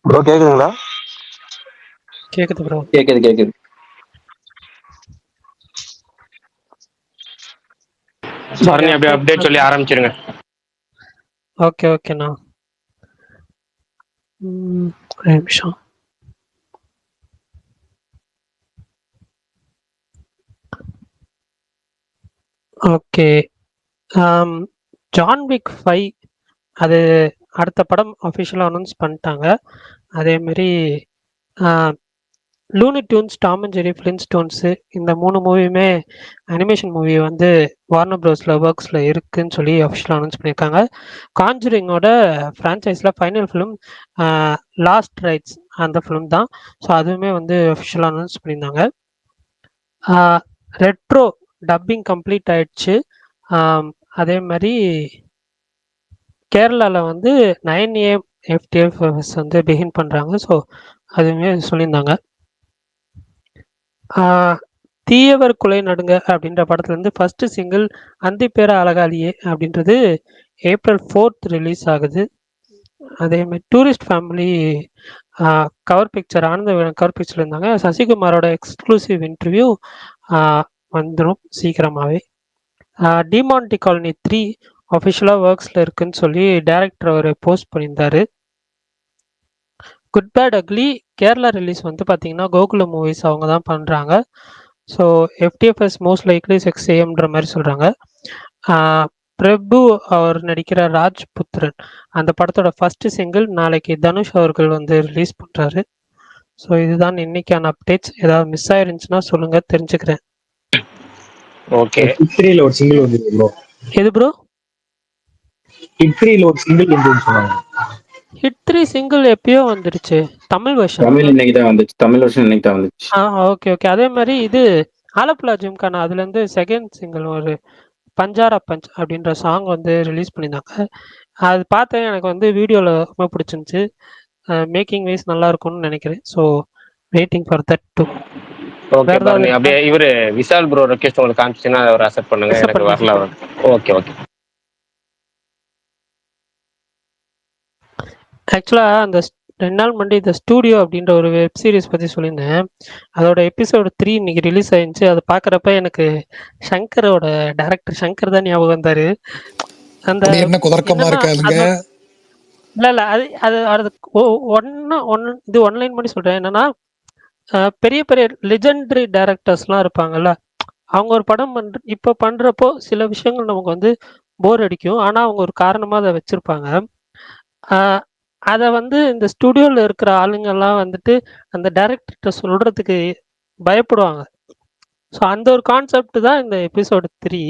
Bro கேக்குதுங்களா? கேக்குது bro. கேக்குது. சரணி அப்படியே அப்டேட் சொல்லி ஆரம்பிச்சிருங்க. ஓகே ஓகேண்ணா. ஒரு நிமிஷம். ஓகே. ஜான் விக் 5 அது அடுத்த படம் அஃபிஷியலாக அனௌன்ஸ் பண்ணிட்டாங்க. அதேமாரி Luni tunes, Tom and Jerry, ஃப்ளின்ஸ்டோன்ஸு இந்த 3 மூவியுமே அனிமேஷன் மூவி வந்து வார்னர் ப்ரோஸில் ஒர்க்ஸில் இருக்குன்னு சொல்லி அஃபிஷியலாக அனௌன்ஸ் பண்ணியிருக்காங்க. கான்ஜுரிங்கோட ஃப்ரான்ச்சைஸில் ஃபைனல் ஃபிலிம் லாஸ்ட் ரைட்ஸ் அந்த ஃபிலிம் தான். ஸோ அதுவுமே வந்து அஃபிஷியலாக அனௌன்ஸ் பண்ணியிருந்தாங்க. ரெட்ரோ டப்பிங் கம்ப்ளீட் ஆயிடுச்சு. அதே மாதிரி கேரளாவில் வந்து 9 AM FTFS வந்து பிகின் பண்ணுறாங்க. ஸோ அதுவுமே சொல்லியிருந்தாங்க. தீயவர் குலை நடுங்க அப்படின்ற படத்துலேருந்து ஃபஸ்ட்டு சிங்கிள் அந்திப்பேர அழகாலியே அப்படின்றது April 4th ரிலீஸ் ஆகுது. அதேமாதிரி டூரிஸ்ட் ஃபேமிலி கவர் பிக்சர் ஆனந்த கவர் பிக்சர் இருந்தாங்க. சசிகுமாரோட எக்ஸ்க்ளூசிவ் இன்டர்வியூ வந்துடும் சீக்கிரமாகவே. டிமான்டி காலனி 3 அஃபிஷியலாக ஒர்க்ஸில் இருக்குன்னு சொல்லி டைரக்டர் அவர் போஸ்ட் பண்ணியிருந்தாரு. Good bad ugly Kerala release வந்து பார்த்தீங்கன்னா கோகுலம் மூவிஸ் அவங்க தான் பண்ணுறாங்க. So FTFS most likely 6 AM மாதிரி சொல்கிறாங்க. பிரபு அவர் நடிக்கிற ராஜ்புத்திரன் அந்த படத்தோட ஃபர்ஸ்ட் சிங்கிள் நாளைக்கு தனுஷ் அவர்கள் வந்து ரிலீஸ் பண்ணுறாரு. ஸோ இதுதான் இன்னைக்கான அப்டேட்ஸ். ஏதாவது மிஸ் ஆயிருந்துச்சுன்னா சொல்லுங்க, தெரிஞ்சுக்கிறேன். ஓகே. ஹிட்3ல ஒரு சிங்கிள் வந்துருக்கு ப்ரோ. எது ப்ரோ? ஹிட்3ல ஒரு சிங்கிள் வந்துருன்னு சொன்னாங்க. ஹிட்3 சிங்கிள் எப்பயோ வந்துருச்சு, தமிழ் வெர்ஷன். தமிழ் இன்னைக்கு தான் வந்துச்சு. தமிழ் வெர்ஷன் இன்னைக்கு தான் வந்துச்சு. Okay okay. அதே மாதிரி இது ஆலப்புழா ஜிம்கானா அதுலேருந்து செகண்ட் சிங்கிள் ஒரு பஞ்சாரா பஞ்ச் அப்படின்ற சாங் வந்து ரிலீஸ் பண்ணியிருந்தாங்க. அது பார்த்தேன், எனக்கு வந்து வீடியோவில் ரொம்ப பிடிச்சிருந்துச்சு. மேக்கிங் வைஸ் நல்லா இருக்கும்னு நினைக்கிறேன். So waiting for that too. Okay Bharani, அப்படியே இவரு விஷால் ப்ரோ ரெக்வெஸ்ட் உங்களுக்கு காமிச்சுன்னா அவர் அக்செப்ட் பண்ணுங்க. எனக்கு வரல. Okay okay. ஆக்சுவலாக அந்த 2 நாள் முன்னாடி இந்த ஸ்டூடியோ அப்படின்ற ஒரு வெப் சீரிஸ் பற்றி சொல்லியிருந்தேன். அதோட எபிசோடு 3 இன்னைக்கு ரிலீஸ் ஆயிருந்துச்சு. அதை பார்க்குறப்ப எனக்கு ஷங்கரோட டேரக்டர் ஷங்கர் தான் ஞாபகம் வந்தார். அந்த என்ன குதர்க்கமா இருக்காதுங்க. இல்லை அது அது அது இது ஒன்லைன் பண்ணி சொல்கிறேன். என்னன்னா பெரிய பெரிய லெஜெண்டரி டைரக்டர்ஸ்லாம் இருப்பாங்கல்ல, அவங்க ஒரு படம் இப்போ பண்ணுறப்போ சில விஷயங்கள் நமக்கு வந்து போர் அடிக்கும். ஆனால் அவங்க ஒரு காரணமாக அதை வச்சுருப்பாங்க. அதை வந்து இந்த ஸ்டுடியோவில் இருக்கிற ஆளுங்கெல்லாம் வந்துட்டு அந்த டைரக்டர்கிட்ட சொல்கிறதுக்கு பயப்படுவாங்க. ஸோ அந்த ஒரு கான்செப்ட் தான் இந்த எபிசோடு 3.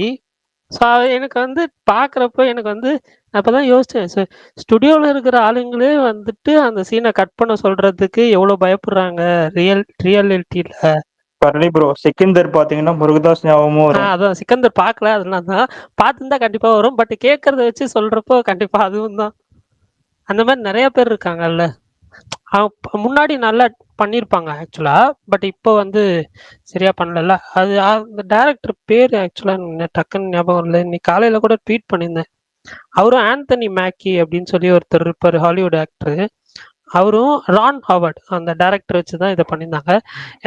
ஸோ எனக்கு வந்து பார்க்குறப்போ எனக்கு வந்து அப்போ தான் யோசித்தேன், ஸோ ஸ்டுடியோவில் இருக்கிற ஆளுங்களே வந்துட்டு அந்த சீனை கட் பண்ண சொல்கிறதுக்கு எவ்வளோ பயப்படுறாங்க ரியாலிட்டியில். பரணி ப்ரோ, சிக்கந்தர் பார்த்தீங்கன்னா முருகதாஸ் ஞாபகமும் வரும். அதான் சிக்கந்தர் பார்க்கல, அதனால தான். பார்த்துருந்தா கண்டிப்பாக வரும். பட் கேட்குறத வச்சு சொல்கிறப்போ கண்டிப்பாக அதுவும் தான். அந்த மாதிரி நிறைய பேர் இருக்காங்கல்ல, முன்னாடி நல்லா பண்ணியிருப்பாங்க ஆக்சுவலாக. பட் இப்போ வந்து சரியா பண்ணல. அது அந்த டைரக்டர் பேர் ஆக்சுவலாக டக்குன்னு ஞாபகம் இல்லை. இன்னைக்கு காலையில் கூட ட்வீட் பண்ணியிருந்தேன். அவரும் ஆந்தனி மேக்கி அப்படின்னு சொல்லி ஒருத்தர் இருப்பார், ஹாலிவுட் ஆக்டரு. அவரும் ரான் ஹாவர்ட் அந்த டைரக்டர் வச்சு தான் இதை பண்ணியிருந்தாங்க.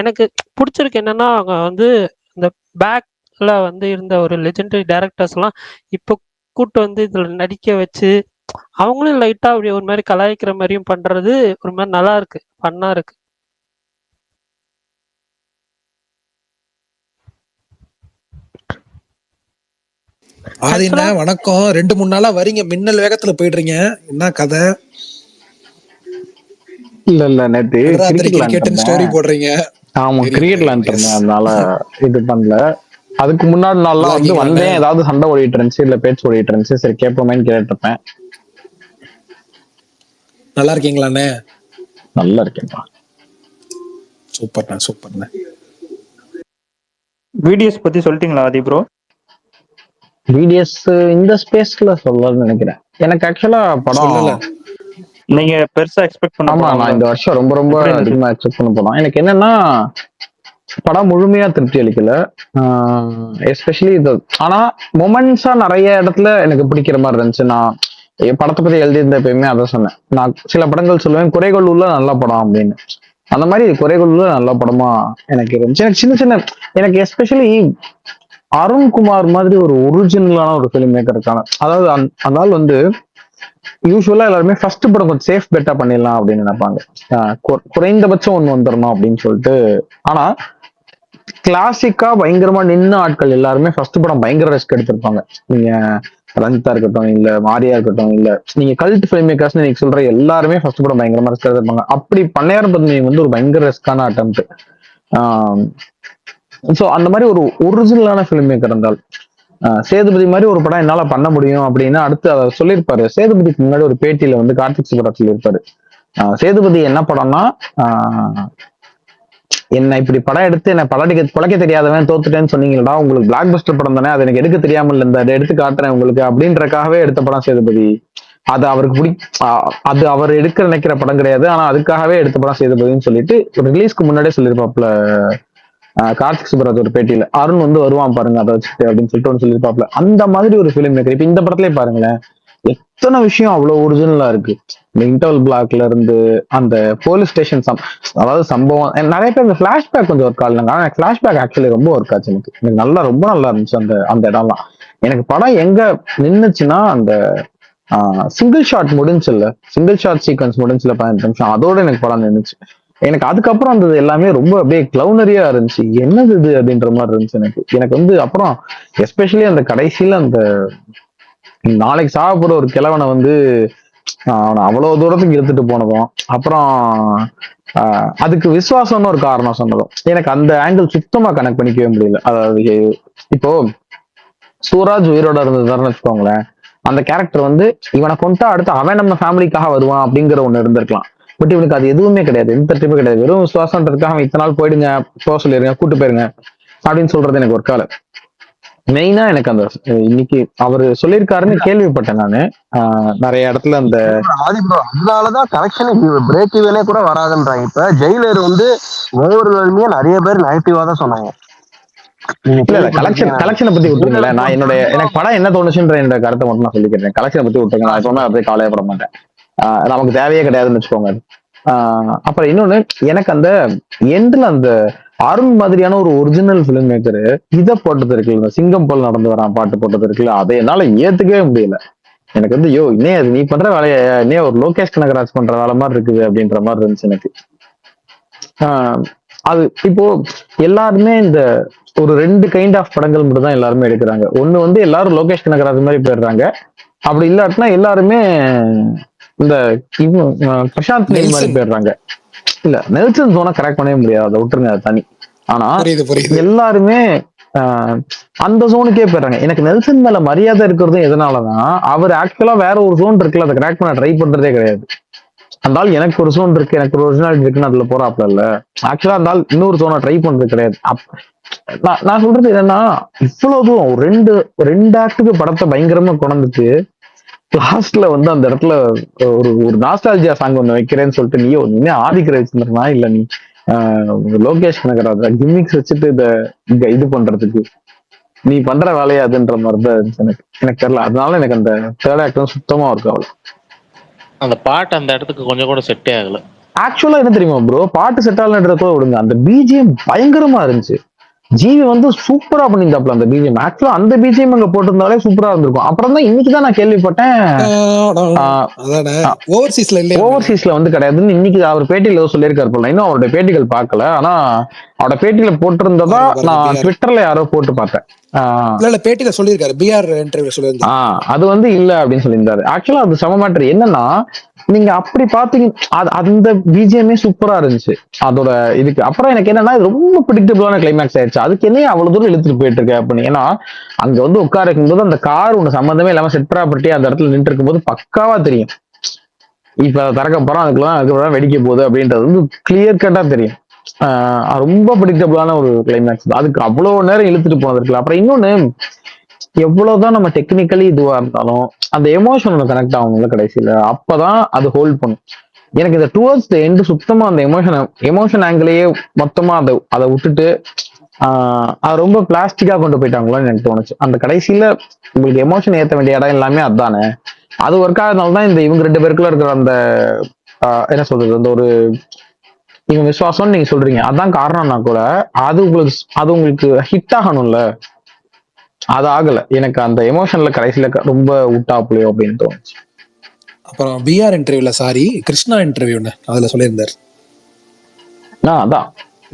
எனக்கு பிடிச்சிருக்கு என்னன்னா, அவங்க வந்து இந்த பேக்ல வந்து இருந்த ஒரு லெஜெண்டரி டைரக்டர்ஸ்லாம் இப்போ கூட்டு வந்து இதில் நடிக்க வச்சு அவங்களும் லைட்டாக அப்படி ஒரு மாதிரி கலாய்க்கிற மாதிரியும் பண்ணுறது ஒரு மாதிரி நல்லா இருக்கு, ஃபன்னாக இருக்கு. ஆதினா வணக்கம். 2-3 நாளா வரீங்க, மின்னல் வேகத்துல போயிடுறீங்க, என்ன கதை? இல்ல நேத்து கிரிக்கெட் ஸ்டோரி போடுறீங்க. ஆமா, கிரிக்கெட் விளையாண்டுருந்தேன், அதனால இது பண்ணல. அதுக்கு முன்னாடி நாள்லாம் வந்து வந்தேன், ஏதாவது சண்டை ஓடிட்டு இருந்துச்சு, இல்ல பேச்சு ஓடிட்டு இருந்துச்சு, சரி கேட்போமேன்னு கேட்டு இருப்பேன். நல்லா இருக்கீங்களாண்ணே? நல்லா இருக்கேன்ப்பா. சூப்பர்ண்ணா சூப்பர்ண்ணே. வீடியோஸ் பத்தி சொல்லிட்டீங்களா ஆதி ப்ரோ? வீடியோஸ் இந்த ஸ்பேஸ்ல சொல்லலாம்னு நினைக்கிறேன். எனக்கு ஆக்சுவலா படம் நீங்க பெருசா எக்ஸ்பெக்ட் பண்ண? ஆமா, நான் இந்த வருஷம் ரொம்ப அதிகமா எக்ஸ்பெக்ட் பண்ண போனோம். எனக்கு என்னன்னா, படம் முழுமையா திருப்தி அளிக்கல. எஸ்பெஷலி இது, ஆனா மொமெண்ட்ஸா நிறைய இடத்துல எனக்கு பிடிக்கிற மாதிரி இருந்துச்சு. நான் படத்தை பத்தி எழுதியிருந்த எப்பயுமே அதான் சொன்னேன். நான் சில படங்கள் சொல்லுவேன் குறைகள் உள்ள நல்ல படம் அப்படின்னு. அந்த மாதிரி குறைகள் உள்ள நல்ல படமா எனக்கு இருந்துச்சு. எனக்கு சின்ன சின்ன எனக்கு எஸ்பெஷலி அருண்குமார் மாதிரி ஒரு ஒரிஜினலான ஒரு ஃபிலிம் மேக்கர் இருக்காங்க. அதாவது அந்த ஆள் வந்து யூஸ்வலா எல்லாருமே ஃபர்ஸ்ட் படம் கொஞ்சம் சேஃப் பெட்டா பண்ணிடலாம் அப்படின்னு நினைப்பாங்க. குறைந்தபட்சம் ஒண்ணு வந்துடணும் அப்படின்னு சொல்லிட்டு. ஆனா கிளாசிக்கா பயங்கரமா நின்ன ஆட்கள் எல்லாருமே ஃபர்ஸ்ட் படம் பயங்கர ரிஸ்க் எடுத்திருப்பாங்க. நீங்க ரஞ்சிதா இருக்கட்டும், இல்ல மாரியா இருக்கட்டும், இல்ல நீங்க கல்ட் ஃபிலிம் மேக்கர்ஸ் நீங்க சொல்ற எல்லாருமே ஃபர்ஸ்ட் படம் பயங்கரமா ரிஸ்க் எடுத்திருப்பாங்க. அப்படி பண்ணையார் பத்மினி வந்து ஒரு பயங்கர ரிஸ்கான அட்டெம்ப்ட். சோ அந்த மாதிரி ஒரு ஒரிஜினலான ஃபிலிம் மேக்கர் இருந்தால் சேதுபதி மாதிரி ஒரு படம் என்னால பண்ண முடியும் அப்படின்னா அடுத்து அதை சொல்லியிருப்பாரு. சேதுபதிக்கு முன்னாடி ஒரு பேட்டியில வந்து கார்த்திக் சுப்ராஜ் சொல்லியிருப்பாரு, சேதுபதி என்ன படம்னா என்ன இப்படி படம் எடுத்து என்ன பழைக்க தெரியாதவன் தோத்துட்டேன்னு சொன்னீங்களா, உங்களுக்கு பிளாக் பஸ்டர் படம் தானே, அது எனக்கு எடுக்க தெரியாமல் இந்த அதை எடுத்து காட்டுறேன் உங்களுக்கு அப்படின்றக்காகவே எடுத்த படம் சேதுபதி. அது அவருக்கு அது அவர் எடுக்க நினைக்கிற படம் கிடையாது, ஆனா அதுக்காகவே எடுத்த படம் சேதுபதினு சொல்லிட்டு ரிலீஸ்க்கு முன்னாடியே சொல்லியிருப்பாப்ல கார்த்திக் சுப்ராஜ் ஒரு பேட்டியில. அருண் வந்து வருவான் பாருங்க அதை வச்சுட்டு அப்படின்னு சொல்லிட்டு ஒன்று சொல்லியிருப்பாப்ல. அந்த மாதிரி ஒரு ஃபிலிம் மேக்கர். இப்ப இந்த படத்துலயே பாருங்களேன், எத்தனை விஷயம் அவ்வளவு ஒரிஜினலா இருக்கு. இந்த இன்டர்வல் பிளாக்ல இருந்து அந்த போலீஸ் ஸ்டேஷன் அதாவது சம்பவம் நிறைய பேர் இந்த பிளாஷ்பேக் கொஞ்சம் ஒர்க் ஆகலங்க. ஆனா பிளாஷ்பேக் ஆக்சுவலி ரொம்ப ஒர்க் ஆச்சு எனக்கு நல்லா ரொம்ப நல்லா இருந்துச்சு அந்த இடம்லாம். எனக்கு படம் எங்க நின்னுச்சுன்னா அந்த சிங்கிள் ஷாட் முடிஞ்சுல்ல, சிங்கிள் ஷாட் சீக்வன்ஸ் முடிஞ்சுல 15 நிமிஷம், அதோட எனக்கு படம் நின்னுச்சு. எனக்கு அதுக்கப்புறம் அந்த எல்லாமே ரொம்ப அப்படியே கிளவுனரியா இருந்துச்சு. என்னது இது அப்படின்ற மாதிரி இருந்துச்சு எனக்கு வந்து. அப்புறம் எஸ்பெஷலி அந்த கடைசியில அந்த நாளைக்கு சாகப்போற ஒரு கிழவனை வந்து அவனை அவ்வளவு தூரத்துக்கு எடுத்துட்டு போனதும், அப்புறம் அதுக்கு விசுவாசம்னு ஒரு காரணம் சொன்னதும் எனக்கு அந்த ஆங்கிள் சுத்தமா கனெக்ட் பண்ணிக்கவே முடியல. அதாவது இப்போ சூராஜ் உயிரோட இருந்ததுன்னு வச்சுக்கோங்களேன், அந்த கேரக்டர் வந்து இவனை கொண்டா அடுத்து அவன் நம்ம ஃபேமிலிக்காக வருவான் அப்படிங்கிற ஒண்ணு இருந்திருக்கலாம். பட் இவனுக்கு அது எதுவுமே கிடையாது, எந்த ட்ரிப்பும் கிடையாது. வெறும் விசுவாசம்ன்றதுக்காக அவன் இத்தனை நாள் போயிடுங்க, போக சொல்லிருங்க, கூட்டு போயிருங்க அப்படின்னு சொல்றது எனக்கு ஒரு கால மெயினா. எனக்கு அந்த இன்னைக்கு அவரு சொல்லியிருக்காருன்னு கேள்விப்பட்டேன் நானு நிறைய இடத்துல. அந்த அதனாலதான் கரெக்ஷன் பிரேக் ஈவனே கூட வராதுன்றாங்க. இப்ப ஜெயிலர் வந்து ஒவ்வொரு நிறைய பேர் நெகட்டிவா தான் சொன்னாங்க. இல்ல கலெக்ஷனை பத்தி விட்டுருங்களேன். நான் எனக்கு படம் என்ன தோணுச்சுன்ற என்ற கருத்தை மட்டும் நான் சொல்லிக்கிறேன். கலெக்ஷனை பத்தி விட்டுருங்க, நான் சொன்னா அப்படியே கவலையப்பட மாட்டேன். நமக்கு தேவையே கிடையாதுன்னு வச்சுக்கோங்க. அப்புறம் இன்னொன்னு, எனக்கு அந்த எண்ட்ல அந்த அருண் மாதிரியான ஒரு ஒரிஜினல் பிலிம் மேக்கரு இதை போட்டது இருக்குல்ல, சிங்கம் போல் நடந்து வரான் பாட்டு போட்டது இருக்குல்ல, அதை என்னால ஏத்துக்கவே முடியல. எனக்கு வந்து இன்னே அது நீ பண்ற வேலைய இன்னே ஒரு லோகேஷ் கனகராஜ் பண்ற வேலை மாதிரி இருக்குது அப்படின்ற மாதிரி இருந்துச்சு எனக்கு. அது இப்போ எல்லாருமே இந்த ஒரு 2 கைண்ட் ஆஃப் படங்கள் மட்டும் தான் எல்லாருமே எடுக்கிறாங்க. ஒண்ணு வந்து எல்லாரும் லோகேஷ் கனகராஜ் மாதிரி போயிடுறாங்க, அப்படி இல்லாட்டினா எல்லாருமே இந்த பிரசாந்த் நீல் மாதிரி போயிடுறாங்க. இல்ல நெல்சன் ஜோனை கரெக்ட் பண்ணவே முடியாது, அதை விட்டுருங்க, அது தனி. ஆனா எல்லாருமே அந்த ஜோனுக்கே போயிடுறாங்க. எனக்கு நெல்சன் மேல மரியாதை இருக்கிறதும் எதனாலதான், அவர் ஆக்சுவலா வேற ஒரு ஜோன் இருக்குல்ல, அதை கிராக் பண்ண ட்ரை பண்றதே கிடையாது. அந்த ஆள் எனக்கு ஒரு ஜோன் இருக்கு, எனக்கு ஒரு ஒரிஜினாலிட்டி இருக்குன்னு அதுல போறாப்ல இல்ல. ஆக்சுவலா அந்த ஆள் இன்னொரு ஜோனை ட்ரை பண்றது கிடையாது. நான் சொல்றது என்னன்னா, இவ்வளவு தூரம் ரெண்டு ஆக்டுக்கு படத்தை பயங்கரமா கொண்டுட்டு லாஸ்ட்ல வந்து அந்த இடத்துல ஒரு நாஸ்டாலஜியா சாங் ஒண்ணு வைக்கிறேன்னு சொல்லிட்டு நீ ஆதிக்கிற வச்சிருந்தா இல்ல, நீ லோகேஷ் கனகராஜ் கிம்மிக்ஸ் வச்சுட்டு இது பண்றதுக்கு நீ பண்ற வேலையாதுன்ற மாதிரிதான் எனக்கு தெரியல. அதனால எனக்கு அந்த தேர்ட் ஆக்டும் சுத்தமா இருக்கு. அவ்வளவு அந்த பாட்டு அந்த இடத்துக்கு கொஞ்சம் கூட செட்டே ஆகல. ஆக்சுவலா என்ன தெரியுமா ப்ரோ, பாட்டு செட் ஆகலன்றத விடுங்க, அந்த பிஜிஎம் பயங்கரமா இருந்துச்சு. ஜிவி வந்து சூப்பரா பண்ணியிருந்தாப்ல அந்த பிஜிஎம். ஆக்சுவலா அந்த பிஜிஎம் அங்க போட்டிருந்தாலே சூப்பரா இருந்திருக்கும். அப்புறம் தான் இன்னைக்குதான் நான் கேள்விப்பட்டேன் ஓவர்சீஸ்ல வந்து கிடையாதுன்னு. இன்னைக்கு அவர் பேட்டியில ஏதோ சொல்லியிருக்காரு போல. இன்னும் அவருடைய பேட்டிகள் பார்க்கல, ஆனா அவரோட பேட்டியில போட்டிருந்ததா நான் ட்விட்டர்ல யாரோ போட்டு பார்த்தேன். பேட்டியில சொல்லியிருக்காரு, பிஆர் இன்டர்வியூ சொல்லியிருந்தாரு. அது வந்து இல்ல அப்படின்னு சொல்லியிருந்தாரு. ஆக்சுவலா அது சம மேட்டர். என்னன்னா நீங்க அப்படி பாத்தீங்க, அந்த பிஜிஎம்ஏ சூப்பரா இருந்துச்சு அதோட இதுக்கு. அப்புறம் எனக்கு என்னன்னா ரொம்ப பிடிக்டபிளான கிளைமேக்ஸ் ஆயிடுச்சு. அதுக்கு என்ன அவ்வளவு தூரம் இழுத்துட்டு போயிட்டு இருக்கு அப்படின்னு. ஏன்னா அங்க வந்து உட்கார இருக்கும்போது அந்த கார் ஒண்ணு சம்பந்தமே இல்லாம செட் ப்ராப்பர்ட்டி அந்த இடத்துல நின்று இருக்கும் போது பக்காவா தெரியும். இப்ப திறக்க போறோம், அதுக்குலாம் வெடிக்க போகுது அப்படின்றது வந்து கிளியர் கட்டா தெரியும். ரொம்ப பிடிக்டபிளான ஒரு கிளைமேக்ஸ். அதுக்கு அவ்வளவு நேரம் இழுத்துட்டு போனது இருக்குல்ல. அப்புறம் இன்னொன்னு, எவ்வளவுதான் நம்ம டெக்னிக்கலி இதுவா இருந்தாலும் அந்த எமோஷன் கனெக்ட் ஆகணும்ல கடைசியில, அப்பதான் அது ஹோல்ட் பண்ணும். எனக்கு இந்த டுவர்ட்ஸ் த எண்ட் சுத்தமா அந்த எமோஷன் ஆங்கிலேயே மொத்தமா அதை விட்டுட்டு அது ரொம்ப பிளாஸ்டிக்கா கொண்டு போயிட்டாங்களோன்னு எனக்கு தோணுச்சு. அந்த கடைசியில உங்களுக்கு எமோஷன் ஏற்ற வேண்டிய இடம் எல்லாமே அதானே, அது ஒர்க் ஆகிறதுனால தான் இந்த இவங்க 2 பேருக்குள்ள இருக்கிற அந்த என்ன சொல்றது, அந்த ஒரு இவங்க விசுவாசம்னு நீங்க சொல்றீங்க, அதான் காரணம்னா கூட அது உங்களுக்கு ஹிட் ஆகணும்ல, அது ஆகல. எனக்கு அந்த எமோஷன்ல கடைசியில ரொம்ப விட்டாப்புலையோ அப்படின்னு தோணுச்சு. அப்புறம் பிஆர் இன்டர்வியூல, சாரி கிருஷ்ணா இன்டர்வியூன்னு அதுல சொல்லியிருந்தாரு. அதான்.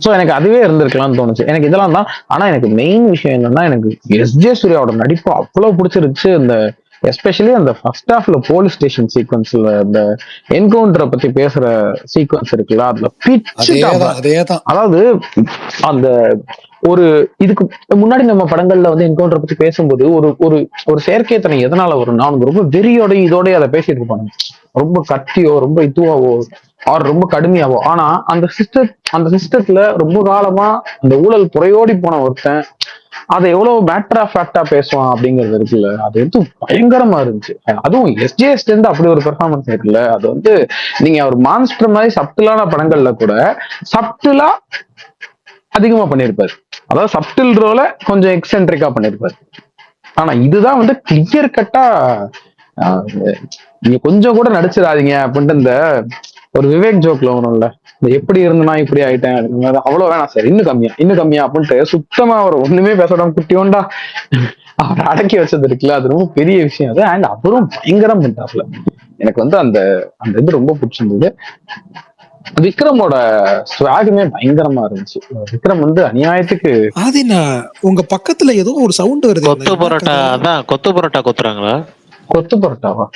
சோ எனக்கு அதுவே இருந்திருக்கலாம்னு தோணுச்சு. எனக்கு இதெல்லாம் தான். ஆனா எனக்கு மெயின் விஷயம் என்னன்னா, எனக்கு எஸ்ஜே சூர்யாவோட நடிப்பு அவ்வளவு பிடிச்சிருச்சு. அந்த எஸ்பெஷலி அந்த ஃபர்ஸ்ட் ஹாஃப்ல போலீஸ் ஸ்டேஷன் சீக்வன்ஸ்ல அந்த என்கவுண்டரை பத்தி பேசுற சீக்வன்ஸ் இருக்குல்ல, அதுல அதேதான். அதாவது அந்த ஒரு இதுக்கு முன்னாடி நம்ம படங்கள்ல வந்து என்கவுண்டர் பத்தி பேசும்போது ஒரு ஒரு ஒரு செயற்கைத்தனை எதனால வரும்னா, அவனுக்கு ரொம்ப வெறியோடய இதோடய அதை பேசிட்டு இருப்பாங்க. ரொம்ப கத்தியோ ரொம்ப இதுவாவோ அவர் ரொம்ப கடுமையாவோ. ஆனா அந்த சிஸ்டத்துல ரொம்ப காலமா அந்த ஊழல் புறையோடி போன ஒருத்தன் அதை எவ்வளவு மேட்டர் ஆஃப் ஃபேக்டா பேசுவான் அப்படிங்கிறது இருக்குல்ல, அது வந்து பயங்கரமா இருந்துச்சு. அதுவும் எஸ்ஜேஎஸ்ல இருந்து அப்படி ஒரு பெர்ஃபார்மன்ஸ் இருக்குல்ல, அது வந்து நீங்க ஒரு மான்ஸ்டர் மாதிரி சப்டிலான படங்கள்ல கூட சப்டிலா அதிகமா பண்ணிருப்பாரு. அதாவது சப்டில் ரோல கொஞ்சம் எக்ஸென்ட்ரிக்கா பண்ணிருப்பாரு. ஆனா இதுதான் வந்து கிளியர் கட்டா நீங்க கொஞ்சம் கூட நடிச்சிடாதீங்க அப்படின்ட்டு இந்த ஒரு விவேக் ஜோக்ல ஒண்ணும்ல, இந்த எப்படி இருந்தனா இப்படி ஆயிட்டேன் அவ்வளவு வேணாம் சார், இன்னும் கம்மியா அப்படின்ட்டு சுத்தமா அவர் ஒண்ணுமே பேசணும் குட்டியோண்டா அவர் அடக்கி வச்சது இருக்குல்ல, அது ரொம்ப பெரிய விஷயம் அது. அண்ட் அவரும் பயங்கரம் பண்ணிட்டாப்ல. எனக்கு வந்து அந்த அந்த இது ரொம்ப பிடிச்சிருந்தது. விக்ரமோட ஸ்வாகுமே பயங்கரமா இருந்துச்சு. விக்ரம் வந்து அநியாயத்துக்கு உங்க பக்கத்துல ஏதோ ஒரு சவுண்ட் வருது. கொத்து பரோட்டா, அதான் கொத்து பரோட்டா கொத்துறாங்களா? கொத்து பரோட்டாவா?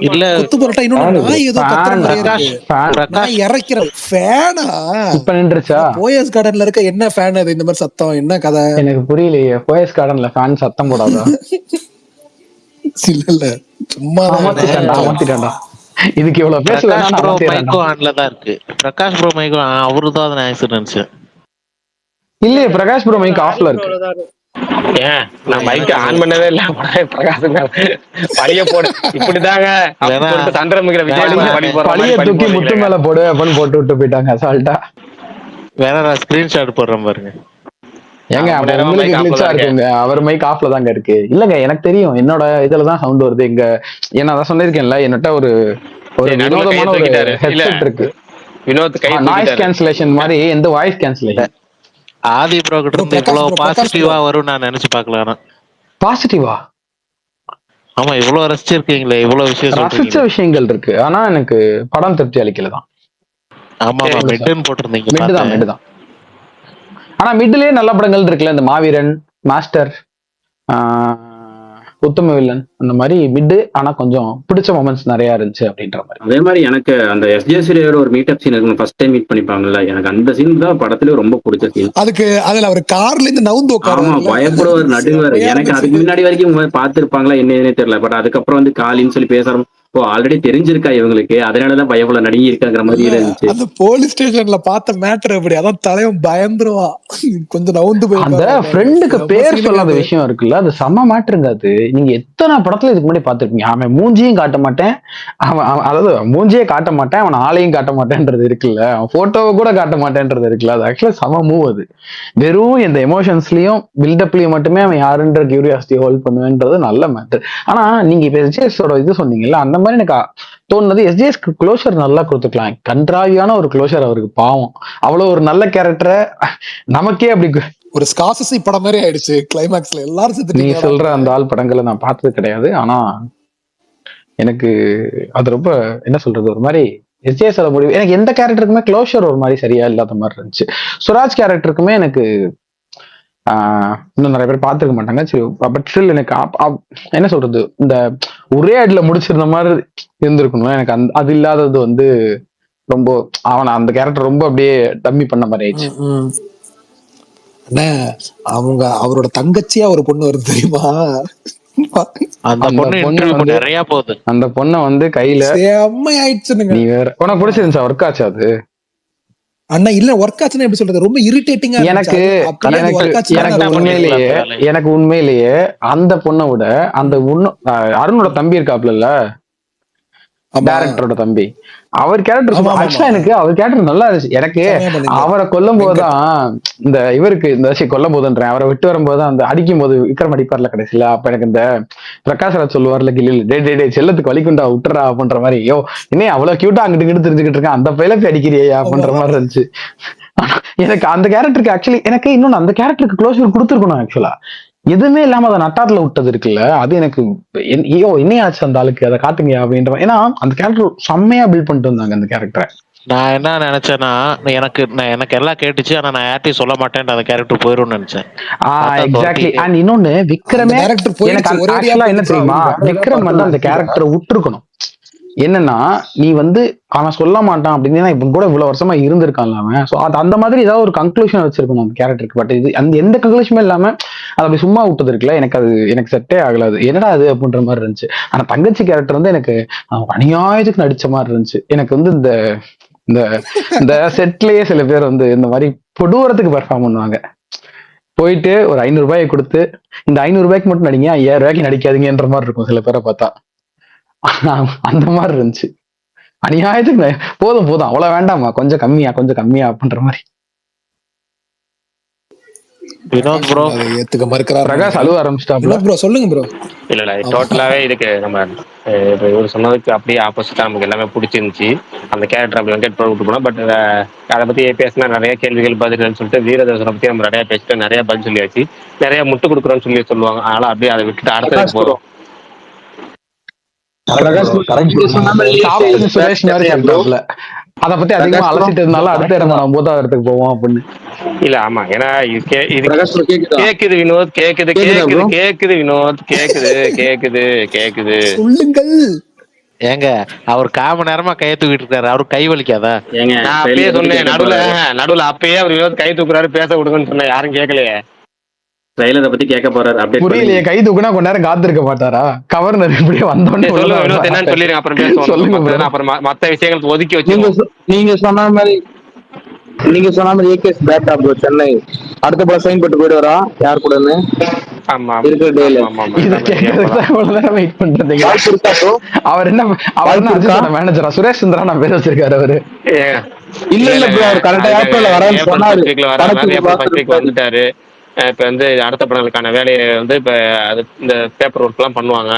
இல்ல கொத்து பரோட்டா. இன்னொன்னு நாய் ஏதோ கத்துற மாதிரியே இருக்கு. நாய் இறக்கிற ஃபேனா இப்ப நின்றுச்சா? போயஸ் கார்டன்ல இருக்க என்ன ஃபேன் அது? இந்த மாதிரி சத்தம் என்ன கதை எனக்கு புரியலையே. போயஸ் கார்டன்ல ஃபேன் சத்தம் போடாதா? இல்ல சும்மா மாத்திட்டாண்டா. இதுக்கு இவ்வளவு பிரகாஷ் ப்ரோ மைக்கும் ஆன்ல தான் இருக்கு. பிரகாஷ் ப்ரோ மைக்கும் அவரு தான் அதை ஆக்சிடென்ட்ஸ். இல்லையே, பிரகாஷ் ப்ரோ மைக் ஆஃப்ல இருக்கு. ஏன் நான் மைக் ஆன் பண்ணவே இல்ல. பிரகாஷ் பழிய போடு இப்படிதாங்க சந்திரமுகிற விஜய் பழிய தூக்கி முத்து மேல போடு அப்படின்னு போட்டு விட்டு போயிட்டாங்க அசால்ட்டா. வேற நான் ஸ்கிரீன்ஷாட் போடுறேன் பாருங்க. ஏங்க உங்களுக்கு கிளிச்சா இருக்குங்க, அவர் மைக் ஆஃப்ல தாங்க இருக்கு. இல்லங்க எனக்கு தெரியும், என்னோட இதுலதான் சவுண்ட் வருது. இங்க என்ன அதான் சொல்லிருக்கேன்ல, என்னட்ட ஒரு வினோதமான ஒரு ஹெட்செட் இருக்கு. வினோத் கை நாய்ஸ் கேன்சலேஷன் மாதிரி. எந்த வாய்ஸ் கேன்சலேஷன் ஆதி ப்ரோ கிட்ட இருந்து இவ்வளவு பாசிட்டிவா வரும் நான் நினைச்சு பார்க்கல. பாசிட்டிவா? ஆமா, இவ்வளவு ரசிச்சிருக்கீங்களே, இவ்வளவு விஷயம் ரசிச்ச விஷயங்கள் இருக்கு. ஆனா எனக்கு படம் திருப்தி அளிக்கலதான். ஆமா, மிட்டன் போட்டிருந்தீங்க. மிட்டுதான். ஆனா மிட்லயே நல்ல படங்கள் இருக்குல்ல, இந்த மாவீரன், மாஸ்டர், உத்தம வில்லன், அந்த மாதிரி மிட். ஆனா கொஞ்சம் பிடிச்ச மொமெண்ட்ஸ் நிறைய இருந்துச்சு அப்படின்ற மாதிரி. அதே மாதிரி எனக்கு அந்த எஸ்ஜே சூர்யாவோட ஒரு மீட்டப் சீன் இருக்கு, ஃபர்ஸ்ட் டைம் மீட் பண்ணிப்பாங்கல்ல, எனக்கு அந்த சீன் தான் படத்துல ரொம்ப பிடிச்ச சீன். அதுல அவர் கார்ல இருந்து நவுந்து உட்காரு. ஆமா, பயப்படுவார், நடுவார். எனக்கு அதுக்கு முன்னாடி வரைக்கும் பாத்துருப்பாங்களா என்னன்னே தெரியல. பட் அதுக்கப்புறம் வந்து காலின்னு சொல்லி பேசுறோம். ஆல்ரெடி தெரிஞ்சிருக்கா இவங்களுக்கு, அதனாலதான் பயப்பட நடுங்கி இருக்காங்கிற மாதிரி இருந்துச்சு. அந்த போலீஸ் ஸ்டேஷன்ல பார்த்த மேட்டர் எப்படி, அதான் தலைவன் பயந்துருவா, கொஞ்சம் நவுந்து போய். அந்த ஃப்ரெண்டுக்கு பேர் சொல்லாத விஷயம் இருக்குல்ல, அது செம மேட்டருங்க. அது நீங்க எத்தனை படத்துல இதுக்கு முன்னாடி பாத்துருப்பீங்க. அவன் மூஞ்சியும் காட்ட மாட்டேன், அதாவது மூஞ்சியே காட்ட மாட்டேன், அவன் ஆளையும் காட்ட மாட்டேன்றது இருக்குல்ல, அவன் போட்டோவை கூட காட்ட மாட்டேன்றது இருக்குல்ல, அது ஆக்சுவலா செம மூவ். அது வெறும் இந்த எமோஷன்ஸ்லயும் பில்டப்லயும் மட்டுமே அவன் யாருன்ற கியூரியாசிட்டி ஹோல்ட் பண்ணுவேன்றது நல்ல மேட்டர். ஆனா நீங்க இப்ப எஸ்ஜேஎஸோட இது சொன்னீங்கல்ல, அந்த மாதிரி எனக்கு தோணுது எஸ்ஜேஎஸ்க்கு க்ளோஷர் நல்லா கொடுத்துக்கலாம். கன்றாவியான ஒரு க்ளோஷர் அவருக்கு. பாவம், அவ்வளவு ஒரு நல்ல கேரக்டரை நமக்கே அப்படி ஒரு ஸ்கார்சிசி படம் மாதிரி ஆயிடுச்சு. கிளைமாக்ஸ்ல எல்லாரும் செத்து. நீ சொல்ற அந்த ஆள் படங்களை நான் பார்த்தது கிடையாது. ஆனா எனக்கு அது ரொம்ப என்ன சொல்றது, ஒரு மாதிரி எஸ்ஜேஎஸோட முடிவு. எனக்கு எந்த கேரக்டருக்குமே க்ளோஷர் ஒரு மாதிரி சரியா இல்லாத மாதிரி இருந்துச்சு. சுராஜ் கேரக்டருக்குமே எனக்கு இன்னும் நிறைய பேர் பார்த்துருக்க மாட்டாங்க. சரி, பட் ஸ்டில் எனக்கு என்ன சொல்றது, இந்த ஒரே அடியில முடிச்சிருந்த மாதிரி இருந்திருக்கணும். எனக்கு அது இல்லாதது வந்து ரொம்ப அவனை அந்த கேரக்டர் ரொம்ப அப்படியே டம்மி பண்ண மாதிரி ஆயிடுச்சு. அவரோட தங்கச்சியா ஒரு பொண்ணு வருது தெரியுமா? அந்த பொண்ணு நிறைய போகுது. அந்த பொண்ணை வந்து கையில செம்மையாயிடுச்சுங்க. நீ வேற உனக்கு பிடிச்சிருந்துச்சா? ஒர்க் ஆச்சு அது? அண்ணா இல்ல, ஒர்க் ஆச்சுன்னா எப்படி சொல்றது, ரொம்ப இரிட்டேட்டிங்கா எனக்கு உண்மையிலேயே அந்த பொண்ணை விட அந்த அருணோட தம்பி இருக்காப்ல, ஆமா டைரக்டரோட தம்பி. அவர் ஆமா கேரக்டர் ஆமா ஆக்சுவலா ஆமா எனக்கு அவர் கேரக்டர் நல்லா இருந்துச்சு. எனக்கு செமையா பண்ணியிருந்தாரு அவரை கொல்லும் வெங்கட். போதுதான் இந்த இவருக்கு இந்த கொல்லும் போதுன்றேன், அவரை விட்டு வரும்போது அந்த அடிக்கும் போது விக்ரம் அடிப்பார்ல கடைசியில, அப்ப எனக்கு இந்த பிரகாஷ்ராஜ் சொல்லுவார்ல கிளியில், டே டே டே செல்லத்துக்கு வலிக்குண்டா விட்டுறா அப்படின்ற மாதிரி, யோ இன்னும் அவ்வளவு கியூட்டா அங்கிட்டு இங்கிட்டு தெரிஞ்சுக்கிட்டு இருக்கேன், அந்த பையில போய் அடிக்கிறியா ஆமா அப்படின்ற மாதிரி இருந்துச்சு. எனக்கு அந்த கேரக்டருக்கு ஆக்சுவலி எனக்கு இன்னொன்னு அந்த கேரக்டருக்கு க்ளோஷர் கொடுத்துருக்கணும் ஆக்சுவலா. எதுவுமே இல்லாம அதை நட்டாத்துல விட்டது இருக்குல்ல, அது எனக்கு ஐயோ என்னையாச்சு அந்த ஆளுக்கு அதை காட்டுங்க அப்படின்ற ஏன்னா அந்த கேரக்டர் செம்மையா பில்ட் பண்ணிட்டு வந்தாங்க அந்த கேரக்டரை. நான் என்ன நினைச்சேன்னா, எனக்கு எல்லாம் கேட்டுச்சு, ஆனா நான் யார்ட்டையும் சொல்ல மாட்டேன், அந்த கேரக்டர் போயிரும்னு நினைச்சேன். எக்ஸாக்ட்லி. அண்ட் இன்னொன்னு அந்த விக்ரமே டைரக்டர் எனக்கு போயிடுச்சு, ஒரே அடியா ஆக்சுவலா என்ன போயிடுச்சு. தெரியுமா, வேற ஏதாவது விக்ரம் படத்துல வந்து அந்த நடிச்சிருக்கா? கேரக்டரை விட்டுருக்கணும். என்னன்னா நீ வந்து அவன் சொல்ல மாட்டான் அப்படின்னு இப்ப கூட இவ்வளவு வருஷமா இருந்திருக்கான்ல அவன். சோ அந்த மாதிரி ஏதாவது ஒரு கன்க்ளூஷன் வச்சிருக்கணும் அந்த கேரக்டருக்கு. பட் இது அந்த எந்த கன்க்ளூஷனுமே இல்லாம அதை அப்படி சும்மா விட்டது இருக்குல்ல, எனக்கு செட்டே ஆகலாது, என்னடா அது அப்படின்ற மாதிரி இருந்துச்சு. ஆனா தங்கச்சி கேரக்டர் வந்து எனக்கு அநியாயத்துக்கு நடிச்ச மாதிரி இருந்துச்சு. எனக்கு வந்து இந்த இந்த இந்த செட்லயே சில பேர் வந்து இந்த மாதிரி கொடூரத்துக்கு பெர்ஃபார்ம் பண்ணுவாங்க. போயிட்டு ஒரு 500 ரூபாயை கொடுத்து இந்த 500 ரூபாய்க்கு மட்டும் நடிங்க, 5000 ரூபாய்க்கு நடிக்காதீங்கன்ற மாதிரி இருக்கும் சில பேரை பார்த்தா. அந்த மாதிரி இருந்துச்சு. அநியாயத்துக்கு போதும் போதும் அவ்வளவு வேண்டாமா, கொஞ்சம் கம்மியா அப்படின்ற மாதிரி. வினோத் ப்ரோ, அதை ஏத்துக்க மறுக்கிறாரு பிரகாஷ் நினைக்கிறேன். அழுவ ஆரம்பிச்சிட்டாப்ல. வினோத் ப்ரோ சொல்லுங்க ப்ரோ. இல்ல ஆமா டோட்டலாவே இதுக்கு நம்ம இப்ப இவர் சொன்னதுக்கு அப்படியே ஆப்போசிட்டா நமக்கு எல்லாமே பிடிச்சிருந்துச்சு. அந்த கேரக்டர் அப்படி வெங்கட் விட்டு போனோம். பட் அதை பத்தி பேசினா நிறைய கேள்விகள் பதில்கள்னு சொல்லிட்டு வீரதேசனை பத்தி நம்ம நிறைய பேசிட்டு நிறைய பதில் சொல்லியாச்சு. நிறைய முட்டு கொடுக்குறோம்னு சொல்லுவாங்க. அதனால அப்படியே அதை விட்டுட்டு அடுத்ததுக்கு போறோம். சாப்பிட்டது சுரேஷ் மாதிரி சொல்லிட்டாப்ல. அதை பத்தி அதிகமா அலசிட்டு இருந்தாலும் அடுத்த இடம் நம்ம 9வது இடத்துக்கு போவோம் அப்படின்னு. இல்ல ஆமா, ஏன்னா இது கேக்குது வினோத், கேக்குது வினோத், கேக்குது. சொல்லுங்கள். ஏங்க அவர் காம நேரமா கையை தூக்கிட்டு இருக்காரு, அவரு கை வலிக்காதா? நான் அப்பயே சொன்னேன், நடுவுல அப்பயே அவர் வினோத் கை தூக்குறாரு, பேச விடுங்கன்னு சொன்னேன், யாரும் கேட்கலையே. ட்ரைலரை பத்தி கேட்க போறாரு. அப்படியே புரியலையே, கை தூக்குனா கொஞ்ச நேரம் காத்திருக்க மாட்டாரா? கவர்னர் இப்படியே வந்தோடனே சொல்லுங்க வினோத், என்னன்னு சொல்லிருங்க, அப்புறம் பேசுவோம். சொல்லுங்க. அப்புறம் மத்த விஷயங்களுக்கு ஒதுக்கி வச்சு நீங்க சொன்ன மாதிரி ஏகேஎஸ் பேட்டா ப்ரோ சென்னை அடுத்த படம் சைன் போட்டு போயிடுவாரா யார் கூடன்னு இருக்கிற டேல வெயிட் பண்றீங்க. அவர் என்ன அஜித்தோட மேனேஜரா சுரேஷ் சந்திரா நான் பேர் வச்சிருக்காரு அவரு. இல்ல ப்ரோ, அவர் கரெக்டா ஏப்ரல்ல வரேன்னு சொன்னாரு. வந்துட்டாரு. இப்ப வந்து அடுத்த படங்களுக்கான வேலையை வந்து இப்ப அது இந்த பேப்பர் ஒர்க் எல்லாம் பண்ணுவாங்க.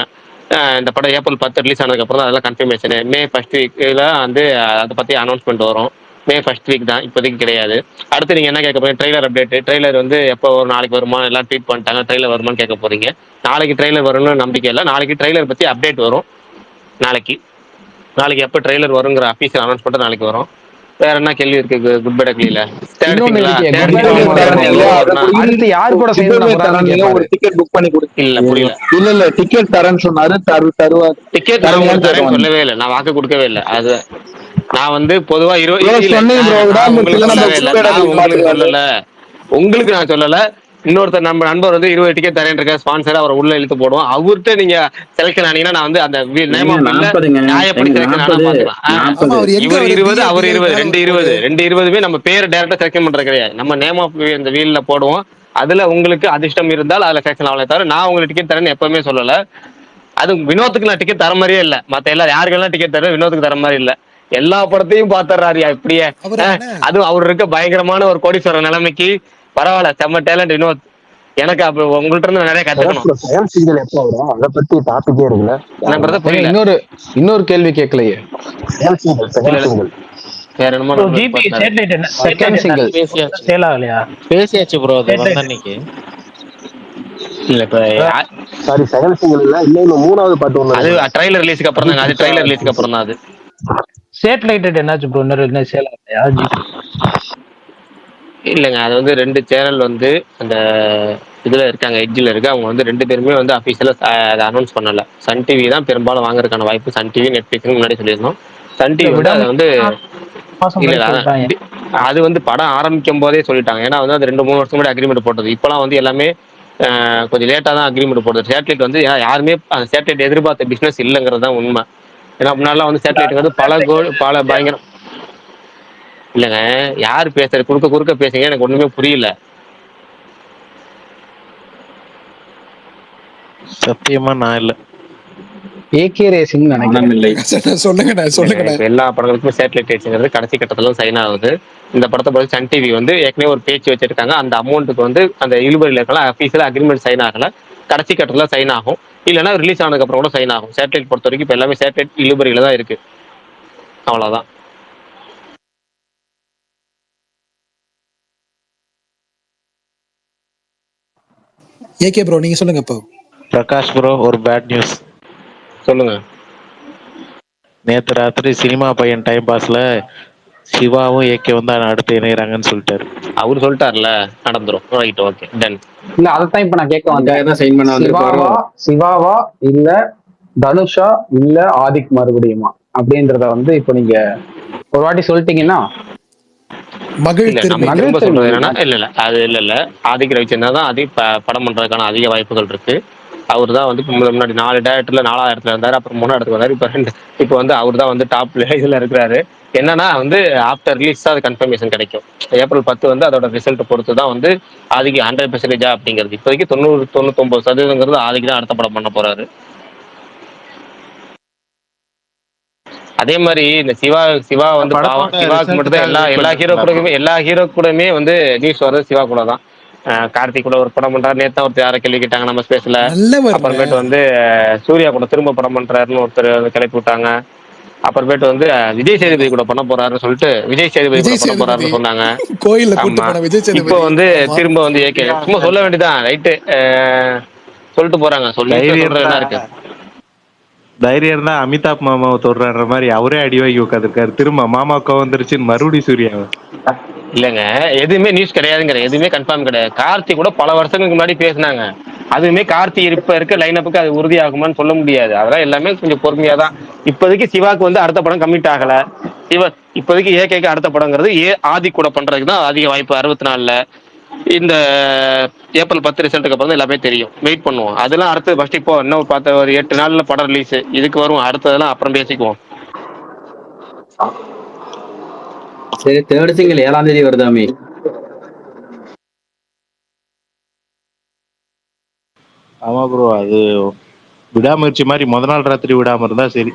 இந்த படம் ஏப்ரல் 10 ரிலீஸ் ஆனதுக்கு அப்புறம் தான் அதெல்லாம் கன்ஃபர்மேஷன். மே 1st வீக்ல வந்து அதை பத்தி அனௌன்ஸ்மெண்ட் வரும். மே 1st வீக் தான், இப்போதைக்கு கிடையாது. அடுத்து நீங்க என்ன கேட்க போறீங்க? Trailer update. ட்ரெய்லர் வந்து எப்போ ஒரு நாளைக்கு வருமா, எல்லாம் ட்வீட் பண்ணிட்டாங்க, ட்ரெய்லர் வருமான்னு கேட்க போறீங்க. நாளைக்கு ட்ரெய்லர் வரும்னு நம்பிக்கை இல்லை. நாளைக்கு ட்ரெய்லர் பத்தி அப்டேட் வரும். நாளைக்கு எப்போ ட்ரெய்லர் வருங்கிற அஃபீஷியல் அனௌன்ஸ்மெண்ட் நாளைக்கு வரும். வேற என்ன கேள்வி இருக்கு? குட் பை டக்லில அடுத்து யார் கூட சேர்ந்து ஒரு டிக்கெட் புக் பண்ணி கொடுத்து இல்ல புரியல. இல்ல டிக்கெட் தரேன்னு சொன்னாரு. தருவார். டிக்கெட் நான் தரேன்னு சொல்லவே இல்லை, நான் வாக்கு கொடுக்கவே இல்லை. அது நான் வந்து பொதுவா உங்களுக்கு நான் சொல்லல. இன்னொருத்தர் நம்ம நண்பர் வந்து 20 டிக்கெட் தரேன் இருக்க ஸ்பான்சர், அவரை உள்ள இழுத்து போடுவோம். அவர்கிட்ட நீங்க செலக்ஷன் ஆனீங்கன்னா நான் வந்து அந்த நியாயப்படி செலக்ஷன் ஆனா பாத்துக்கலாம். இவர் 20 அவர் 20 ரெண்டு 20மே நம்ம பேரை டைரக்டா செலக்ஷன் பண்றது கிடையாது. நம்ம நேம் ஆஃப் இந்த வீல்ல போடுவோம். அதுல உங்களுக்கு அதிர்ஷ்டம் இருந்தால் அதுல செலக்ஷன் ஆகல தவிர நான் உங்களுக்கு டிக்கெட் தரேன்னு எப்பவுமே சொல்லல. அது வினோத்துக்கு நான் டிக்கெட் தர மாதிரியே இல்ல. மத்த எல்லா யாருக்கெல்லாம் டிக்கெட் தரேன் வினோத்துக்கு தர மாதிரி இல்ல. எல்லா படத்தையும் பாத்துறாருயா இப்படியே. அதுவும் அவர் இருக்க பயங்கரமான ஒரு கோடீஸ்வரர் நிலைமைக்கு பரவாயில்ல, செம்ம டேலண்ட் வினோத். எனக்கு அப்ப உங்கள்ட்ட இருந்து நிறைய கத்துக்கணும். அதை பத்தி டாபிக்கே இருக்குல்ல. இன்னொரு கேள்வி கேட்கலையே. வேற என்னமோ பேசியாச்சு ப்ரோ அன்னைக்கு. இல்ல இப்ப சாரி செகண்ட் சிங்கிள் இல்ல, இன்னும் 3வது பாட்டு ஒண்ணு. அது ட்ரைலர் ரிலீஸ்க்கு அப்புறம் தான். அது ட்ரைலர் ரிலீஸ்க்கு அப்புறம் தான். அது சேட்டலைட் என்னாச்சு ப்ரோ? இன்னும் சேல் ஆகலையா? இல்லைங்க, அது வந்து 2 சேனல் வந்து அந்த இதுல இருக்காங்க, எட்ஜில் இருக்கு. அவங்க வந்து 2 பேருமே வந்து அஃபீஷியலா அதை அனௌன்ஸ் பண்ணல. சன் டிவி தான் பெரும்பாலும் வாங்குறதுக்கான வாய்ப்பு. சன் டிவி, நெட்ஃபிளிக்ஸ் முன்னாடி சொல்லியிருந்தோம். சன் டிவி வந்து அதை வந்து அது வந்து படம் ஆரம்பிக்கும் போதே சொல்லிட்டாங்க. ஏன்னா வந்து அது 2-3 வருஷம் முன்னாடி அக்ரிமெண்ட் போட்டது. இப்பெல்லாம் வந்து எல்லாமே கொஞ்சம் லேட்டா தான் அக்ரிமெண்ட் போடுறது. சேட்டலைட் வந்து யாருமே அந்த சேட்டலைட் எதிர்பார்த்த பிசினஸ் இல்லைங்கிறது தான் உண்மை. ஏன்னா முன்னாடிலாம் வந்து சேட்டலைட் வந்து பல பயங்கரம் இல்லைங்க. யாரு பேசுறது? குறுக்க பேசுங்க, எனக்கு ஒண்ணுமே புரியல. சத்தியமா நான் இல்ல. ஏகே ரேசிங் நினைக்கிறேன். மனம் இல்லை. சொல்லுங்கண்ணே சொல்லுங்கண்ணே. இப்ப எல்லா படங்களுக்கும் சேட்டலைட் ரைட்ஸ்ங்கிறது கடைசி கட்டத்துல சைன் ஆகுது. இந்த படத்தை பொறுத்து சன் டிவி வந்து ஏற்கனவே ஒரு பேச்சு வச்சிருக்காங்க. அந்த அமௌண்ட்டுக்கு வந்து அந்த இழுபறியில் இருக்கலாம், அஃபீஷியலா அக்ரிமெண்ட் சைன் ஆகல, கடைசி கட்டத்துல சைன் ஆகும். இல்லைன்னா ரிலீஸ் ஆனதுக்கு அப்புறம் கூட சைன் ஆகும். சேட்டலைட் பொறுத்த வரைக்கும் இப்ப எல்லாமே சேட்டலைட் இழுபறியில தான் இருக்கு. அவ்வளவுதான். ஏகே ப்ரோ நீங்க சொல்லுங்க இப்போ. பிரகாஷ் ப்ரோ, ஒரு பேட் நியூஸ் சொல்லுங்க. நேத்து ராத்திரி சினிமா பையன் டைம் பாஸ்ல சிவாவும் ஏகே வந்து அடுத்து இணையறாங்கன்னு சொல்லிட்டாரு. அவரு சொல்லிட்டார்ல, நடந்துரும். Right, okay, done. இல்ல அதைத்தான் இப்ப நான் கேட்க வந்தேன். சைன் பண்ண வந்திருப்பாரோ. சிவாவா இல்ல தனுஷா இல்ல ஆதிக் மறுபடியுமா அப்படின்றத வந்து இப்ப நீங்க ஒரு வாட்டி சொல்லிட்டீங்கன்னா திரும்ப சொல்றது என்னன்னா, இல்ல அது இல்ல ஆதிக் ரவிச்சந்திரன் தான் படம் பண்றதுக்கான அதிக வாய்ப்புகள் இருக்கு. அவர் தான் வந்து முன்னாடி 4 டேரக்டர்ல 4வது இடத்துல இருந்தாரு, அப்புறம் 3வது இடத்துக்கு வந்தாரு. இப்போ வந்து அவர் தான் வந்து டாப் இதுல இருக்கிறாரு. என்னன்னா வந்து ஆஃப்டர் ரிலீஸ் தான் அது கன்ஃபர்மேஷன் கிடைக்கும். ஏப்ரல் 10 வந்து அதோட ரிசல்ட் பொறுத்து தான் வந்து ஆதிக்கு 100% அப்படிங்கிறது. இப்போதைக்கு 99% ஆதிக்கு தான் அடுத்த படம் பண்ண போறாரு. அதே மாதிரி இந்த சிவா வந்து சிவாவுக்கு மட்டும் தான் எல்லா ஹீரோ கூடமே வந்து நியூஸ் வர்றது சிவா கூட தான். கார்த்திக் கூட ஒரு படம் பண்றாரு. நேத்து ஒருத்தர் யாரை கேள்வி கேட்டாங்க நம்ம ஸ்பேஸ்ல. அப்புறமேட்டு வந்து சூர்யா கூட திரும்ப படம் பண்றாருன்னு ஒருத்தர் கிளப்பி விட்டாங்க. அப்புறமேட்டு வந்து விஜய் சேதுபதி கூட பண்ண போறாருன்னு சொல்லிட்டு விஜய் சேதுபதி கூட பண்ண போறாருன்னு சொன்னாங்க. இப்போ வந்து திரும்ப வந்து ஏகே சும்மா சொல்ல வேண்டியதான். ரைட்டு, சொல்லிட்டு போறாங்க. சொல்லி என்ன இருக்கு. தைரியம் தான் அமிதாப் மாமாவை தொடுற மாதிரி அவரே அடி வாங்கி உட்காந்துருக்காரு. திரும்ப மாமாவுக்கு வந்துருச்சுன்னு மறுபடியும் சூர்யாவை. இல்லங்க, எதுவுமே நியூஸ் கிடையாதுங்கிற, எதுவுமே கன்ஃபார்ம் கிடையாது. கார்த்தி கூட பல வருஷங்களுக்கு முன்னாடி பேசினாங்க. அதுவுமே கார்த்தி இப்ப இருக்க லைனப்புக்கு அது உறுதி ஆகுமான்னு சொல்ல முடியாது. அதெல்லாம் எல்லாமே கொஞ்சம் பொறுமையா தான். இப்போதைக்கு சிவாக்கு வந்து அடுத்த படம் கமிட் ஆகல. இப்போதைக்கு ஏகேக்கு அடுத்த படங்கிறது ஆதி கூட பண்றதுக்கு தான் அதிக வாய்ப்பு. 64ல இந்த ஏப்ரல் 10 ரிசல்ட்டுக்கு அப்புறம் எல்லாமே தெரியும். வெயிட் பண்ணுவோம். அதெல்லாம் அடுத்து ஃபர்ஸ்ட் இப்போ இன்னும் பார்த்த ஒரு 8 நாள்ல படம் ரிலீஸ் இதுக்கு வரும். அடுத்ததெல்லாம் அப்புறம் பேசிக்குவோம். சரி, தேர்ட் சிங்கிள் 7ஆம் தேதி வருதாமே. ஆமா ப்ரோ, அது விடாமுயற்சி மாதிரி முத நாள் ராத்திரி விடாம இருந்தா சரி.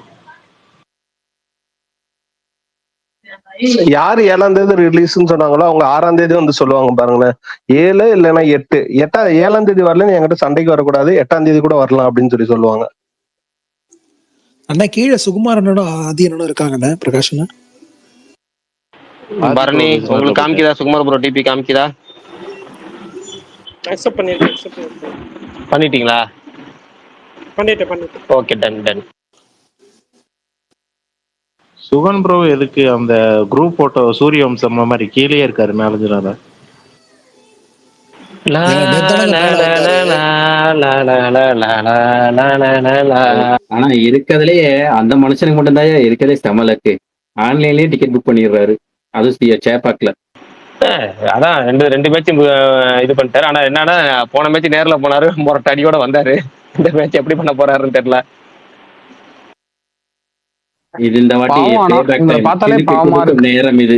யாரு 7ஆம் தேதி ரிலீஸ்ன்னு சொன்னாங்களோ அவங்க 6ஆம் தேதி வந்து சொல்லுவாங்க பாருங்களேன். 7 இல்லைன்னா 8. 7ஆம் தேதி வரலன்னு என்கிட்ட சண்டைக்கு வரக்கூடாது, 8ஆம் தேதி கூட வரலாம் அப்படின்னு சொல்லுவாங்க. அண்ணா கீழே சுகுமார் அண்ணனும் ஆதி அண்ணனும் இருக்காங்கண்ணே. பிரகாஷ் அண்ணா பரணி உங்களுக்கு காமிக்குதா? சுகுமார் ப்ரோ டிபி காமிக்குதா? பண்ணிட்டீங்களா? பண்ணிட்டேன். Okay, ton. சுகன் ப்ரோ எதுக்கு அந்த குரூப் போட்டோ சூரிய வம்சம் மாதிரி கீழே இருக்காரு மேலஞ்சினால? ஆனா இருக்கதுலயே அந்த மனுஷனுக்கு மட்டும்தான் இருக்கதே செமலக்கு. ஆன்லைன்லயே டிக்கெட் புக் பண்ணிடுறாரு, அதுவும் சேப்பாக்ல. அதான் ரெண்டு மேட்சும் இது பண்ணிட்டாரு. ஆனா என்னன்னா போன மேட்ச் நேர்ல போனாரு, மொரட்ட அடியோட வந்தாரு. இந்த மேட்ச் எப்படி பண்ண போறாருன்னு தெரியல. இது இந்த வாட்டி நேரம் இது.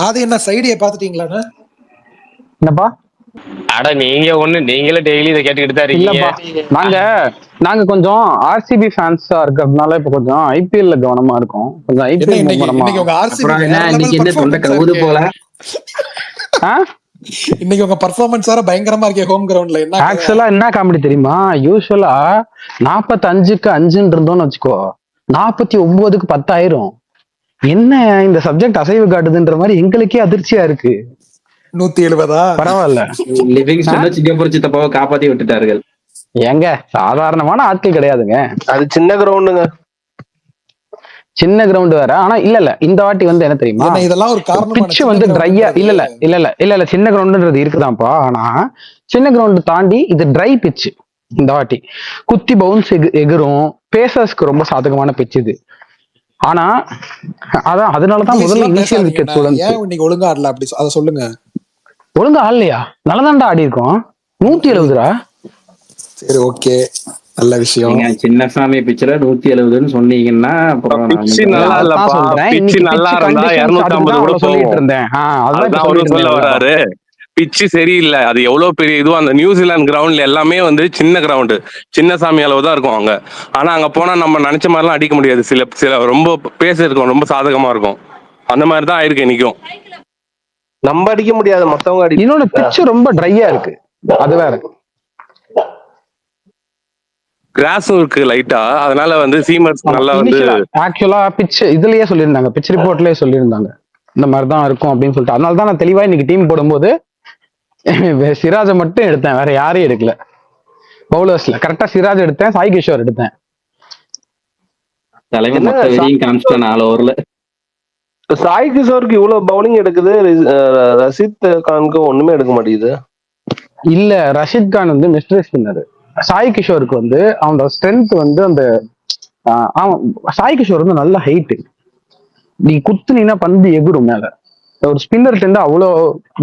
அது என்ன சைடியை பாத்துட்டீங்களா? என்னப்பா அட நீங்களே டெய்லி இதை கேட்டுக்கிட்டு தான் இருக்கீங்க. நாங்க கொஞ்சம் ஆர்சிபி ஃபேன்ஸா இருக்கிறதுனால இப்ப கொஞ்சம் ஐபிஎல்ல கவனமா இருக்கும். கொஞ்சம் இன்னைக்கு உங்க பெர்ஃபார்மன்ஸ் வேற பயங்கரமா இருக்கே ஹோம் கிரவுண்ட்ல. ஆக்சுவலா என்ன காமெடி தெரியுமா? யூசுவலா 45க்கு 5 இருந்தோம்னு வச்சுக்கோ, 49க்கு 10 என்ன இந்த சப்ஜெக்ட் அசைவு காட்டுதுன்ற மாதிரி எங்களுக்கே அதிர்ச்சியா இருக்கு. 170 பரவாயில்ல. சிங்கப்பூர் சித்தப்பாவை காப்பாத்தி விட்டுட்டார்கள். எங்க சாதாரணமான ஆட்கள் கிடையாதுங்க. அது சின்ன கிரவுண்டுங்க. சின்ன கிரவுண்ட் வேற. ஆனா இல்ல இந்த வாட்டி வந்து என்ன தெரியுமா, இதெல்லாம் ஒரு காரணம். பிட்ச் வந்து ட்ரையா இல்ல சின்ன கிரவுண்டுன்றது இருக்குதான்ப்பா. ஆனா சின்ன கிரவுண்ட் தாண்டி இது ட்ரை பிட்ச். இந்த வாட்டி குத்தி பவுன்ஸ் எகிரும். பேசர்ஸ்க்கு ரொம்ப சாதகமான பிட்ச் இது. ஆனா அதான் அதனாலதான் முதல்ல இனிஷியல் விக்கெட் இன்னைக்கு ஒழுங்கா ஆடல. அப்படி அதை சொல்லுங்க. ஒழுங்கா ஆடலையா? நல்லதாண்டா ஆடி இருக்கோம். 170. சரி, ஓகே, நல்ல விஷயம். சின்னசாமி பிச்சர 170ன்னு சொன்னீங்கன்னா அப்புறம் சொல்லிட்டு இருந்தேன். அதான் சொல்ல வராரு. பிச்சு சரியில்லை. அது எவ்வளவு பெரிய இதுவும் அந்த நியூசிலாந்து கிரவுண்ட்ல எல்லாமே வந்து சின்ன கிரவுண்டு, சின்ன சாமி அளவு தான் இருக்கும் அங்க. ஆனா அங்க போனா நம்ம நினைச்ச மாதிரிலாம் அடிக்க முடியாது. சில சில ரொம்ப பேச இருக்கும், ரொம்ப சாதகமா இருக்கும். அந்த மாதிரி தான் ஆயிருக்கு இன்னைக்கும். நம்ம அடிக்க முடியாது, மத்தவங்க அடி. இன்னொன்னு பிச்சு ரொம்ப ட்ரையா இருக்கு, அது வேற. கிராஸும் இருக்கு லைட்டா, அதனால வந்து சீமர்ஸ் நல்லா வந்து ஆக்சுவலா பிச் இதுலயே சொல்லியிருந்தாங்க, பிச் ரிப்போர்ட்லயே சொல்லியிருந்தாங்க இந்த மாதிரி தான் இருக்கும் அப்படின்னு சொல்லிட்டு. அதனால தான் நான் தெளிவா இன்னைக்கு டீம் போடும்போது சிராஜை மட்டும் எடுத்தேன், வேற யாரையும் எடுக்கல. பவுலர்ஸ்ல கரெக்டா சிராஜ் எடுத்தேன், சாய் கிஷோர் எடுத்தேன். தலைவன் மொத்த வெறியும் காமிச்சிட்டான் 4 ஓவர்ல. சாய் கிஷோருக்கு இவ்வளவு பவுலிங் எடுக்குது, ரஷீத் கானுக்கு ஒண்ணுமே எடுக்க மாட்டேங்குது. இல்ல, ரஷீத் கான் வந்து மிஸ்டர் ஸ்பின்னர். சாய் கிஷோருக்கு வந்து அவனோட ஸ்ட்ரென்த் வந்து அந்த அவன் சாய் கிஷோர் வந்து நல்ல ஹைட்டு, நீ குத்துனீங்கன்னா பந்து எகுரும் மேல. ஒரு ஸ்பின்னர் டெண்ட் அவ்வளோ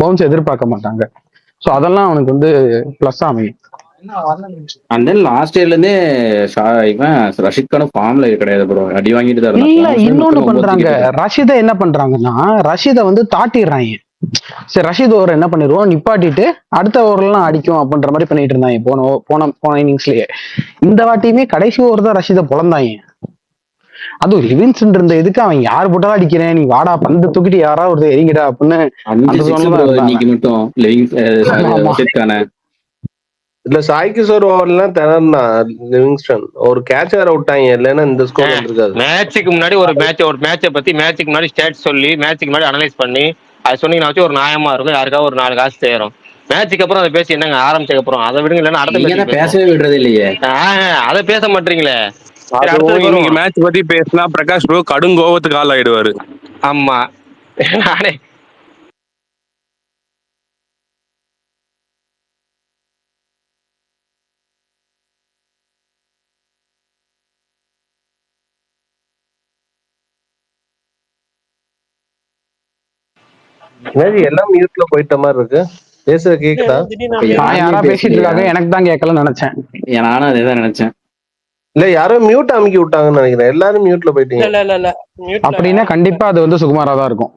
பவுன்ஸ் எதிர்பார்க்க மாட்டாங்க. ஸோ அதெல்லாம் அவனுக்கு வந்து பிளஸ் அமையும். அண்ட் தென் லாஸ்ட் இயர்ல இருந்தே இவன் ரஷீத் கானும் ஃபார்ம்ல கிடையாது ப்ரோ, அடி வாங்கிட்டு தான் இல்ல, இன்னொன்னு பண்றாங்க, ரஷீதை என்ன பண்றாங்கன்னா ரஷீதை வந்து தாட்டிடுறாங்க. சரி, ரஷீத் ஓவர் என்ன பண்ணிடுவோம் நிப்பாட்டிட்டு அடுத்த ஓவர்லாம் அடிக்கும் அப்படின்ற மாதிரி பண்ணிட்டு இருந்தாங்க போன இன்னிங்ஸ்லயே. இந்த வாட்டியுமே கடைசி ஓவர் தான் ரஷீதை பொழந்தாங்க. அதுவும் லிவின்சன் இருந்த இதுக்கு அவன் யார் போட்டாலும் அடிக்கிறேன், நீ வாடா பந்து தூக்கிட்டு யாராவது ஒரு எரிங்கடா அப்படின்னு. இல்ல சாய் கிஷோர் ஓவர்லாம் திணறா லிவிங்ஸ்டன், ஒரு கேட்சர் விட்டாங்க, இல்லைன்னா இந்த ஸ்கோர் வந்திருக்காது. மேட்சுக்கு முன்னாடி ஒரு மேட்சை பத்தி மேட்சுக்கு முன்னாடி ஸ்டாட்ஸ் சொல்லி மேட்சுக்கு முன்னாடி அனலைஸ் பண்ணி அது சொன்னீங்கன்னா வச்சு ஒரு நியாயமா இருக்கும், யாருக்காவது ஒரு 4 காசு சேரும். மேட்சுக்கு அப்புறம் அதை பேசி என்னங்க ஆரம்பிச்சதுக்கு அப்புறம் அதை விடுங்க, இல்லைன்னா அடுத்த பேசவே விடுறது இல்லையே. அதை பேச மாட்டீங்களே. இன்னைக்கு மேட்ச் பத்தி பேசினா பிரகாஷ் ப்ரோ கடும் கோவத்துக்கு ஆள் ஆயிடுவாரு. ஆமா, நானே எல்லாம் மியூட்ல போயிட்ட மாதிரி இருக்கு. பேசுற கேக்குதா? யாரா பேசிட்டு இருக்காங்க, எனக்கு தான் கேட்கலன்னு நினைச்சேன். நானும் அதேதான் நினைச்சேன். இல்ல யாரோ மியூட் அமுக்கி விட்டாங்கன்னு நினைக்கிறேன், எல்லாரும் மியூட்ல போயிட்டீங்க. அப்படின்னா கண்டிப்பா அது வந்து சுகுமாரா தான் இருக்கும்.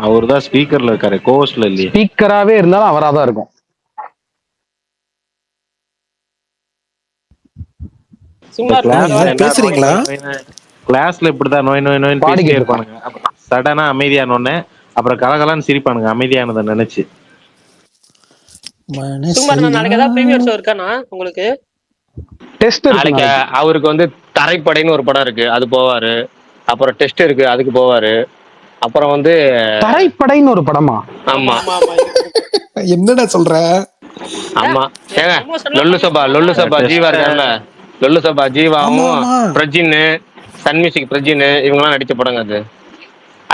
அவர் தான் ஸ்பீக்கர்ல இருக்காரு, கோஸ்ட்ல இல்லையே. ஸ்பீக்கராவே இருந்தாலும் அவரா தான் இருக்கும். பேசுறீங்களா? கிளாஸ்ல இப்படிதான் நோய் நோய் நோய் பேசிட்டே இருப்பானுங்க, சடனா அமைதியானோடனே அப்புறம் கலகலான்னு சிரிப்பானுங்க அமைதியானதை நினைச்சு. நாளைக்கு ஏதாவது பிரீமியர் ஷோ இருக்கானா உங்களுக்கு? டெஸ்ட் நாளைக்கு அவருக்கு வந்து தரைப்படைன்னு ஒரு படம் இருக்கு, அது போவாரு. அப்புறம் டெஸ்ட் இருக்கு, அதுக்கு போவாரு. அப்புறம் வந்து தரைப்படைன்னு ஒரு படமா? ஆமா. என்னடா சொல்ற? ஆமா, ஏங்க லொல்லு சபா ஜீவா இருக்காங்கல்ல, லொல்லு சபா ஜீவாவும் பிரஜின், சன் மியூசிக் பிரஜின் இவங்கெல்லாம் நடிச்ச படங்க அது.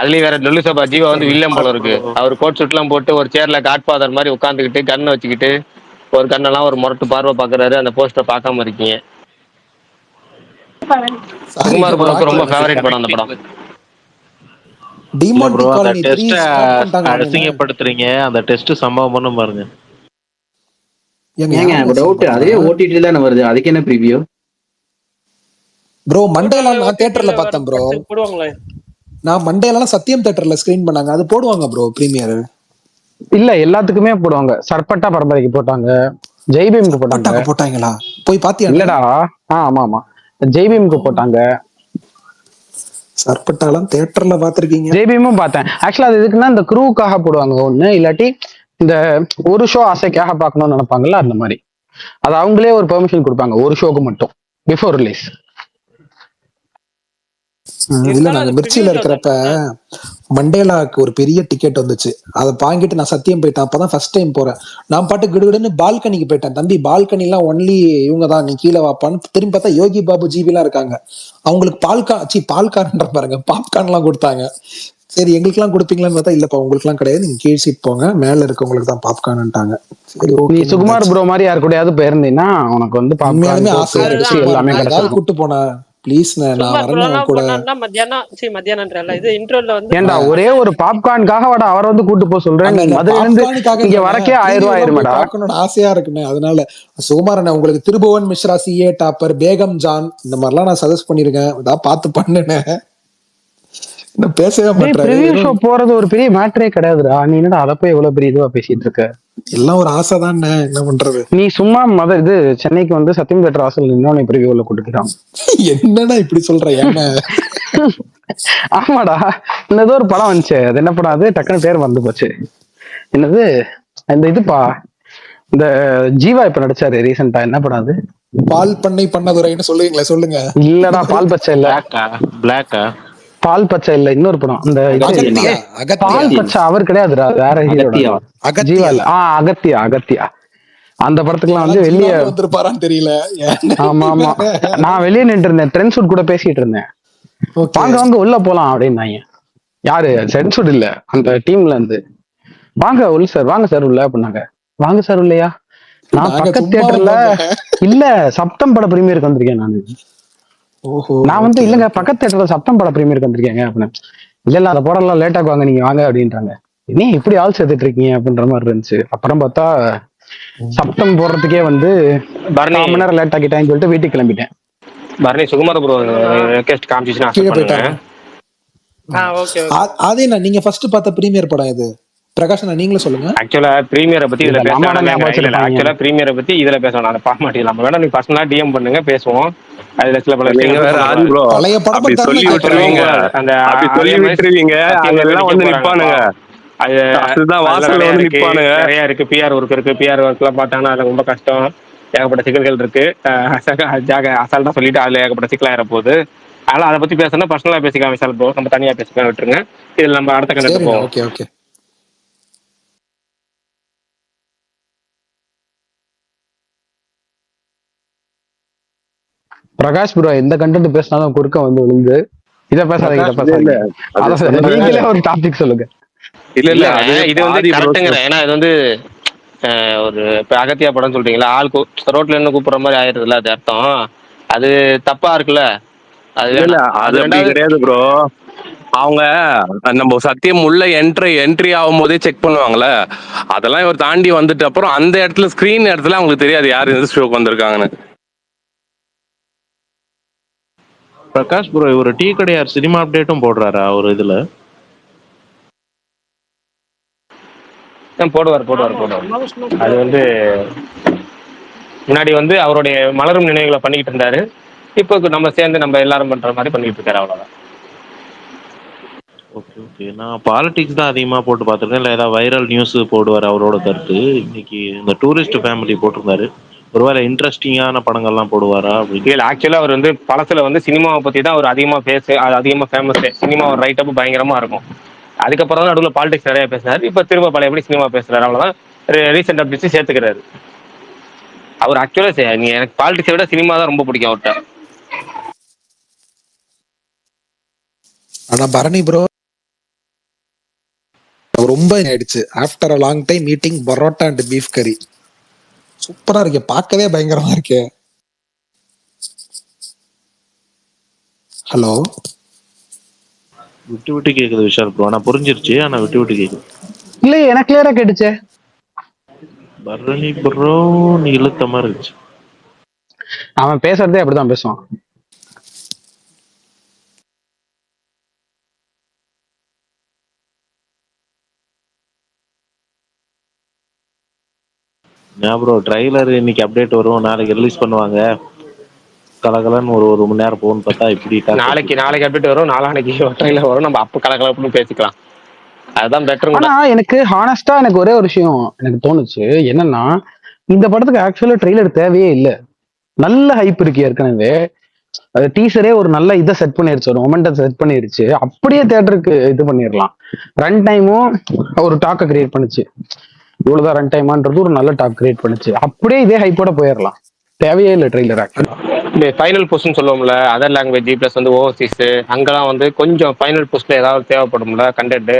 அதுலயும் வேற லொல்லு சபா ஜீவா வந்து வில்லியம் போல இருக்கு. அவர் கோட் சூட் எல்லாம் போட்டு ஒரு சேர்ல காட்ஃபாதர் மாதிரி உட்காந்துக்கிட்டு கண்ணை வச்சுக்கிட்டு ஒரு கண்ணெல்லாம் ஒரு முரட்டு பார்வை பாக்குறாரு. அந்த போஸ்டர் பார்க்காம இருக்கீங்க. சுகுமார் ப்ரோக்கு ரொம்ப ஃபேவரட் படம் அந்த படம். அசிங்கப்படுத்துறீங்க, அந்த டெஸ்ட் சம்பவம் பண்ணும் பாருங்க. ஏங்க டவுட், அதே ஓடிடி தான வருது, அதுக்கு என்ன ப்ரீவியூ ப்ரோ? மண்டேல நான் தியேட்டர்ல பார்த்தேன் ப்ரோ. நான் மண்டேல சத்தியம் தியேட்டர்ல ஸ்கிரீன் பண்ணாங்க, அது போடுவாங்க ப்ரோ பிரீமியர். இல்ல எல்லாத்துக்குமே போடுவாங்க. சர்பட்டா பரம்பரைக்கு போட்டாங்க, ஜெய்பீம்க்கு போட்டாங்களா? போய் பாத்தியா? இல்லடா, ஆமா ஆமா ஜெய்பீம்க்கு போட்டாங்க. சர்பட்டாலாம் தியேட்டர்ல பாத்திருக்கீங்க? ஜெய்பீமும் பார்த்தேன். ஆக்சுவலா அது எதுக்குன்னா இந்த க்ரூக்காக போடுவாங்க ஒண்ணு, இல்லாட்டி இந்த ஒரு ஷோ ஆசைக்காக பார்க்கணும்னு நினைப்பாங்கல்ல, அந்த மாதிரி. அது அவங்களே ஒரு பெர்மிஷன் கொடுப்பாங்க ஒரு ஷோக்கு மட்டும் பிஃபோர் ரிலீஸ். இல்ல, நாங்க மிர்ச்சியில இருக்கிறப்ப மண்டேலாக்கு ஒரு பெரிய டிக்கெட் வந்துச்சு, அதை வாங்கிட்டு நான் சத்தியம் போயிட்டேன். அப்பதான் ஃபர்ஸ்ட் டைம் போறேன். நான் பாட்டு கிடுகிடுன்னு பால்கனிக்கு போயிட்டேன். தம்பி பால்கனி எல்லாம் ஒன்லி இவங்க தான், நீ கீழே வாப்பான்னு. திரும்பி பார்த்தா யோகி பாபு ஜிபி எல்லாம் இருக்காங்க. அவங்களுக்கு பால்கார்ன்ற பாருங்க, பாப்கார்ன் எல்லாம் கொடுத்தாங்க. சரி எங்களுக்கு எல்லாம் கொடுப்பீங்களான்னு பார்த்தா இல்லப்பா உங்களுக்கு எல்லாம் கிடையாது, நீங்க கீழ் சீட் போங்க, மேல இருக்கவங்களுக்கு தான் பாப்கார்ன்ட்டாங்க. சரி, நீ சுகுமார் ப்ரோ மாதிரி யாரு கூடயாவது போயிருந்தீங்கன்னா உனக்கு வந்து உண்மையாலுமே ஆசையா இருக்கு, எல்லாமே கூட்டு போனா ப்ளீஸ். நான் வரேன் கூட. ஏண்டா ஒரே ஒரு பாப்கார்னுக்காக வாடா அவர் வந்து கூட்டு போக சொல்றேன். மதுரையில இருந்து இங்க வரக்கே 1000 ரூபாய் ஆயிருமாடா. ஆசையா இருக்குமே, அதனால சுகுமாரன் உங்களுக்கு திருபுவன் மிஸ்ரா, சிஏ டாப்பர், பேகம் ஜான் இந்த மாதிரிலாம் நான் சஜஸ்ட் பண்ணிருக்கேன், அதான் பார்த்து பண்ணுனேன். இன்னும் பேசவே டேய் மாட்டாரு. ப்ரிவியூ ஷோ போறது ஒரு பெரிய மேட்டரே கிடையாதுடா. நீ என்னடா அதை போய் எவ்வளவு பெரிய இதுவா பேசிட்டு இருக்க? எல்லாம் ஒரு ஆசை தானே, என்ன பண்றது? நீ சும்மா இது சென்னைக்கு வந்து சத்தியம் தேட்டர் வாசல் இன்னொன்னு ப்ரிவியூல கொடுத்துக்கிறான். என்னடா இப்படி சொல்ற? ஏன்னா ஆமாடா, இந்த ஏதோ ஒரு படம் வந்துச்சு, அது என்ன படம் அது, டக்குன்னு பேர் வந்து போச்சு. என்னது இந்த இதுப்பா, இந்த ஜீவா இப்ப நடிச்சாரு ரீசெண்டா, என்ன படம் அது? பால் பண்ணை பண்ணதுரைன்னு சொல்லுவீங்களா? சொல்லுங்க. இல்லடா, பால் பச்சை இல்ல. பிளாக்கா? பால் பச்சை இல்ல, இன்னொரு படம். இந்த அகத்தியா, பால் பச்சை அவர் கிடையாதுடா, வேற ஹீரோட. ஜீவா இல்ல. அகத்தியா, அகத்தியா. அந்த படத்துக்குலாம் வந்து வெளியே வந்திருப்பாரான்னு தெரியல. ஆமா ஆமா, நான் வெளியே நின்று இருந்தேன், ட்ரெண்ட் ஷூட் கூட பேசிட்டு இருந்தேன். வாங்க வாங்க உள்ள போலாம் அப்படின்னாங்க. யாரு? ட்ரெண்ட் ஷூட் இல்ல, அந்த டீம்ல இருந்து. வாங்க உள்ள சார், வாங்க சார் உள்ள அப்படின்னாங்க. வாங்க சார் உள்ளயா? நான் பக்கத்து தியேட்டர்ல இல்ல, சப்தம் பட பிரீமியருக்கு வந்திருக்கேன் நானு. நான் வந்து இல்லங்க, பக்கத்து தியேட்டர்ல சப்தம் பட பிரீமியருக்கு வந்திருக்கேங்க அப்படின்னு. இல்ல இல்ல, அந்த படம் எல்லாம் லேட் ஆகுவாங்க, நீங்க வாங்க அப்படின்றாங்க. நீ இப்படி ஆள் சேர்த்துட்டு இருக்கீங்க அப்படின்ற மாதிரி இருந்துச்சு. அப்புறம் பார்த்தா சப்தம் போடுறதுக்கே வந்து 1/2 மணி நேரம் லேட் ஆகிட்டேன்னு சொல்லிட்டு வீட்டுக்கு கிளம்பிட்டேன். பரணி சுகுமார ப்ரோ ரெக்வெஸ்ட் காமிச்சிச்சுனா கீழே போயிட்டாங்க. அதே நீங்க ஃபர்ஸ்ட் பார்த்த பிரீமியர் படம் இது பிரகாஷ், நீங்களே சொல்லுங்க. ஆக்சுவலா பிரீமியரை பத்தி இதுல பேசலாம். ஆக்சுவலா பிரீமியரை பத்தி இதுல பேசணும், அதை பார்க்க மாட்டேன். நம்ம வேணா நீங்க பர்சனலா டிஎம் பண்ணுங்க, பேசுவோம். அதுல சில பல பழைய படம் சொல்லி விட்டுருவீங்க, அந்த சொல்லி விட்டுருவீங்க, அதெல்லாம் வந்து நிப்பானுங்க. நிறைய இருக்கு, பிஆர் ஒர்க் இருக்கு. பிஆர் ஒர்க் எல்லாம் பார்த்தாங்கன்னா அது ரொம்ப கஷ்டம், ஏகப்பட்ட சிக்கல்கள் இருக்கு. அசால்ட்டா சொல்லிட்டு அதுல ஏகப்பட்ட சிக்கல் ஆயிர போகுது. அதனால அதை பத்தி பேசணும், பர்சனலா பேசிக்கலாம். விசால் ப்ரோ, நம்ம தனியா பேசிக்கலாம், விட்டுருங்க. இதுல நம்ம அடுத்த கண்டென்ட் போவோம். Okay okay. பிரகாஷ் ப்ரோ எந்த கண்டென்ட் பேசினாலும் குறுக்க வந்து விழுந்து இதை பேசாதீங்க, இதை பேசாதீங்க, நீங்களே ஒரு டாபிக் சொல்லுங்க. இல்ல இல்ல, இது வந்து கரெக்ட்டுங்கிறேன். ஏன்னா இது வந்து ஒரு இப்ப அகத்தியா படம் சொல்றீங்களா, ஆள் ரோட்ல இருந்து கூப்பிடுற மாதிரி ஆயிடுதுல, அது அர்த்தம். அது தப்பா இருக்குல்ல. அது கிடையாது ப்ரோ. அவங்க நம்ம சத்தியம் உள்ள என்ட்ரி ஆகும் போதே செக் பண்ணுவாங்கல்ல, அதெல்லாம் இவர் தாண்டி வந்துட்டு அப்புறம் அந்த இடத்துல ஸ்கிரீன் இடத்துல அவங்களுக்கு தெரியாது யாரு இந்த ஷோக்கு வந்திருக்காங்கன்னு. பிரகாஷ் ப்ரோ, இவர் டீ கடையார் சினிமா அப்டேட்டும் போடுறாரா ஒரு இதுல? போடுவார். அது வந்து முன்னாடி வந்து அவருடைய மலரும் நினைவுகளை பண்ணிக்கிட்டு இருந்தாரு. இப்போ நம்ம சேர்ந்து நம்ம எல்லாரும் பண்ற மாதிரி பண்ணிட்டு இருக்காரு, அவ்வளவுதான். Okay okay. நான் பாலிடிக்ஸ் தான் அதிகமா போட்டு பார்த்துருக்கேன். இல்லை ஏதாவது வைரல் நியூஸ் போடுவார் அவரோட கருத்து. இன்னைக்கு இந்த டூரிஸ்ட் ஃபேமிலி போட்டிருந்தாரு. ஒருவேளை இன்ட்ரெஸ்டிங்கான படங்கள்லாம் போடுவாரா அப்படின்னு. இல்லை, ஆக்சுவலா அவர் வந்து படத்துல வந்து சினிமாவை பத்தி தான் அவர் அதிகமா அது அதிகமா ஃபேமஸ். சினிமா ஒரு ரைட்டப் பயங்கரமா இருக்கும். அதுக்கப்புறம் தான் நடுவில் பாலிடிக்ஸ் நிறைய பேசினாரு. இப்ப திரும்ப பழையபடி சினிமா பேசுறாரு, அவ்வளவுதான். Recent updates சேர்த்துக்கிறாரு. அவர் ஆக்சுவலா எனக்கு பாலிடிக்ஸை விட சினிமா தான் ரொம்ப பிடிக்கும் அவர்கிட்ட. ஆனா பரணி ப்ரோ ரொம்ப ஆயிடுச்சு. After a long time meeting parotta and beef கறி சூப்பரா இருக்கு, பார்க்கவே பயங்கரமா இருக்கு. ஹலோ, விட்டு விட்டு கேக்குது விஷால் ப்ரோ. ஆனா புரிஞ்சிருச்சு, ஆனா விட்டு விட்டு கேக்குது. இல்ல எனக்கு கிளியரா கேட்டுச்சே. பரணி ப்ரோ நீ இழுத்த மாதிரி இருந்துச்சு. அவன் பேசுறதே அப்படிதான் பேசுவான். ப்ரோ ட்ரைலர் இன்னைக்கு அப்டேட் வரும், நாளைக்கு ரிலீஸ் பண்ணுவாங்க. கலகலன்னு ஒரு மணி நேரம் போகும்னு பார்த்தா இப்படி நாளைக்கு அப்டேட் வரும், நாளானைக்கு ட்ரைலர் வரும். நம்ம அப்ப கலகலன்னு பேசிக்கலாம், அதுதான் பெட்டர். ஆனா எனக்கு ஹானஸ்டா எனக்கு ஒரே ஒரு விஷயம் எனக்கு தோணுச்சு. என்னன்னா, இந்த படத்துக்கு ஆக்சுவலா ட்ரெய்லர் தேவையே இல்லை. நல்ல ஹைப் இருக்கு ஏற்கனவே. அது டீசரே ஒரு நல்ல இதை செட் பண்ணிருச்சு, ஒரு மொமெண்டம் செட் பண்ணிருச்சு. அப்படியே தியேட்டருக்கு இது பண்ணிடலாம். ரன் டைமும் ஒரு டாக்கை கிரியேட் பண்ணுச்சு. இவ்வளவுதான் ரன் டைமான்றது ஒரு நல்ல டாக் கிரியேட் பண்ணுச்சு. அப்படியே இதே ஹைப்போட போயிடலாம், தேவையே இல்லை ட்ரெய்லர். ஆக்சுவலா இந்த ஃபைனல் போஸ்ட்னு சொல்லுவோம்ல, அதர் லாங்குவேஜ் பிளஸ் வந்து ஓவர்சீஸ், அங்கெல்லாம் வந்து கொஞ்சம் ஃபைனல் போஸ்ட்ல ஏதாவது தேவைப்படும்ல கண்டென்ட்,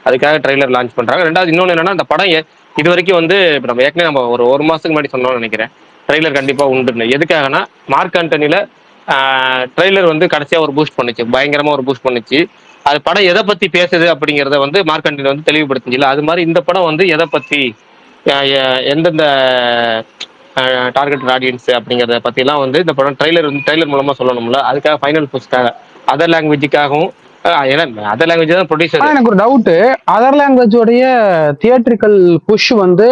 அதுக்காக ட்ரெய்லர் லான்ச் பண்றாங்க. ரெண்டாவது இன்னொன்று என்னன்னா, அந்த படம் இது வரைக்கும் வந்து நம்ம ஏற்கனவே நம்ம ஒரு மாசத்துக்கு முன்னாடி சொன்னோம்னு நினைக்கிறேன், ட்ரெய்லர் கண்டிப்பா உண்டு. எதுக்காகனா, மார்க் ஆண்டனில ட்ரெய்லர் வந்து கடைசியா ஒரு பூஸ்ட் பண்ணுச்சு, பயங்கரமா ஒரு பூஸ்ட் பண்ணுச்சு. அது படம் எதை பத்தி பேசுது அப்படிங்கிறத வந்து மார்க் ஆண்டனி வந்து தெளிவுபடுத்துச்சுல. அது மாதிரி இந்த படம் வந்து எதை பத்தி, எந்தெந்த டார்கெட் ஆடியன்ஸ் அப்படிங்கிறத பத்திலாம் வந்து இந்த படம் ட்ரெய்லர் மூலமா சொல்லணும்ல. அதுக்காக ஃபைனல் போஸ்ட்காக அதர் லாங்குவேஜுக்காகவும் ஏன்னா அதர் லாங்குவேஜ் தான் ப்ரொடியூசர். எனக்கு ஒரு டவுட், அதர் லாங்குவேஜோடைய தியேட்ரிக்கல் புஷ் வந்து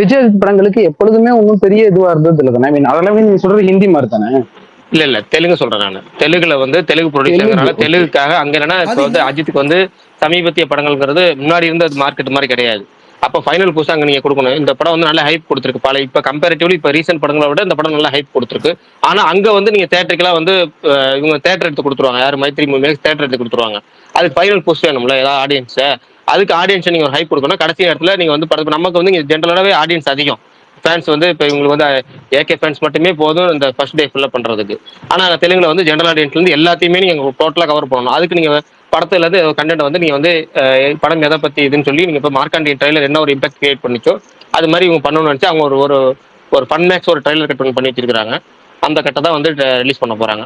விஜய் படங்களுக்கு எப்பொழுதுமே ஒன்றும் பெரிய இதுவா இருந்தது இல்லை தானே? அதெல்லாம் நீங்க சொல்றது ஹிந்தி மாதிரி தானே? இல்ல தெலுங்கு சொல்றேன் நான். தெலுங்குல வந்து தெலுங்கு ப்ரொடியூசர்னால தெலுங்குக்காக அங்க என்னன்னா இப்போ வந்து அஜித்துக்கு வந்து சமீபத்திய படங்கள்ங்கிறது முன்னாடி இருந்த மார்க்கெட் மாதிரி கிடையாது. அப்போ ஃபைனல் புஷ் அங்க நீங்க கொடுக்கணும். இந்த படம் வந்து நல்ல ஹைப் கொடுத்துருக்கு. பல இப்ப கம்பேரிட்டிவ்லி இப்ப ரீசென்ட் படங்களை விட இந்த படம் நல்ல ஹைப் கொடுத்துருக்கு. ஆனா அங்க வந்து நீங்க தேட்டருக்கெல்லாம் வந்து இவங்க தேட்டர் எடுத்து கொடுத்துருவாங்க. யார் மைத்ரி மூவிஸ் தேட்டர் எடுத்து கொடுத்துருவாங்க. அதுக்கு ஃபைனல் புஷ் வேணும்ல ஏதாவது ஆடியன்ஸ். அதுக்கு ஆடியன்ஸ் நீங்க ஒரு ஹைப் கொடுக்கணும். கடைசி இடத்துல நீங்க வந்து படத்துக்கு நமக்கு வந்து ஜென்ரலாவே ஆடியன்ஸ் அதிகம் ஃபேன்ஸ் வந்து இப்போ இவங்களுக்கு வந்து ஏகே ஃபேன்ஸ் மட்டுமே போதும் இந்த ஃபர்ஸ்ட் டே ஃபுல்லாக பண்றதுக்கு. ஆனால் தெலுங்குல வந்து ஜென்ரல் ஆடியன்ஸ்ல இருந்து எல்லாத்தையுமே நீங்க டோட்டலாக கவர் பண்ணணும். அதுக்கு நீங்க படத்துல இருந்து கண்டென்ட் வந்து நீங்க வந்து படம் எதை பத்தி இதுன்னு சொல்லி நீங்க இப்போ மார்க்காண்டி ட்ரைலர் என்ன ஒரு இம்பாக்ட் கிரியேட் பண்ணிச்சோ அது மாதிரி இவங்க பண்ணணும்னு நினைச்சு அவங்க ஒரு ஒரு ஃபன் மேக்ஸ் ஒரு ட்ரைலர் கட் பண்ணி வச்சிருக்காங்க. அந்த கட்டை தான் வந்து ரிலீஸ் பண்ண போறாங்க.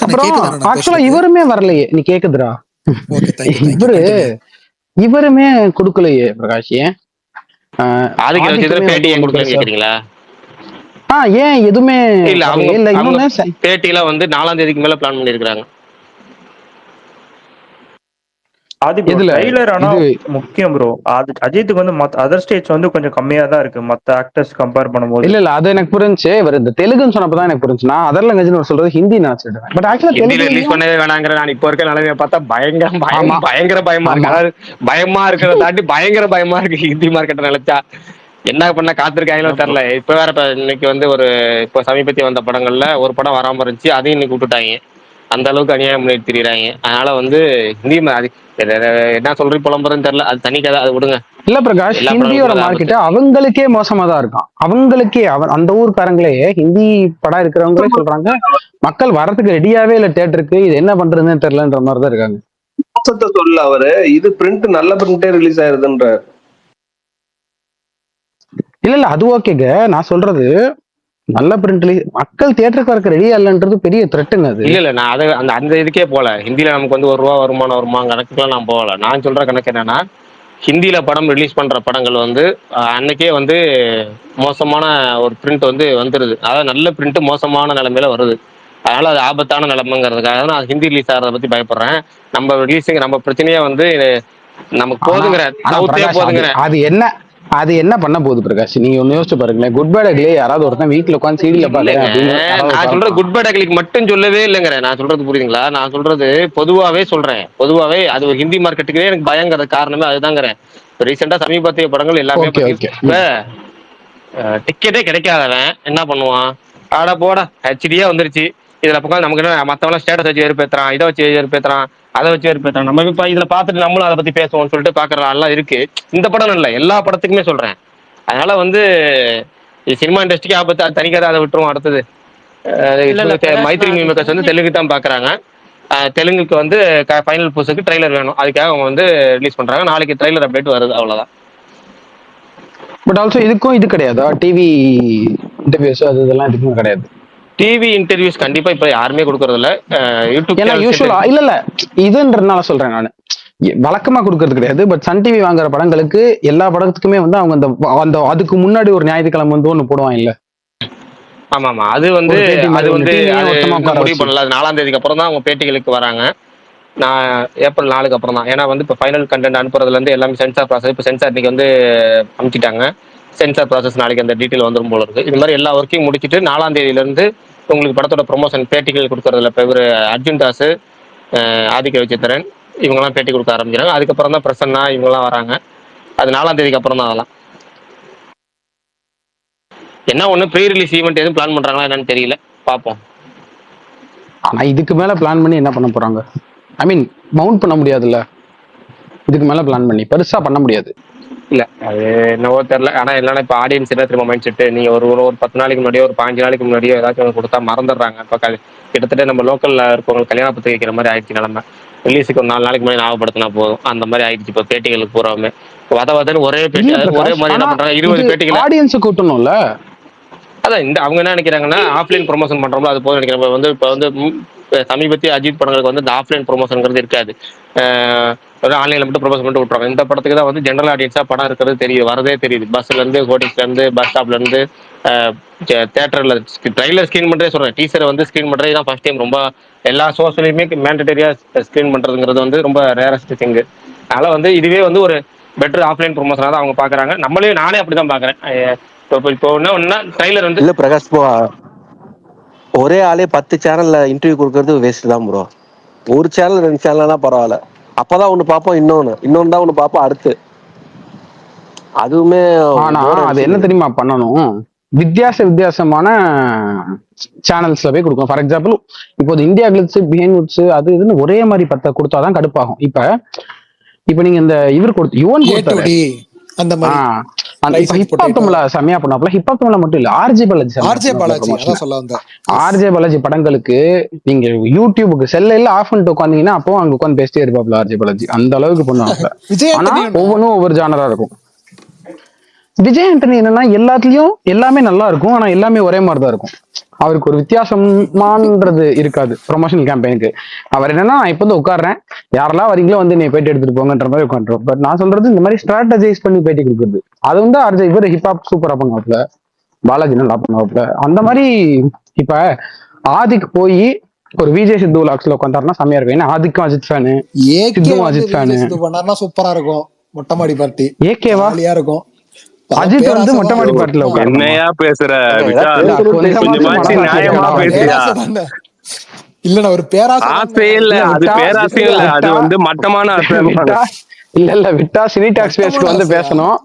அப்புறம் ஆக்சுவலா இவருமே வரலையே, நீ கேக்குதுடா, இவருமே கொடுக்கலையே பிரகாஷ். ஏன் பேட்டி ஏன் கொடுக்கலன்னு கேக்குறீங்களா? ஏன் எதுவுமே இல்ல அவங்க பேட்டியில வந்து 4ஆம் தேதிக்கு மேல பிளான் பண்ணிருக்காங்க. அதுக்கு ட்ரைலர் ஆனா முக்கியம் ப்ரோ. அது அஜித்துக்கு வந்து மத்த அதர் ஸ்டேட்ஸ் வந்து கொஞ்சம் கம்மியா தான் இருக்கு மத்த ஆக்டர்ஸ் கம்பேர் பண்ணும்போது. இல்ல அது எனக்கு புரிஞ்சு. இவர் இந்த தெலுங்குன்னு சொன்னப்பதான் எனக்கு புரிஞ்சு. நான் அதர் லாங்குவேஜ் சொல்றது ஹிந்தி நினைச்சிட்டேன். பட் ஆக்சுவலா ஹிந்தில ரிலீஸ் பண்ணவே வேணாங்கிற நான் இப்ப இருக்க நிலைமையை பார்த்தா பயங்கர பயமா இருக்கு. அதாவது பயமா இருக்கிறத தாண்டி பயங்கர பயமா இருக்கு ஹிந்தி மார்க்கெட்டை நினைச்சா. என்ன பண்ண காத்திருக்காங்களோ தெரியல. இப்ப வேற இன்னைக்கு வந்து இப்போ சமீபத்திய வந்த படங்கள்ல ஒரு படம் வராம இருந்துச்சு, அதையும் இன்னைக்கு விட்டுட்டாங்க. அந்த அளவுக்கு அநியாயம் பண்ணிட்டு திரியிறாங்க. அதனால வந்து ஹிந்தி என்ன சொல்றீங்க புலம்புறதுன்னு தெரியல, அது தனி கதை, அது விடுங்க. இல்ல பிரகாஷ், ஹிந்தியோட மார்க்கெட் அவங்களுக்கே மோசமா தான் இருக்கான். அவங்களுக்கே அந்த ஊர்க்காரங்களே ஹிந்தி படம் இருக்கிறவங்களே சொல்றாங்க மக்கள் வரதுக்கு ரெடியாவே இல்ல தியேட்டருக்கு, இது என்ன பண்றதுன்னு தெரியலன்ற மாதிரி தான் இருக்காங்க. சொல்ல அவரு இது பிரிண்ட் நல்ல பிரிண்டே ரிலீஸ் ஆயிருதுன்ற. இல்ல அது ஓகேங்க. நான் சொல்றது நல்ல பிரிண்ட்ல மக்கள் தியேட்டருக்கு வரக்கு ரெடியா இல்லைன்றது பெரிய த்ரெட்டுங்க. அது இல்ல நான் அதை அந்த இதுக்கே போல. ஹிந்தியில நமக்கு வந்து ₹1 வருமானம் வருமா கணக்குலாம் நான் போகல. நான் சொல்ற கணக்கு என்னன்னா, ஹிந்தியில படம் ரிலீஸ் பண்ற படங்கள் வந்து அன்னைக்கே வந்து மோசமான ஒரு பிரிண்ட் வந்து வந்துருது. அதாவது நல்ல பிரிண்ட் மோசமான நிலைமையில வருது. அதனால அது ஆபத்தான நிலைமைங்கிறதுக்காக நான் ஹிந்தி ரிலீஸ் ஆகிறத பத்தி பயப்படுறேன். நம்ம ரிலீஸிங் நம்ம பிரச்சனையே வந்து நமக்கு போதுங்கிற சவுத்தே போதுங்கிற. அது என்ன பண்ண போகுது பிரகாஷ்? நீங்க ஒண்ணு யோசிச்சு பாருங்களேன். குட் பேட் அக்லி யாராவது ஒருத்தன் வீட்டுல உட்காந்து சீடியில பாருங்க. நான் சொல்றது குட் பேட் அக்லிக்கு மட்டும் சொல்லவே இல்லைங்கிற. நான் சொல்றது புரியுதுங்களா? நான் சொல்றது பொதுவாவே சொல்றேன். பொதுவாவே அது ஒரு ஹிந்தி மார்க்கெட்டுக்கே எனக்கு பயங்கர காரணமே அதுதாங்கிறேன். ரீசெண்டா சமீபத்திய படங்கள் எல்லாமே டிக்கெட்டே கிடைக்காதவன் என்ன பண்ணுவான்? ஆடா போடா ஹெச்டியா வந்துருச்சு, இதுல பக்கம் நமக்கு என்ன மத்தவங்க ஸ்டேட்டஸ் வச்சு வெறுப்பேத்துறான், இதை வச்சு வெறுப்பேத்துறான், அதை வச்சு வெறுப்பேத்துறான், நம்ம இப்ப இதுல பாத்துட்டு நம்மளும் அதை பத்தி பேசுவோம்னு சொல்லிட்டு பாக்குற எல்லாம் இருக்கு. இந்த படம் இல்ல, எல்லா படத்துக்குமே சொல்றேன். அதனால வந்து சினிமா இண்டஸ்ட்ரிக்கு ஆபத்து. அது தனிக்காத, அதை விட்டுருவோம். அடுத்தது மைத்ரி மூவிஸ் வந்து தெலுங்கு தான் பாக்குறாங்க. தெலுங்குக்கு வந்து ஃபைனல் புஷுக்கு ட்ரைலர் வேணும். அதுக்காக அவங்க வந்து ரிலீஸ் பண்றாங்க. நாளைக்கு ட்ரைலர் அப்டேட் வருது, அவ்வளவுதான். பட் ஆல்சோ இதுக்கும் இது கிடையாதா? டிவி இன்டர்வியூஸ் அது இதெல்லாம் இதுக்கும் கிடையாது. டிவி இன்டர்வியூஸ் கண்டிப்பா இப்ப யாருமே கொடுக்கறது இல்ல. யூடியூப் யூசுவலா இல்ல இதுன்றதுனால சொல்றேன் நான். வழக்கமா கொடுக்கறது கிடையாது. பட் சன் டிவி வாங்குற படங்களுக்கு எல்லா படத்துக்குமே வந்து அவங்க அந்த அதுக்கு முன்னாடி ஒரு ஞாயிற்றுக்கிழமை வந்து ஒண்ணு போடுவாங்க இல்ல. ஆமா அது வந்து முடிவு பண்ணல. அது 4ஆம் தேதிக்கு அப்புறம் தான் அவங்க பேட்டிகளுக்கு வராங்க. நான் ஏப்ரல் 4க்கு அப்புறம் தான். ஏன்னா வந்து இப்போ ஃபைனல் கண்டென்ட் அனுப்புறதுல இருந்து எல்லாமே சென்சார் ப்ராசஸ். இப்போ சென்சார் இன்னைக்கு வந்து அனுப்பிச்சிட்டாங்க. சென்சார் ப்ராசஸ் நாளைக்கு அந்த டீட்டெயில் வந்துடும் போல இருக்கு. இது மாதிரி எல்லா ஒர்க்கையும் முடிச்சுட்டு 4ஆம் தேதியில இருந்து உங்களுக்கு படத்தோட ப்ரொமோஷன் பேட்டிகள் கொடுக்கறதுல இப்போ இவர் அர்ஜுன் தாஸ், ஆதிக்க விசித்திரன் இவங்கெல்லாம் பேட்டி கொடுக்க ஆரம்பிக்கிறாங்க. அதுக்கப்புறம் தான் பிரசன்னா இவங்கெல்லாம் வராங்க. அது 4ஆம் தேதிக்கு அப்புறம் தான். அதெல்லாம் என்ன ஒண்ணு ப்ரீ ரிலீஸ் ஈவெண்ட் எதுவும் பிளான் பண்றாங்களா என்னன்னு தெரியல, பாப்போம். ஆனா இதுக்கு மேல பிளான் பண்ணி என்ன பண்ண போறாங்க? ஐ மீன் மவுண்ட் பண்ண முடியாதுல்ல. இதுக்கு மேல பிளான் பண்ணி பெருசா பண்ண முடியாது. இல்ல அது என்னவோ தெரியல. ஆனா என்னன்னா இப்ப ஆடியன்ஸ் என்ன திரும்ப மைண்ட் செட், நீங்க ஒரு 10 நாளைக்கு முன்னாடியோ ஒரு 15 நாளைக்கு முன்னாடியோ ஏதாச்சும் கொடுத்தா மறந்துடுறாங்க. இப்ப கிட்டத்தட்ட நம்ம லோக்கல்ல இருக்கவங்க கல்யாண பத்திரிக்கை வைக்கிற மாதிரி ஆயிடுச்சு நிலைமை. ரிலீஸுக்கு ஒரு 4 நாளைக்கு முன்னாடி ஞாபகப்படுத்தினா போதும், அந்த மாதிரி ஆயிடுச்சு. இப்ப பேட்டிகளுக்கு பூராமே வதன்னு ஒரே பேட்டி, ஒரே மாதிரி என்ன பண்றாங்க, 20 பேட்டிகள் ஆடியன்ஸ் கூட்டணும்ல. அதான் இந்த அவங்க என்ன நினைக்கிறாங்கன்னா ஆஃப்லைன் ப்ரொமோஷன் பண்றோம்ல அது போதும் நினைக்கிறேன். வந்து இப்போ வந்து சமீபத்திய அஜித் படங்களுக்கு வந்து இந்த ஆஃப்லைன் ப்ரொமோஷன்ங்கிறது இருக்காது. ஆன்லைன்ல மட்டும் ப்ரொமோஷன் பண்ணிட்டு விட்டுருவாங்க. இந்த படத்துக்கு தான் வந்து ஜென்ரல் ஆடியன்ஸா படம் இருக்கிறது தெரியுது, வரதே தெரியுது. பஸ்ல இருந்து, ஹோட்டல்ஸ்ல இருந்து, பஸ் ஸ்டாப்ல இருந்து தியேட்டர்ல ட்ரைலர் ஸ்கிரீன் பண்றதே சொல்றேன், டீசரை வந்து ஸ்கிரீன் பண்றதே தான் ஃபர்ஸ்ட் டைம். ரொம்ப எல்லா ஷோஸ்லயுமே மேண்டட்டரியா ஸ்கிரீன் பண்றதுங்கிறது வந்து ரொம்ப ரேரஸ்ட் திங். அதனால வந்து இதுவே வந்து ஒரு பெட்டர் ஆஃப்லைன் ப்ரொமோஷனா தான் அவங்க பாக்குறாங்க. நானே அப்படிதான் பாக்குறேன். இப்போ என்ன ட்ரைலர் வந்து இல்ல பிரகாஷ் ப்ரோ, ஒரே ஆளே 10 சேனல்ல இன்டர்வியூ கொடுக்கறது வேஸ்ட் தான் ப்ரோ. ஒரு சேனல் 2 சேனல்னா பரவாயில்ல, அப்பதான் ஒண்ணு பார்ப்போம், இன்னொன்னு தான் ஒண்ணு பார்ப்போம் அடுத்து. அதுவுமே ஆனா அது என்ன தெரியுமா பண்ணணும், வித்தியாசமான சேனல்ஸ்ல போய் கொடுக்கணும். ஃபார் எக்ஸாம்பிள் இப்போ இந்தியா கிளிட்ஸ், பிஹைண்ட் வுட்ஸ், அது இதுன்னு ஒரே மாதிரி 10 கொடுத்தாதான் கடுப்பாகும். இப்ப நீங்க இந்த இவர் கொடுத்து யுவன் கொடுத்தாரு அந்த மாதிரி ஹிப்ஹாப் தமிழ செமையா பண்ணாப்ல. ஹிப்ஹாப் தமிழ மட்டும் இல்ல, ஆர்ஜே பாலாஜி படங்களுக்கு நீங்க யூடியூபுக்கு செல்ல ஆஃப் பண்ணிட்டு உட்காந்தீங்கன்னா அப்போ அங்க உட்காந்து பேசிட்டே இருப்பாப்ல ஆர்ஜே பாலாஜி. அந்த அளவுக்கு பண்ணுவாப்ல. ஆனா ஒவ்வொன்றும் ஒவ்வொரு ஜானரா இருக்கும். விஜய் ஆண்டனி என்னன்னா எல்லாத்துலயும் எல்லாமே நல்லா இருக்கும், ஆனா எல்லாமே ஒரே மாதிரிதான் இருக்கும். அவருக்கு ஒரு வித்தியாசமானது இருக்காது ப்ரொமோஷனல் கேம்பெயினுக்கு. அவர் என்னன்னா, நான் இப்ப வந்து உட்காடுறேன், யாரெல்லாம் வரீங்களோ வந்து நீ பேட்டி எடுத்துட்டு போங்கன்ற மாதிரி உட்காந்துரும். பட் நான் சொல்றது இந்த மாதிரி ஸ்ட்ராட்டஜைஸ் பண்ணி பேட்டி கொடுக்குறது, அது வந்து அர்ஜய் இவர் ஹிப்ஹாப் சூப்பரா பண்ணுவாப்ல, பாலாஜி நல்லா பண்ணுவாப்ல. அந்த மாதிரி இப்ப ஆதிக்கு போய் ஒரு விஜய் சித்து விலாக்ஸ்ல உட்காந்தாருன்னா செம்மையா இருக்கும். ஏன்னா ஆதிக்கும் அஜித் ஃபேனு, சித்துவும் அஜித் ஃபேனு. சூப்பரா இருக்கும். மொட்டை மாடி பார்ட்டி ஏகேவா இருக்கும். அஜித் வந்து மொட்டை மாடி பார்ட்டில என்னையா பேசுற நியாயமா பேசுறியா? இல்ல ஒரு ஆசை இல்ல, அது பேராசையும் இல்ல, அது வந்து மட்டமான இல்ல விட்டா சினிடாக்ஸ் ஸ்பேஸ்க்கு வந்து பேசணும்.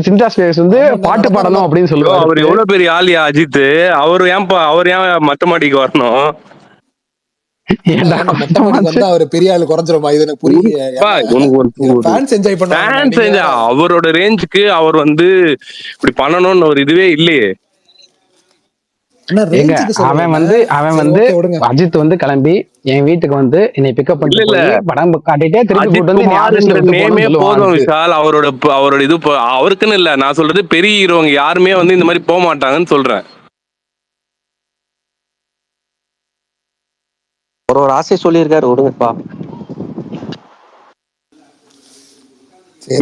சினிடாக்ஸ் ஸ்பேஸ் வந்து பாட்டு பாடணும் அப்படின்னு சொல்லுவாரு. அவர் எவ்வளவு பெரிய ஆளியா அஜித், அவர் ஏன் மொட்டை மாடிக்கு வரணும்? பெரிய ஆளு குறைஞ்சிருமா? இது எனக்கு புரியல. அவரோட ரேஞ்சுக்கு அவர் வந்து இப்படி பண்ணணும்னு ஒரு இதுவே இல்லையே. அவன் வந்து அஜித் வந்து கிளம்பி என் வீட்டுக்கு வந்து என்னை பிக்கப் பண்ணி படம் காட்டிட்டே திருப்பி போதும் விஷால். அவரோட இது அவருக்குன்னு இல்ல, நான் சொல்றது பெரிய ஹீரோங்க யாருமே வந்து இந்த மாதிரி போக மாட்டாங்கன்னு சொல்றேன். ஒரு ஆசை சொல்லியிருக்காரு, விடுங்கப்பா.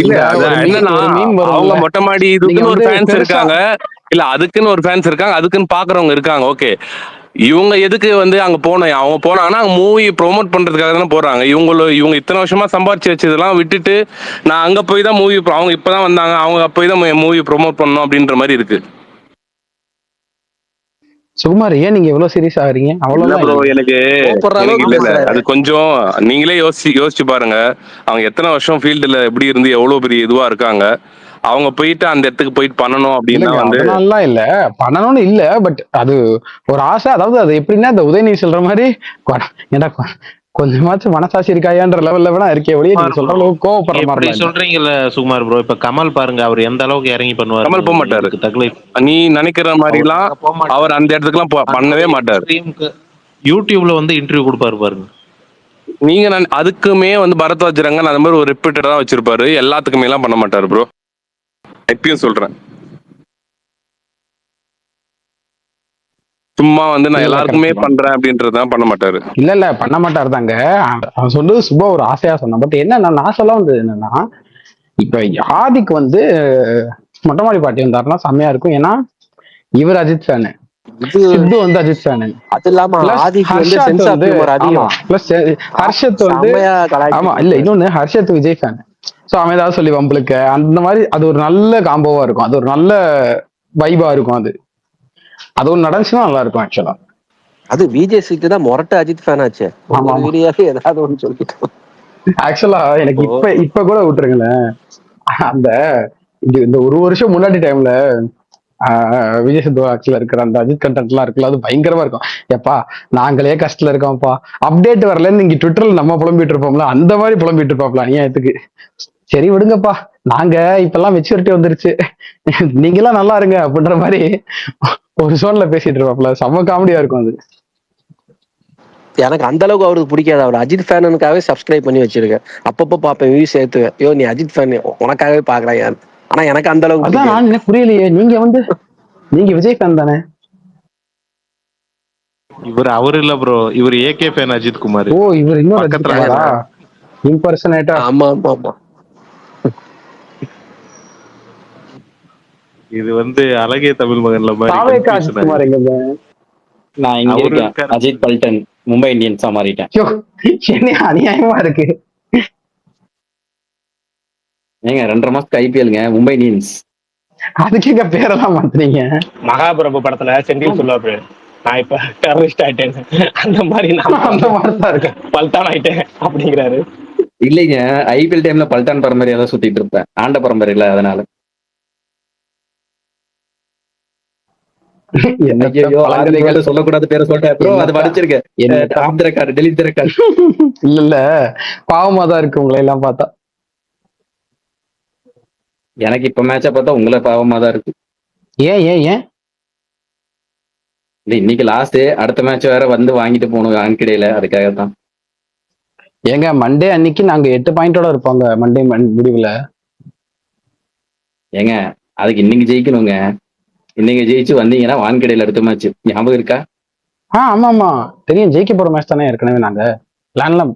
இல்ல என்னன்னா, அவங்க மொட்டை மாடி இதுக்குன்னு ஒரு ஃபேன்ஸ் இருக்காங்க, இல்ல அதுக்குன்னு ஒரு ஃபேன்ஸ் இருக்காங்க, அதுக்குன்னு பாக்குறவங்க இருக்காங்க. ஓகே, இவங்க எதுக்கு வந்து அங்க போனோம்? அவங்க போனாங்கன்னா மூவி ப்ரொமோட் பண்றதுக்காக தானே போறாங்க. இவங்க இத்தனை வருஷமா சம்பாரிச்சு வச்சதெல்லாம் விட்டுட்டு நான் அங்க போய் தான் மூவி, அவங்க இப்பதான் வந்தாங்க, அவங்க போய் தான் மூவி ப்ரொமோட் பண்ணணும் அப்படின்ற மாதிரி இருக்கு. சுகுமார், ஏன் நீங்க எவ்வளவு சீரியஸ் ஆகுறீங்க? அவ்வளவு எனக்கு அது கொஞ்சம் நீங்களே யோசிச்சு பாருங்க. அவங்க எத்தனை வருஷம் ஃபீல்டுல எப்படி இருந்து எவ்வளவு பெரிய இதுவா இருக்காங்க. அவங்க போயிட்டு அந்த இடத்துக்கு போயிட்டு பண்ணணும் அப்படின்னா வந்து இல்ல பண்ணணும்னு இல்ல, பட் அது ஒரு ஆசை. அதாவது அது எப்படின்னா, இந்த உதயநிதி சொல்ற மாதிரி கொஞ்சமாச்சும் மனசாட்சி இருக்காயான்ற லெவல்ல வேணா இருக்கே ஒழிய நீங்க சொல்ற அளவுக்கு கோவப்படுற மாதிரி சொல்றீங்கல்ல சுகுமார் ப்ரோ. இப்ப கமல் பாருங்க, அவர் எந்த அளவுக்கு இறங்கி பண்ணுவார். கமல் போக மாட்டாரு. நீ நினைக்கிற மாதிரி எல்லாம் அவர் அந்த இடத்துக்கு எல்லாம் பண்ணவே மாட்டாரு. யூடியூப்ல வந்து இன்டர்வியூ கொடுப்பாரு பாருங்க. நீங்க அதுக்குமே வந்து பரத்வாஜ் ரங்கன் அந்த மாதிரி ஒரு ரிப்பீட்டடா வச்சிருப்பாரு, எல்லாத்துக்குமே எல்லாம் பண்ண மாட்டாரு ப்ரோ. இப்பயும் சொல்றேன், சும்மா வந்து நான் எல்லாருக்குமே பண்றேன் அப்படின்றதுதான் பண்ண மாட்டாரு. இல்ல பண்ண மாட்டாரு தாங்க. அவன் சொல்றது சும்மா ஒரு ஆசையா சொன்னான். பட் என்னன்னா, நான் சொல்ல வந்தது என்னன்னா, இப்ப ஆதிக்கு வந்து மொட்டை மாடி பாட்டி வந்தாருன்னா செம்மையா இருக்கும். ஏன்னா இவர் அஜித் ஃபேனு, சித்து வந்து அஜித் ஃபேனு, அது இல்லாம ஹர்ஷத் வந்து ஆமா இல்ல இன்னொன்னு ஹர்ஷத் விஜய் ஃபேனு. சோ அவன் ஏதாவது சொல்லி வம்பளுக்கு அந்த மாதிரி அது ஒரு நல்ல காம்போவா இருக்கும். அது ஒரு நல்ல வைபா இருக்கும். அது ஒண்ணு நடந்துச்சுன்னா நல்லா இருக்கும். ஆக்சுவலா அது விஜய் சீட்டு தான் மொரட்ட அஜித் ஃபேன் ஆச்சு. ஏதாவது ஒண்ணு சொல்லிட்டு ஆக்சுவலா எனக்கு இப்ப கூட விட்டுருங்களேன், அந்த இந்த ஒரு வருஷம் முன்னாடி டைம்ல விஜய் சித்து ஆக்சுவலா இருக்கிற அந்த அஜித் கண்டென்ட் எல்லாம் இருக்குல்ல, அது பயங்கரமா இருக்கும். எப்பா நாங்களே கஷ்டத்துல இருக்கோம்ப்பா, அப்டேட் வரலன்னு நீங்க ட்விட்டர்ல நம்ம புலம்பிட்டு இருப்போம்ல, அந்த மாதிரி புலம்பிட்டு இருப்பாப்ல அநியாயத்துக்கு. சரி விடுங்கப்பா, நாங்க இப்பெல்லாம் மெச்சூரிட்டி வந்துருச்சு, நீங்க எல்லாம் நல்லா இருங்க அப்படின்ற மாதிரி ஒரு சோன்ல பேசிட்டு இருப்பாப்ல. செம்ம காமெடியா இருக்கும் அது. எனக்கு அந்த அளவுக்கு அவருக்கு பிடிக்காது. அவர் அஜித் ஃபேனுக்காகவே சப்ஸ்கிரைப் பண்ணி வச்சிருக்கேன். அப்பப்போ பாப்பேன், வியூ சேர்த்துவேன். ஐயோ நீ அஜித் ஃபேன், உனக்காகவே பாக்குறேன். ஆனா எனக்கு அந்த அளவுக்கு அதான் நான் எனக்கு புரியலையே, நீங்க விஜய் ஃபேன் தானே? அவர் இல்ல ப்ரோ, இவர் ஏகே ஃபேன் அஜித் குமார். ஓ இவர் இன்னொரு இம்பர்சனேட்டா. ஆமா ஆமா ஆமா. இது அழகிய தமிழ் மகன்ல மாதிரி தாவேக்கா confusion அஜித் குமார் ஆகுது. எங்க? நான் இங்க அவரு இருக்கேன். இருக்காரு. அஜித் பல்டன் மும்பை இந்தியன்ஸா மாறிட்டேன். ஐயோ, என்ன அநியாயமா இருக்கு. ஏங்க 2.5 மாசத்துக்கு ஐபிஎல்ங்க மும்பை இந்தியன்ஸ். அதுக்கு எங்க பேரெல்லாம் மாத்துறீங்க? மகாபிரபு படத்துல செந்தில் சொல்லுவாரு, நான் இப்ப டெரரிஸ்ட் ஆயிட்டேன், அந்த மாதிரி நான் அந்த மாதிரி தான் இருக்கு. பல்தான் ஆயிட்டேன் அப்படிங்கிறாரு. இல்லைங்க, ஐபிஎல் டைம்ல பல்டான் பரம்பரையா தான் சுத்திட்டு இருப்பேன், ஆண்ட பரம்பரை இல்ல, அதனால. சொல்லக்கூடாது பேரை சொல்லிட்டேன் ப்ரோ, அது படிச்சிருக்கேன். Off the record, delete the record. இல்ல பாவமா தான் இருக்கு உங்களை எல்லாம் பார்த்தா. எனக்கு இப்ப மேட்ச பார்த்தா உங்களை பாவமா தான் இருக்கு. ஏன் ஏன் ஏன்? இன்னைக்கு லாஸ்ட், அடுத்த மேட்ச் வேற வாங்கிட்டு போகணும் ஆண்கிடையில, அதுக்காகத்தான். ஏங்க மண்டே அன்னைக்கு நாங்க 8 பாயிண்டோட இருப்பாங்க மண்டே முடிவுல. ஏங்க அதுக்கு இன்னைக்கு ஜெயிக்கணுங்க. இன்னைக்கு ஜெயிச்சு வந்தீங்கன்னா வான்கடையில அடுத்த மேட்ச் ஞாபகம் இருக்கா? ஆமா ஆமா தெரியும், ஜெயிக்க போற மேட்ச் தானே ஏற்கனவே நாங்க பிளான்லாம்.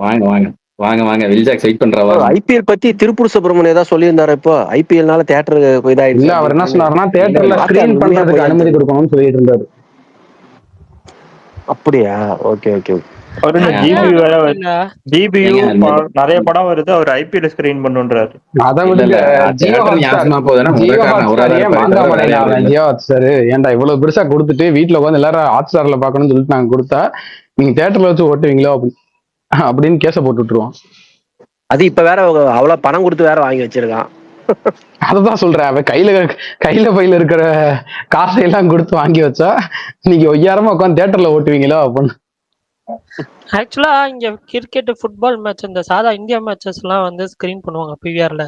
வாங்க வாங்க வாங்க வாங்க, வில்ஜாக்ஸ் வெயிட் பண்றவா. ஐபிஎல் பத்தி திருப்பூர் சுப்பிரமணியம் ஏதாவது சொல்லியிருந்தாரு. இப்போ ஐபிஎல்னால தியேட்டர் இதாயிடுச்சு. இல்ல, அவர் என்ன சொன்னாருன்னா தியேட்டர்ல ஸ்கிரீன் பண்றதுக்கு அனுமதி கொடுக்கணும்னு சொல்லிட்டு இருந்தாரு. அப்படியா? Okay okay. அவரு ஜிபியு நிறைய படம் வருது, அவர் ஐபிஎல் ஸ்கிரீன் பண்ணுன்றாரு. அதை விடுங்க, ஏன்டா இவ்வளவு பெருசா கொடுத்துட்டு வீட்டுல உட்காந்து எல்லாரும் ஹாட்ஸ்டார்ல பாக்கணும்னு சொல்லிட்டு நாங்க கொடுத்தா நீங்க தியேட்டர்ல வச்சு ஓட்டுவீங்களோ அப்படின்னு கேச போட்டு விட்டுருவோம். அது இப்ப வேற அவ்வளவு பணம் கொடுத்து வேற வாங்கி வச்சிருக்கான். அததான் சொல்றேன், அவன் கையில பையில இருக்கிற காசையெல்லாம் கொடுத்து வாங்கி வச்சா நீங்க ஒய்யாரமா உட்காந்து தியேட்டர்ல ஓட்டுவீங்களோ அப்படின்னு. ஆக்சுவலா இங்க கிரிக்கெட், ஃபுட்பால் மேட்ச், இந்த சாதா இந்தியா மேட்சஸ் எல்லாம் ஸ்கிரீன் பண்ணுவாங்க பிவிஆர்ல.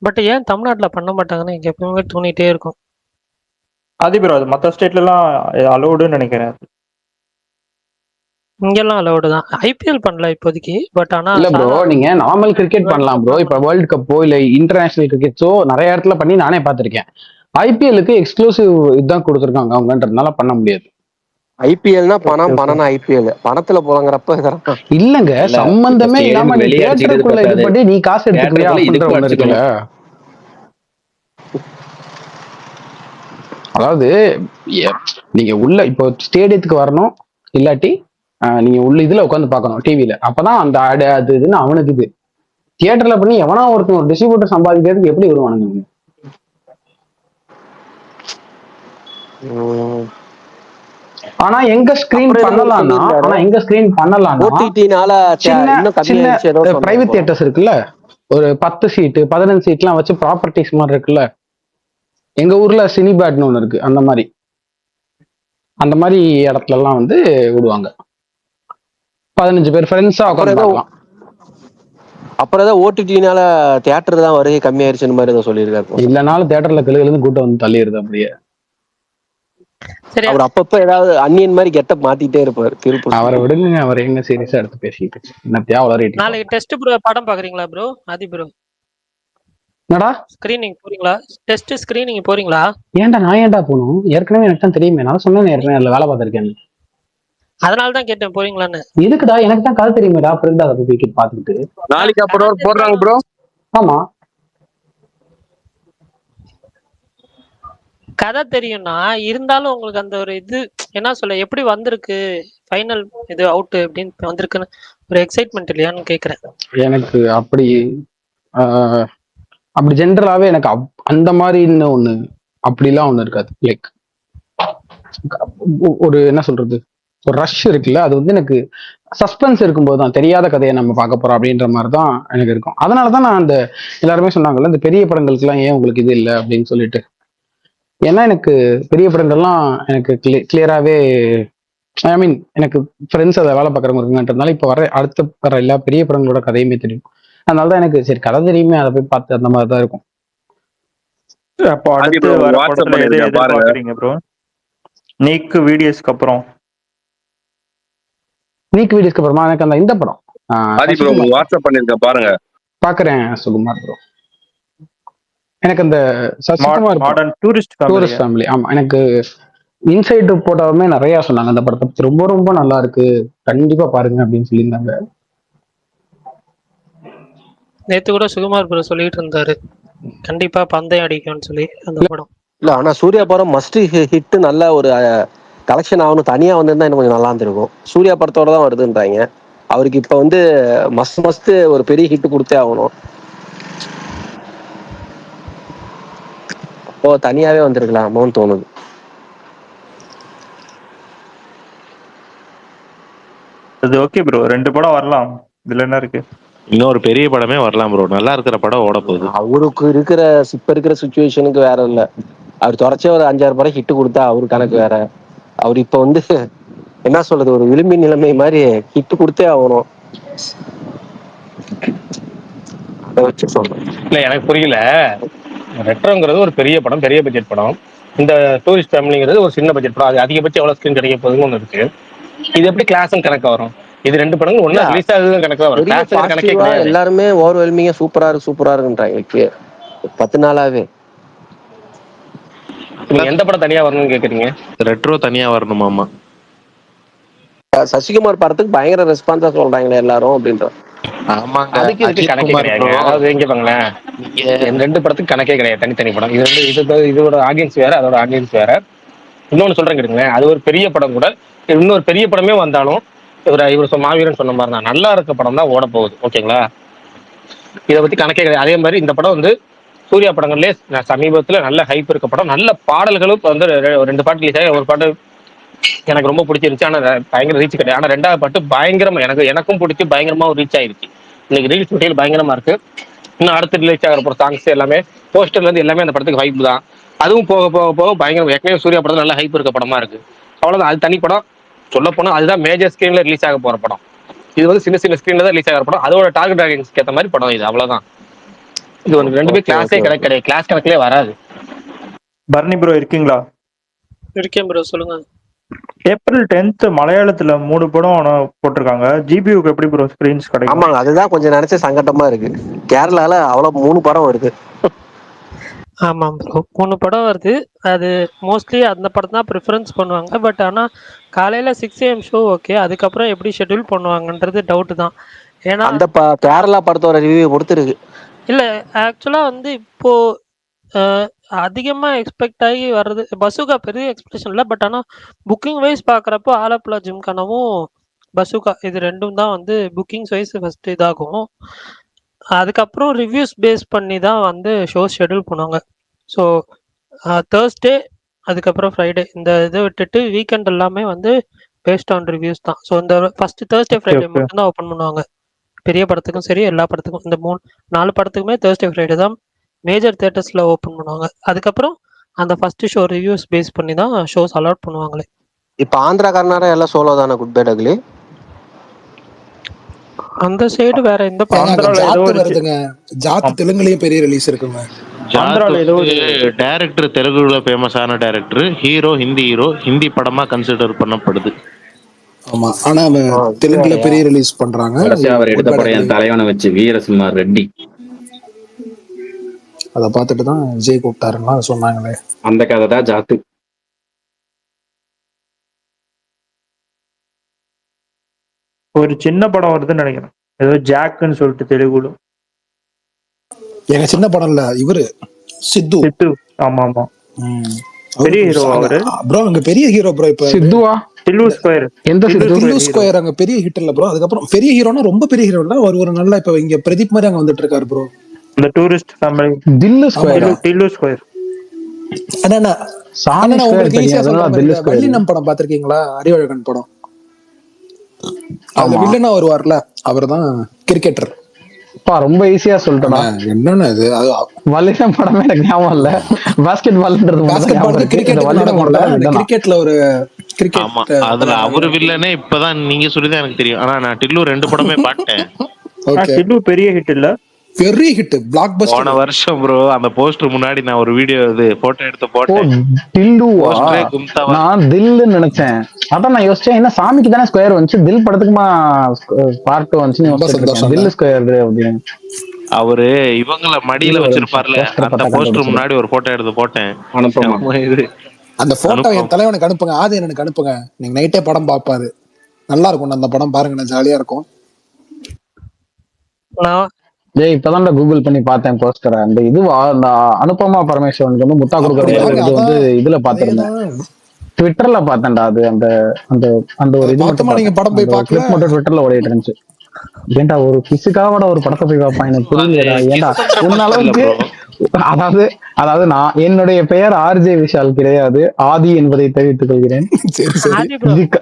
பட் ஏன் தமிழ்நாட்டுல பண்ண மாட்டாங்கன்னு எனக்கு எப்பவுமே தோணிட்டே இருக்கும். அது ப்ரோ, அது மற்ற ஸ்டேட்ல எல்லாம் அலோடுன்னு நினைக்கிறேன். இங்கெல்லாம் அலோடு தான். ஐபிஎல் பண்ணல இப்போதைக்கு. பட் ஆனா இல்ல ப்ரோ, நீங்க நார்மல் கிரிக்கெட் பண்ணலாம் ப்ரோ. இப்ப வேர்ல்ட் கப்போ இல்ல இன்டர்நேஷனல் கிரிக்கெட்ஸோ நிறைய இடத்துல பண்ணி நானே பார்த்திருக்கேன். ஐபிஎலுக்கு எக்ஸ்க்ளூசிவ் இதுதான் கொடுத்துருக்காங்க அவங்கன்றதுனால பண்ண முடியாது. ஐபிஎல்னா பணம் ஐபிஎல் பணத்துல போலங்கிறப்ப இல்லங்க, சம்பந்தமே இல்லாம நீ தியேட்டருக்குள்ள இது பண்ணி நீ காசு எடுத்துக்கிறியா அப்படின்ற ஒண்ணு இருக்குல்ல. அதாவது நீங்க உள்ள இப்போ ஸ்டேடியத்துக்கு வரணும், இல்லாட்டி நீங்க உள்ள இதுல உட்காந்து பாக்கணும் டிவில. அப்பதான் அந்த அது இதுன்னு அவனுக்கு இது. தியேட்டர்ல பண்ணி எவனா ஒருத்தன் ஒரு டிஸ்ட்ரிபியூட்டர் சம்பாதிக்கிறதுக்கு எப்படி வருவானுங்க? ஆனா எங்க ஸ்கிரீன் பண்ணலாம்னா சின்ன பிரைவேட் தியேட்டர்ஸ் இருக்குல்ல, ஒரு 10 சீட்டு 15 சீட்லாம் வச்சு ப்ராப்பர்ட்டிஸ் மாதிரி இருக்குல்ல. எங்க ஊர்ல சினிபேட்னு ஒண்ணு இருக்கு. அந்த மாதிரி இடத்துல எல்லாம் விடுவாங்க. 15 பேர் ஃப்ரெண்ட்ஸா உட்காந்து பார்க்கலாம். அப்புறம் ஏதாவது ஓடிடினால தியேட்டர் தான் வருகை கம்மியாயிருச்சுன்னு மாதிரி ஏதோ சொல்லியிருக்காரு. இல்லனாலும் தியேட்டர்ல கிளுகிளுன்னு கூட்டம் தள்ளிடுது அப்படியே. அவர் அப்பப்ப ஏதாவது அன்னியன் மாதிரி கெட்டப் மாத்திட்டே இருப்பாரு. திருப்பூர் அவரை விடுங்க, அவர் எங்க சீரியஸா எடுத்து பேசிட்டு என்ன தேவை. நாளைக்கு டெஸ்ட் ப்ரோ படம் பாக்குறீங்களா ப்ரோ? ஆதி ப்ரோ என்னடா ஸ்கிரீனிங் போறீங்களா? டெஸ்ட் ஸ்கிரீனிங் போறீங்களா? ஏன்டா நான் ஏன்டா போகணும்? ஏற்கனவே எனக்கு தான் தெரியுமே, நான் சொன்னேன் ஏற்கனவே அதுல வேலை பார்த்திருக்கேன். அதனால தான் கேட்டேன் போறீங்களான்னு. எதுக்குடா? எனக்கு தான் கதை தெரியுமேடா. அப்புறம் அதை போய் பார்த்துட்டு நாளைக்கு அப்புறம் போடுறாங்க ப்ரோ. ஆமா, கதை தெரியும்னா இருந்தாலும் உங்களுக்கு அந்த ஒரு இது என்ன சொல்ல, எப்படி வந்திருக்கு ஃபைனல் இது அவுட் அப்படின்னு வந்திருக்குன்னு ஒரு எக்ஸைட்மெண்ட் இல்லையான்னு கேக்குறேன். எனக்கு அப்படி ஜென்ரலாவே எனக்கு அந்த மாதிரின்னு ஒண்ணு அப்படிலாம் ஒண்ணு இருக்காது. லைக் ஒரு என்ன சொல்றது, ஒரு ரஷ் இருக்குல்ல, அது எனக்கு சஸ்பென்ஸ் இருக்கும்போது தான், தெரியாத கதையை நம்ம பார்க்க போறோம் அப்படின்ற மாதிரி தான் எனக்கு இருக்கும். அதனாலதான் நான் அந்த எல்லாருமே சொன்னாங்கல்ல இந்த பெரிய படங்களுக்குலாம் ஏன் உங்களுக்கு இது இல்லை அப்படின்னு சொல்லிட்டு. ஏன்னா எனக்கு பெரிய படங்கள்லாம் எனக்கு கிளியராகவே ஐ மீன் எனக்கு ஃப்ரெண்ட்ஸ் அதை வேலை பார்க்குறவங்க இருக்குங்கன்றதுனால இப்போ அடுத்த வர எல்லா பெரிய படங்களோட கதையுமே தெரியும். அதனால தான் எனக்கு சரி கதை தெரியுமே, அதை போய் பார்த்து அந்த மாதிரி தான் இருக்கும். அப்போ அடுத்து வர படத்துல எது எதிர்பார்க்கறீங்க ப்ரோ? நீக்கு வீடியோஸ்க்கு அப்புறம் அப்புறமா எனக்கு அந்த இந்த படம் வாட்ஸ்அப் பண்ணிருக்கேன் பாருங்க. பாக்குறேன் சுகுமார் ப்ரோ. எனக்கு அந்த சசிகுமார் மாடர்ன் டூரிஸ்ட் ஃபேமிலி, ஆமா எனக்கு இன்சைட் போட்டவுமே நிறைய சொன்னாங்க அந்த படத்தை பத்தி, ரொம்ப ரொம்ப நல்லா இருக்கு, கண்டிப்பா பாருங்க அப்படின்னு சொல்லியிருந்தாங்க. நேத்து கூட சுகுமார் ப்ரோ சொல்லிட்டு இருந்தாரு கண்டிப்பா பந்தயம் அடிக்கும்னு சொல்லி அந்த படம். இல்ல ஆனா சூர்யா படம் மஸ்ட் ஹிட், நல்ல ஒரு கலெக்ஷன் ஆகணும். தனியா வந்திருந்தா இன்னும் கொஞ்சம் நல்லா இருந்திருக்கும். சூர்யா படத்தோட தான் வருதுன்றாங்க. அவருக்கு இப்ப வந்து மஸ்ட் ஒரு பெரிய ஹிட் கொடுத்தே ஆகணும். அப்போ தனியாவே வந்திருக்கலாமோன்னு தோணுது. அது ஓகே ப்ரோ, 2 படம் வரலாம், இதுல என்ன இருக்கு. இன்னொரு பெரிய படமே வரலாம் ப்ரோ. நல்லா இருக்கிற படம் ஓட போகுது. அவருக்கு இருக்கிற இப்ப இருக்கிற சுச்சுவேஷனுக்கு வேற இல்ல. அவர் தொடர்ச்சியா ஒரு 5-6 படம் ஹிட் கொடுத்தா அவரு கணக்கு வேற. அவர் இப்ப வந்து என்ன சொல்றது, ஒரு விளிம்பி நிலைமை மாதிரி ஹிட் கொடுத்தே ஆகணும். அதை வச்சு சொல்றேன். இல்ல எனக்கு புரியல. ரெட்ரோங்கிறது ஒரு பெரிய படம், பெரிய பட்ஜெட் படம். இந்த டூரிஸ்ட் ஃபேமிலிங்கிறது ஒரு சின்ன பட்ஜெட் படம். அது அதிகபட்சம் எவ்வளவு ஸ்கிரீன் கிடைக்க போகுதுன்னு ஒன்று இருக்கு. இது எப்படி கிளாஸ் கணக்கு வரும்? இது 2 படங்கள் ஒண்ணா ரிலீஸ் ஆகுது கணக்கு தான் வரும். கிளாஸ் கணக்கே கிடையாது. எல்லாருமே ஓவர்வெல்மிங்கா சூப்பரா இருக்குன்றாங்க 10 நாளாவே. நீங்க எந்த படம் தனியா வரணும்னு கேக்குறீங்க? ரெட்ரோ தனியா வரணுமாமா. சசிகுமார் படத்துக்கு பயங்கர ரெஸ்பான்ஸா சொல்றாங்களே எல்லாரும் அப்படின்ற. ஆமாங்க, அதுக்கு இதுக்கு கணக்கே கிடையாது. அதாவது எங்க பாங்களேன், இந்த 2 படத்துக்கு கணக்கே கிடையாது, தனித்தனி படம். இதோட ஆடியன்ஸ் வேற, அதோட ஆடியன்ஸ் வேற. இன்னொன்னு சொல்றேன் கேட்டுங்களேன், அது ஒரு பெரிய படம் கூட. இன்னொரு பெரிய படமே வந்தாலும் இவர் மாவீரன் சொன்ன மாதிரி தான், நல்லா இருக்க படம் தான் ஓட போகுது. ஓகேங்களா? இதை பத்தி கணக்கே கிடையாது. அதே மாதிரி இந்த படம் வந்து சூர்யா படங்கள்லேயே சமீபத்துல நல்ல ஹைப் இருக்க படம். நல்ல பாடல்களும் வந்து 2 பாட்டு ரிலீஸ் ஆகி, ஒரு பாட்டு எனக்கு ரொம்ப பிடிச்சிருந்துச்சு. ஆனா பயங்கர ரீச் கிடையாது. ஆனா 2வது பாட்டு பயங்கரமா எனக்கும் பிடிச்சி பயங்கரமா ரீச் ஆயிருச்சு. இன்னைக்கு ரீல்ஸ் பட்டியல் பயங்கரமா இருக்கு. இன்னும் அடுத்து ரிலீஸ் ஆகிற போற சாங்ஸ் எல்லாமே, போஸ்டர்ல இருந்து எல்லாமே அந்த படத்துக்கு ஹைப் தான். அதுவும் போக போக போக பயங்கரம். ஏற்கனவே சூர்யா படத்துல நல்ல ஹைப் இருக்க படமா இருக்கு. அவ்வளவுதான். அது தனி படம். சொல்ல போனா அதுதான் மேஜர் ஸ்கிரீன்ல ரிலீஸ் ஆக போற படம். இது வந்து சின்ன சின்ன ஸ்கிரீன்ல தான் ரிலீஸ் ஆகிற படம். அதோட டார்கெட் ஆடியன்ஸ்க்கு ஏற்ற மாதிரி படம் இது. அவ்வளவுதான். இது ஒரு 2 கிளாஸே கிடையாது, கிளாஸ் கணக்கிலே வராது. பர்னி ப்ரோ இருக்கீங்களா? இருக்கேன் ப்ரோ, சொல்லுங்க. ஏப்ரல் 10th மலையாளத்துல 3 படம் போட்டிருக்காங்க. ஜிபியூக்கு எப்படி ப்ரோ ஸ்கிரீன்ஸ் கிடைக்கும்? ஆமாங்க, அதுதான் கொஞ்சம் நினைச்ச சங்கட்டமா இருக்கு. கேரளால அவ்வளவு 3 படம் வருது. ஆமாம் ப்ரோ, 3 படம் வருது. அது மோஸ்ட்லி அந்த படம் தான் ப்ரிஃபரன்ஸ் பண்ணுவாங்க. பட் ஆனால் காலையில் 6 AM ஷோ ஓகே, அதுக்கப்புறம் எப்படி ஷெட்யூல் பண்ணுவாங்கன்றது டவுட்டு தான். ஏன்னா அந்த கேரளா படத்தோட ரிவ்யூ பொறுத்து இருக்கு. இல்லை, ஆக்சுவலாக வந்து இப்போது அதிகமாக எக்ஸ்பெக்ட் ஆகி வர்றது பசுகா பெரிய எக்ஸ்பெக்டேஷன் இல்லை. பட் ஆனால் புக்கிங் வைஸ் பார்க்குறப்போ ஆலப்புழா ஜிம்கானாவும் பசுகா இது 2ம் தான் வந்து புக்கிங்ஸ் வைஸ் ஃபஸ்ட்டு இதாகும். அதுக்கப்புறம் ரிவ்யூஸ் பேஸ் பண்ணி தான் வந்து ஷோ ஷெட்யூல் பண்ணுவாங்க. ஸோ தேர்ஸ்டே அதுக்கப்புறம் ஃப்ரைடே இந்த இதை விட்டுட்டு வீக்கெண்ட் எல்லாமே வந்து பேஸ்ட் ஆன் ரிவ்யூஸ் தான். ஸோ இந்த ஃபர்ஸ்ட் தேர்ஸ்டே ஃப்ரைடே மட்டும்தான் ஓப்பன் பண்ணுவாங்க. பெரிய படத்துக்கும் சரி, எல்லா படத்துக்கும். இந்த 4 படத்துக்குமே தேர்ஸ்டே ஃப்ரைடே தான் மேஜர் தியேட்டர்ஸில் ஓப்பன் பண்ணுவாங்க. அதுக்கப்புறம் அந்த ஃபர்ஸ்ட் ஷோ ரிவ்யூஸ் பேஸ் பண்ணி தான் ஷோஸ் அலாட் பண்ணுவாங்களே. இப்போ ஆந்திரா கர்நாடகா எல்லாம் சோலோ தானே, குட் பேட் அக்லி. அந்த சைடு வேற எந்த ஜாத் தெலுங்குலயும் பெரிய ரிலீஸ் இருக்குங்க. டைரக்டர் தெலுங்குல ஃபேமஸான director, hero Hindi hero, Hindi படமா கன்சிடர் பண்ணப்படுது. ஆமா, ஆனா தெலுங்குல பெரிய ரிலீஸ் பண்றாங்க. அவர் எடுத்த படம் என் தலைவனை வச்சு, வீரசிம்மா ரெட்டி. அத பார்த்துட்டு தான் விஜய் கூப்பிட்டாருன்னா சொன்னாங்களே. அந்த கதை தான் ஜாத்து. ஒரு சின்ன படம் வருதுன்னு நினைக்கிறேன், ஏதோ ஜாக்குன்னு சொல்லிட்டு தெலுங்குல. எங்க சின்ன படம் இல்ல, இவரு சித்து. ஆமா ஆமா, பெரிய ஹீரோ அவரு ப்ரோ. அங்க பெரிய ஹீரோ ப்ரோ. இப்ப சித்துவா? டில்லு ஸ்கொயர். டில்லு ஸ்கொயர் அங்க பெரிய ஹிட் இல்ல ப்ரோ. அதுக்கப்புறம் பெரிய ஹீரோனா ரொம்ப பெரிய ஹீரோ இல்ல, ஒரு நல்ல இப்ப இங்க பிரதீப் மாதிரி அங்க வந்துட்டு இருக்காரு ப்ரோ. இந்த டூரிஸ்ட் ஃபேமிலி. டில்லு ஸ்கொயர். டில்லு ஸ்கொயர். அண்ணா உங்களுக்கு ஈஸியா சொல்றேன். வள்ளினம் படம் பாத்திருக்கீங்களா? அறிவழகன் படம். அதுல வில்லனா வருவார்ல, அவர்தான் கிரிக்கெட்டர். ரொம்ப ஈஸியா சொல்லிட்டேன். என்னன்னா இது வல்லினம் படமே எனக்கு ஞாபகம் இல்ல. பாஸ்கெட் பால்ன்றது கிரிக்கெட்ல ஒரு கிரிக்கெட். அதுல அவரு வில்லனே இப்பதான் நீங்க சொல்லிதான் எனக்கு தெரியும். ஆனா நான் டில்லு 2 படமே பார்த்தேன். டில்லு பெரிய ஹிட் இல்ல, பெரிய ஹிட், பிளாக் பஸ்டர். போன வருஷம் ப்ரோ அந்த போஸ்டர் முன்னாடி நான் ஒரு வீடியோ போட்டோ எடுத்து போட்டேன். டில்லுவா? நான் தில்லுன்னு நினைச்சேன். அதான் நான் யோசிச்சேன், என்ன சாமிக்கு தானே ஸ்கொயர் வந்துச்சு, தில் படத்துக்குமா பார்ட் 2 வந்துச்சு. தில்லு ஸ்கொயர் அப்படின்னு. அவரு இவங்கள மடியில வச்சிருப்பார்ல, அந்த போஸ்டர் முன்னாடி ஒரு போட்டோ எடுத்து போட்டேன். அந்த போட்டோ என் தலைவனுக்கு அனுப்புங்க, ஆதி எனக்கு அனுப்புங்க. நீங்க நைட்டே படம் பாப்பாரு, நல்லா இருக்கும் அந்த படம் பாருங்க, ஜாலியா இருக்கும். ஏய் இப்பதான் கூகுள் பண்ணி பார்த்தேன் போஸ்டரை. அந்த இதுவா அந்த அனுபமா பரமேஸ்வரனுக்கு வந்து முத்தா கொடுக்குற மாதிரி இது வந்து இதுல பாத்திருந்தேன், ட்விட்டர்ல பார்த்தேன்டா. அது அந்த அந்த அந்த ஒரு இது மட்டும் கிளிப் மட்டும் ட்விட்டர்ல ஓடிட்டு இருந்துச்சு. ஏன்டா ஒரு கிசுக்காவோட ஒரு படத்தை போய் பார்ப்பான், எனக்கு புரியலடா. ஏன்டா உன்ன அளவுக்கு அதாவது அதாவது நான் என்னுடைய பெயர் ஆர்ஜே விஷால் கிடையாது, ஆதி என்பதை தெரிவித்துக் கொள்கிறேன்.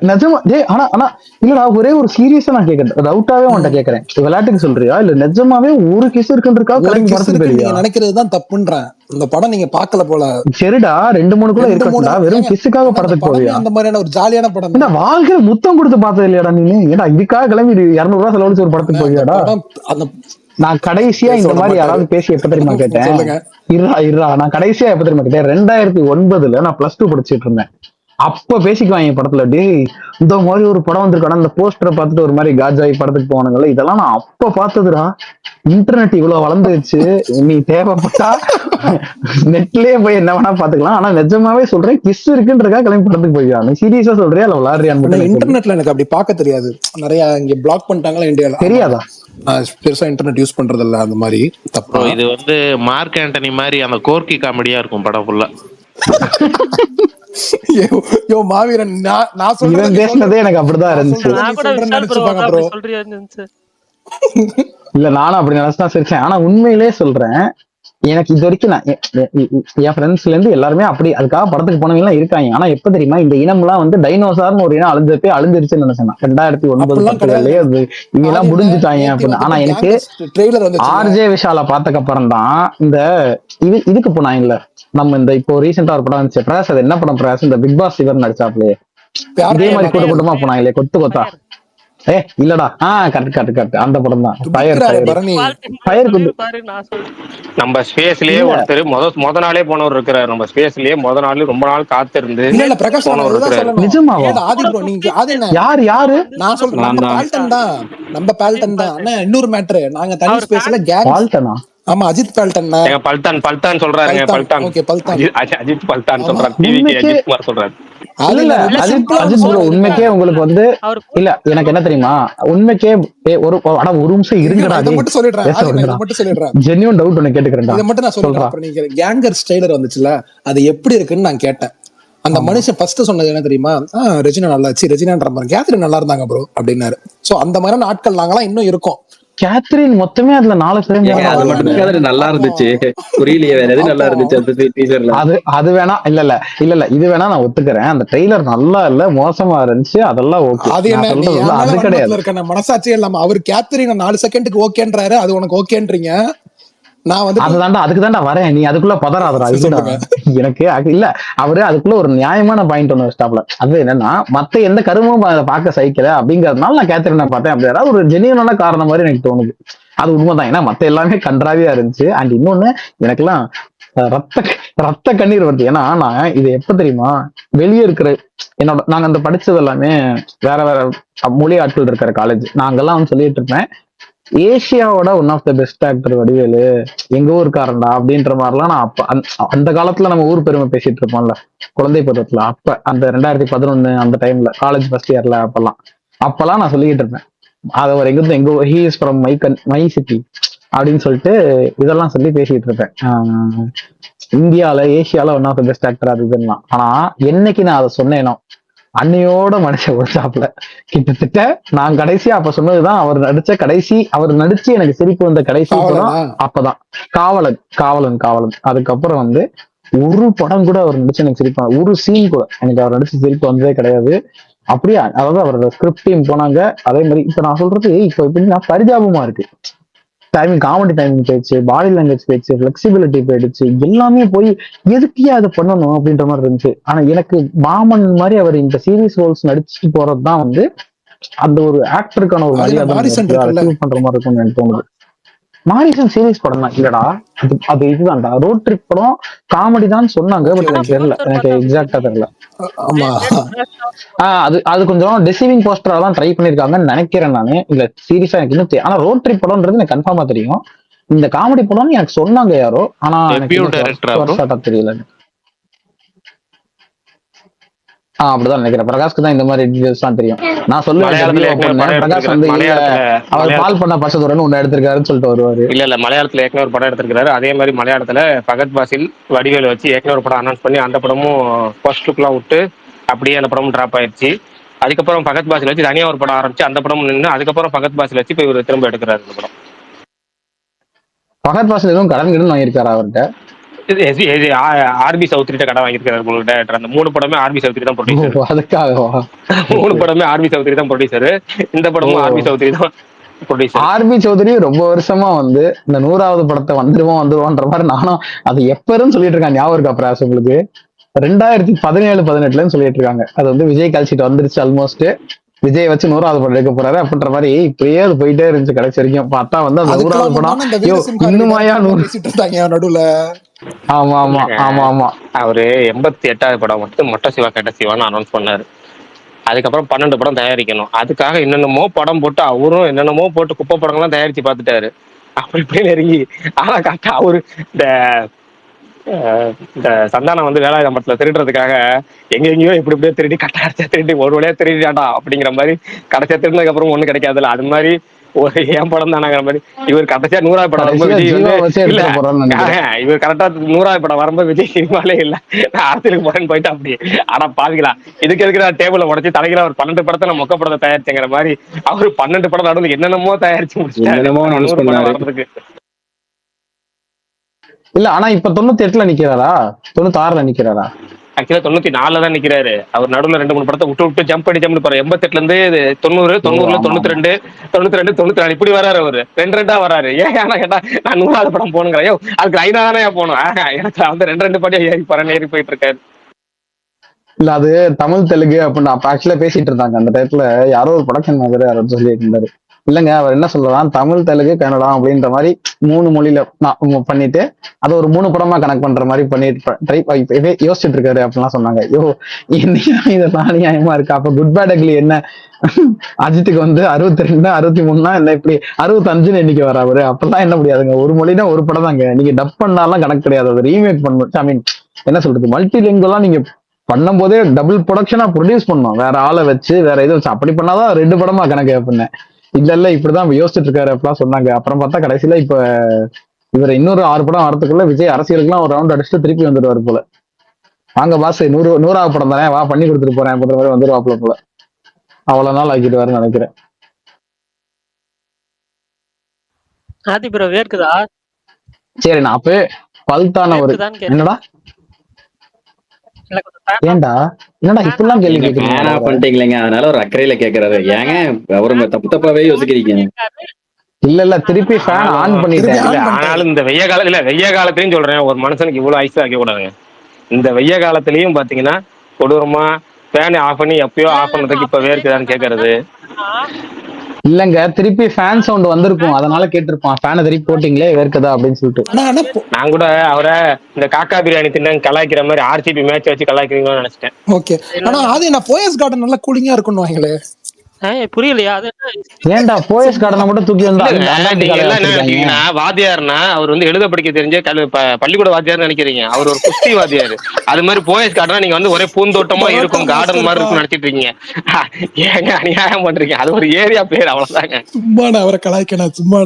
நிஜமா ஆனா ஆனா இல்லடா, ஒரே ஒரு சீரியஸா நான் கேட்கறேன், டவுட்டாவே உன்கிட்ட கேட்கறேன், விளையாட்டுக்கு சொல்றியா இல்ல நிஜமாவே ஒரு கிஸ் இருக்குன்றா கிளம்பி படத்துக்கு போறியா? நினைக்கிறதுதான் தப்புன்றேன். இந்த படம் நீங்க பாக்கல போல. சரிடா 2-3 கூட இருக்கட்டும்டா, வெறும் கிஸ்ஸுக்காக படத்துக்கு போவியா? அந்த மாதிரியான ஒரு ஜாலியான படம் என்ன வாழ்க்கையில முத்தம் கொடுத்து பார்த்தது இல்லையாடா நீ? ஏடா இதுக்காக கிளம்பி 200 ரூபாய் செலவழிச்சு ஒரு படத்துக்கு போவியாடா? நான் கடைசியா இந்த மாதிரி யாராவது பேசி எப்ப தெரியுமா கேட்டேன்? இருறா நான் கடைசியா எப்ப தெரியுமா கேட்டேன்? 2009 நான் +2 படிச்சுட்டு இருந்தேன். அப்ப பேசிக்குவாங்க படத்துல, டேய் இந்த மாதிரி ஒரு படம் வந்திருக்கானா, அந்த போஸ்டரை பார்த்துட்டு ஒரு மாதிரி காஜாயி படத்துக்கு போனாங்கல்ல, இதெல்லாம் நான் அப்ப பார்த்ததுடா. இன்டர்நெட் இவ்வளவு வளர்ந்துருச்சு, நீ தேவைப்பட்டா நெட்லயே போய் என்ன வேணா பாத்துக்கலாம். ஆனா நிஜமாவே சொல்றேன், கிஸ் இருக்குன்றக்கா கிளம்பி படத்துக்கு போய்யா? நீ சீரியஸா சொல்றியா இல்ல விளையாடுறியான்னு? இன்டர்நெட்ல எனக்கு அப்படி பார்க்க தெரியாது. நிறைய இங்க பிளாக் பண்ணிட்டாங்களா இந்தியால, தெரியாதா? பெருசா இன்டர்நெட் யூஸ் பண்றது இல்ல அந்த மாதிரி. தப்பா இது வந்து மார்க் ஆண்டனி மாதிரி அந்த கோர்க்கி காமெடியா இருக்கும் படம் ஃபுல்லா. யோ மாவீரன், நான் சொல்றேன் பேசினதே எனக்கு அப்படிதான் இருந்துச்சு. இல்ல நானும் அப்படி நினைச்சுதான் சிரிச்சேன். ஆனா உண்மையிலே சொல்றேன், எனக்கு இது வரைக்கும் நான் என் ஃப்ரெண்ட்ஸ்ல இருந்து எல்லாருமே அப்படி அதுக்காக படத்துக்கு போனவங்க எல்லாம் இருக்காங்க. ஆனா எப்ப தெரியுமா இந்த இனம் எல்லாம் வந்து டைனோசார்னு ஒரு இனம் அழிஞ்சிருச்சுன்னு நினைச்சேன் 2009 அது இவங்க எல்லாம் முடிஞ்சுட்டாங்க அப்படின்னு. ஆனா எனக்கு ஆர்ஜே விஷால பார்த்ததுக்கு அப்புறம் தான் இந்த இதுக்கு போனாங்க இல்ல, நம்ம இந்த இப்போ ரீசெண்டா ஒரு படம் வந்துச்சு பிரகாஷ், அது என்ன படம் பிரகாஷ், இந்த பிக் பாஸ் இவர் நடிச்சாப்லயே இதே மாதிரி கூட்டமா போனாங்களே கொத்து கொத்தா. இல்லடா கரெக்ட் அந்த படம் தான். நம்ம ஸ்பேஸ்லயே ஒருத்தர் முத நாளே போனவர் இருக்கிறார். நம்ம ஸ்பேஸ்லயே முத நாள் ரொம்ப நாள் காத்திருந்து போனவர் இருக்கிறார். நிஜமாவா? யாரு யாரு? நான் சொல்றேன் பால்டன் தான், நம்ம பால்டன் தான். அண்ணா இன்னொரு மேட்டர், நாங்க தனி ஸ்பேஸ்ல கேங் பால்டனா? ஆமா அஜித் பால்டன். பல்தான் சொல்றாருங்க, பல்தான். ஓகே பல்தான், அஜித் பல்தான் சொல்றாரு, டிவிக்கு அஜித் குமார் சொல்றாரு. உண்மைக்கே உங்களுக்கு வந்து இல்ல எனக்கு என்ன தெரியுமா, உண்மைக்கே ஒரு நிமிஷம் இருங்கடா, ஜென்யூன் டவுட் ஒன்னு கேட்டுக்கிறேன். இதை மட்டும் நான் சொல்றேன். நீங்க கேங்கர் ஸ்டைலர் வந்துச்சுல, அது எப்படி இருக்குன்னு நான் கேட்டேன். அந்த மனுஷன் ஃபர்ஸ்ட் சொன்னது என்ன தெரியுமா? ரெஜினா நல்லா இருந்துச்சு, ரெஜினான்ற மாதிரி கேத்ரின் நல்லா இருந்தாங்க ப்ரோ அப்படின்னாரு. சோ அந்த மாதிரியான ஆட்கள் நாங்களாம் இன்னும் இருக்கோம். கேத்ரின் மொத்தமே அதுல 4 பேர் நல்லா இருந்துச்சு, புரியலையே வேற எது நல்லா இருந்துச்சு அது வேணா இல்ல இது வேணா நான் ஒத்துக்கிறேன். அந்த ட்ரெய்லர் நல்லா இல்ல, மோசமா இருந்துச்சு, அதெல்லாம் ஓகே. அது என்ன அது கிடையாது, மனசாட்சியே இல்லாம அவர் கேத்ரின் 4 செகண்டுக்கு ஓகேன்றாரு, அது உனக்கு ஓகேன்றீங்க. நான் வந்து அதுக்கு தாண்டா வரேன், நீ அதுக்குள்ள பதறாதடா. எனக்கு இல்ல அவரு அதுக்குள்ள ஒரு நியாயமான பாயிண்ட் ஒண்ணு ஸ்டாப்ல. அது என்னன்னா, மத்த எந்த கருமும் பார்க்க சகிக்கல அப்படிங்கறதுனால நான் கேத்ரினை பார்த்தேன். அப்படி ஏதாவது ஒரு ஜெனியூனான காரணம் மாதிரி எனக்கு தோணுது. அது உண்மைதான், ஏன்னா மத்த எல்லாமே கன்றாவியா இருந்துச்சு. அண்ட் இன்னொன்னு எனக்கு எல்லாம் ரத்த கண்ணீர் வருது. ஏன்னா நான் இது எப்ப தெரியுமா, வெளியே இருக்கிற நாங்க அந்த படிச்சது எல்லாமே வேற வேற மொழி ஆட்கள் இருக்கிற காலேஜ். நாங்கெல்லாம் வந்து சொல்லிட்டு இருப்பேன், ஏசியாவோட one of the best actor Vadivelu, எங்க ஊருக்காரன்டா அப்படின்ற மாதிரிலாம் நான் அப்ப அந்த காலத்துல நம்ம ஊர் பெருமை பேசிட்டு இருப்போம்ல குழந்தை பருவத்துல, அப்ப அந்த 2011 அந்த டைம்ல காலேஜ் ஃபர்ஸ்ட் இயர்ல அப்பெல்லாம் நான் சொல்லிக்கிட்டு இருப்பேன். அதை ஒரு எங்க he is from my city அப்படின்னு சொல்லிட்டு இதெல்லாம் சொல்லி பேசிட்டு இருப்பேன். இந்தியால ஏசியால one of the best actor அது இதுலாம். ஆனா என்னைக்கு நான் அதை சொன்னேனோ அன்னையோட மனுஷன் ஒருத்தாப்புல கிட்டத்தட்ட நான் கடைசியா அப்ப சொன்னதுதான் அவர் நடிச்ச கடைசி, அவர் நடிச்சு எனக்கு சிரிப்பு வந்த கடைசி படம் அப்பதான் காவலன். அதுக்கப்புறம் வந்து ஒரு படம் கூட அவர் நடிச்சு எனக்கு சிரிப்பு, ஒரு சீன் கூட எனக்கு அவர் நடிச்சு சிரிப்பு வந்ததே கிடையாது. அப்படியே அதாவது அவரோட ஸ்கிரிப்ட் டீம் போனாங்க. அதே மாதிரி இப்ப நான் சொல்றது இப்ப எப்படின்னா பரிதாபமா இருக்கு. டைமிங் காமெடி டைமிங் போயிடுச்சு, பாடி லாங்குவேஜ் போயிடுச்சு, பிளெக்சிபிலிட்டி போயிடுச்சு, எல்லாமே போய் எதுக்கே அதை பண்ணணும் அப்படின்ற மாதிரி இருந்துச்சு. ஆனா எனக்கு மாமன் மாதிரி அவர் இந்த சீரியஸ் ரோல்ஸ் நடிச்சுட்டு போறதுதான் வந்து அந்த ஒரு ஆக்டருக்கான ஒரு மரியாதை பண்ற மாதிரி இருக்கும்னு எனக்கு தோணுது. மாரிசன் சீரியஸ் படம் தான் இல்லடா, அது இதுதான்டா ரோட் ட்ரிப் படம், காமெடி தான் சொன்னாங்க. பட் எனக்கு தெரியல, எனக்கு எக்ஸாக்டா தெரியல. அது கொஞ்சம் டிசீவிங் போஸ்டரா தான் ட்ரை பண்ணிருக்காங்கன்னு நினைக்கிறேன் நானு. இல்ல சீரியஸா எனக்கு இன்னும் ஆனா ரோட் ட்ரிப் படம்ன்றது எனக்கு கன்ஃபார்மா தெரியும். இந்த காமெடி படம்னு எனக்கு சொன்னாங்க யாரோ, ஆனா தெரியல. அப்படிதான் நினைக்கிறேன். பிரகாஷ்க்கு தான் இந்த மாதிரி டீடைல்ஸ் தான் தெரியும். நான் சொல்லுவேன் மலையாளத்துல ஏற்கனவே படம் பிரகாஷ் வந்து அவர் பால் பண்ண பசதுரன்னு ஒண்ணு எடுத்திருக்காருன்னு சொல்லிட்டு வருவாரு. இல்ல மலையாளத்துல ஏற்கனவே ஒரு படம் எடுத்திருக்காரு. அதே மாதிரி மலையாளத்துல பகத் பாசில் வடிவேலு வச்சு ஏற்கனவே ஒரு படம் அனௌன்ஸ் பண்ணி அந்த படமும் ஃபர்ஸ்ட் லுக்லாம் விட்டு அப்படியே அந்த படமும் டிராப் ஆயிடுச்சு. அதுக்கப்புறம் பகத் பாசில் வச்சு தனியா ஒரு படம் ஆரம்பிச்சு அந்த படம் நின்று அதுக்கப்புறம் பகத் பாசில் வச்சு இப்ப இவர் திரும்ப எடுக்கிறாரு இந்த படம். பகத் பாசில் எதுவும் கடன் வாங்கியிருக்காரு அவர்கிட்ட? ஆர்பி சௌத்ரிட்ட கடை வாங்கியிருக்காரு உங்கள்கிட்ட. அந்த 3 படமே ஆர்பி சௌத்ரி தான் ப்ரொடியூசர். அதுக்காகவா? 3 படமே ஆர்பி சௌத்ரி தான் ப்ரொடியூசர். இந்த படமும் ஆர்பி சௌத்ரி தான் ப்ரொடியூசர். ஆர்பி சௌத்ரி ரொம்ப வருஷமா வந்து இந்த 100வது படத்தை வந்துருவோன்ற மாதிரி நானும் அது எப்பன்னு சொல்லிட்டு இருக்காங்க. ஞாபகம் இருக்கா பிராஸ் உங்களுக்கு? 2017-18 சொல்லிட்டு இருக்காங்க. அது வந்து விஜய் கழிச்சிட்டு வந்துருச்சு ஆல்மோஸ்ட். விஜய் வச்சு 100வது படம் எடுக்க போறாரு அப்படின்ற மாதிரி இப்படியே அது போயிட்டே இருந்துச்சு. கடைசி வரைக்கும் பார்த்தா வந்து அந்த 100வது படம் இன்னுமாயா 100 நடுவுல. ஆமா ஆமா ஆமா ஆமா. அவரு 88வது படம் மட்டும் மொட்டை சிவா கட்ட சிவான்னு அனௌன்ஸ் பண்ணாரு. அதுக்கப்புறம் 12 படம் தயாரிக்கணும். அதுக்காக என்னென்னமோ படம் போட்டு அவரும் என்னென்னமோ போட்டு குப்பை படங்கள்லாம் தயாரிச்சு பார்த்துட்டாரு. அப்படி இப்படி நெருங்கி ஆனா கரெக்டா அவரு இந்த சந்தானம் வந்து வேலாயுதம் படத்துல திருடுறதுக்காக எங்கெங்கயோ இப்படியே திருடி கட்டாச்சா திருடி ஒரு வழியா திருடிட்டாடா அப்படிங்கிற மாதிரி கடைசியா திருடினதுக்கு அப்புறம் ஒண்ணு கிடைக்காதுல்ல. அது மாதிரி ஒரு ஏன் படம் தானாங்கிற மாதிரி இவர் கடைசியா 100வது படம் வரும்போது விஜய் வந்து இல்ல இவர் கரெக்டா 100வது படம் வரும்போது விஜய் சினிமாலே இல்ல நான் அரசியலுக்கு போறேன்னு போயிட்டு அப்படி. ஆனா பாதிக்கலா இதுக்கு எதுக்கு டேபிள உடச்சி தலைக்கிற ஒரு 12 படத்தை நான் மொக்க படத்தை தயாரிச்சுங்கிற மாதிரி அவரு 12 படம் நடுவில் என்னென்னமோ தயாரிச்சு முடிச்சுட்டாரு. இல்ல ஆனா இப்ப 98ல நிக்கிறாரா 96ல நிக்கிறாரா? ஆக்சுவலா 94ல தான் நிக்கிறாரு. அவர் நடுவுல 2-3 படத்தை விட்டு ஜம்ப் பண்ணி போறாரு. 88ல இருந்து 90, 90ல 92, 92, 94 இப்படி வராரு. அவரு 2 வராரு. ஏன் கேட்டா நான் 100வது படம் போனுங்கிறேன். அதுக்கு 5 தானே போனோம். எனக்கு வந்து 2 படி ஏறி போயிட்டு இருக்காரு. இல்ல அது தமிழ் தெலுங்கு அப்படின்னு அப்ப ஆக்சுவலா பேசிட்டு இருந்தாங்க. அந்த டைத்துல யாரோ ஒரு ப்ரொடக்ஷன் மாதிரி யாரோ சொல்லிட்டு இருந்தாரு. இல்லங்க அவர் என்ன சொல்லலாம் தமிழ் தெலுங்கு கன்னடம் அப்படின்ற மாதிரி 3 மொழியில பண்ணிட்டு அதை ஒரு 3 படமா கனெக்ட் பண்ற மாதிரி பண்ணிட்டு யோசிச்சுட்டு இருக்காரு அப்படிலாம் சொன்னாங்க. இதெல்லாம் நியாயமா இருக்கு. அப்ப குட் பேட் அக்லி என்ன அஜித்துக்கு வந்து 62, 63 என்ன இப்படி 65 எண்ணிக்கை வர அவரு அப்பெல்லாம் என்ன முடியாதுங்க. ஒரு மொழினா ஒரு படம் தாங்க. நீங்க டப் பண்ணாலும் கணக்கு கிடையாது. அது ரீமேக் பண்ணணும். ஐ மீன் என்ன சொல்றது மல்டி லிங்குவலா நீங்க பண்ணும் போதே டபுள் ப்ரொடக்ஷனா ப்ரொடியூஸ் பண்ணணும். வேற ஆளை வச்சு வேற இது வச்சு அப்படி பண்ணாதான் 2 படமா கணக்கு அப்படின்னு. இல்ல இப்படிதான் யோசிச்சுட்டு இருக்காரு அப்படிலாம் சொன்னாங்க. அப்புறம் பார்த்தா கடைசியில இப்ப இவர் இன்னொரு 6 படம் வரதுக்குள்ள விஜய் அரசியலுக்குலாம் ஒரு ரவுண்ட் அடிச்சுட்டு திருப்பி வந்துடுவாரு போல. வாங்க பாஸ் 100வது படம் தானே வா பண்ணி கொடுத்துட்டு போறேன் அப்படின்ற மாதிரி வந்துருவாப்புல போல. அவ்வளவு நாள் ஆக்கிடுவாருன்னு நினைக்கிறேன். ஆதி ப்ரோ வேர்க்குதா? சரி நான் அப்பவே பல்தான ஒரு என்னடா ஏண்டா என்னடா இப்படிலாம் கேள்வி கேக்குறீங்க? அதனால ஒரு அக்கறையில கேக்குறாரு. ஏங்க அவரு தப்பாவே யோசிக்கிறீங்க? இல்ல திருப்பி ஃபேன் ஆன் பண்ணிட்டேன். ஆனாலும் இந்த வெய்ய காலத்திலயும் சொல்றேன் ஒரு மனுஷனுக்கு இவ்வளவு ஐஸ் ஆக்க கூடாதுங்க. இந்த வெய்ய காலத்திலயும் பாத்தீங்கன்னா கொடூரமா ஃபேன் ஆஃப் பண்ணி எப்பயோ ஆஃப் பண்ணதுக்கு இப்ப வேர்க்குதான்னு கேக்குறது. இல்லங்க திருப்பி ஃபேன் சவுண்ட் வந்திருக்கும் அதனால கேட்டிருப்பான். ஃபேனை திருப்பி போட்டீங்களே வேர்க்குதா அப்படின்னு சொல்லிட்டு. நான் கூட அவரை இந்த காக்கா பிரியாணி தின்னு கலாய்க்கிற மாதிரி ஆர்சிபி மேட்ச் வச்சு கலாய்க்கிறீங்கன்னு நினைச்சிட்டேன். ஓகே ஆனா அது என்ன போயஸ் கார்டன் நல்லா கூலிங்கா இருக்குன்னு வாங்களே. புரியலையா? அது ஏன்டா போயஸ் கார்டனை மட்டும் தூக்கி வந்து வாத்தியார்னா அவர் வந்து எழுத படிக்க தெரிஞ்ச பள்ளிக்கூட வாத்தியார் நினைக்கிறீங்க. அவர் ஒரு குஸ்தி வாத்தியார். அது மாதிரி போயஸ் கார்டனா நீங்க வந்து ஒரே பூந்தோட்டமா இருக்கும் கார்டன் மாதிரி இருக்கும் நினைச்சிட்டு இருக்கீங்க. ஏங்க அநியாயம் பண்றீங்க. அது ஒரு ஏரியா பேர் அவ்வளவுதாங்க. சும்மா அவரை கலாய்க்கணும் சும்மா.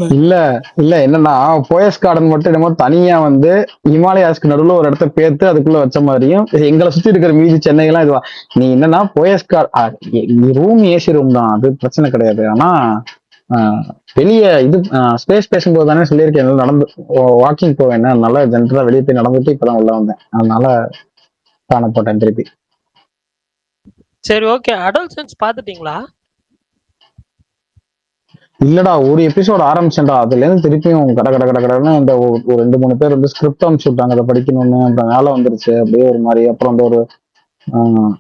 இல்ல என்னன்னா போயஸ் கார்டன் மட்டும் என்னமோ தனியா வந்து ஹிமாலயாஸ்க்கு நடுவுல ஒரு இடத்த பேர்த்து அதுக்குள்ள வச்ச மாதிரியும் எங்களை சுத்தி இருக்கிற மீதி சென்னை எல்லாம் இதுவா. நீ என்னன்னா Poes garden room AC room தான் அது பிரச்சனை கிடையாது. ஆனா வெளியே இது ஸ்பேஸ் பேசும்போது தானே சொல்லியிருக்கேன் நடந்து வாக்கிங் போவேன். அதனால ஜென்ரலா வெளியே போய் நடந்துட்டு இப்பதான் உள்ள வந்தேன். அதனால காண போட்டேன் திருப்பி. சரி ஓகே. அடல்சன்ஸ் பாத்துட்டீங்களா? இல்லடா ஒரு எபிசோட் ஆரம்பிச்சேன்டா. அதுல இருந்து திருப்பியும் கடன்னு இந்த ஒரு 2-3 பேர் வந்து ஸ்கிரிப்ட் அனுப்பிச்சு விட்டாங்க அதை படிக்கணும்னு. அப்புறம் வேலை வந்துருச்சு அப்படியே ஒரு மாதிரி. அப்புறம் அந்த ஒரு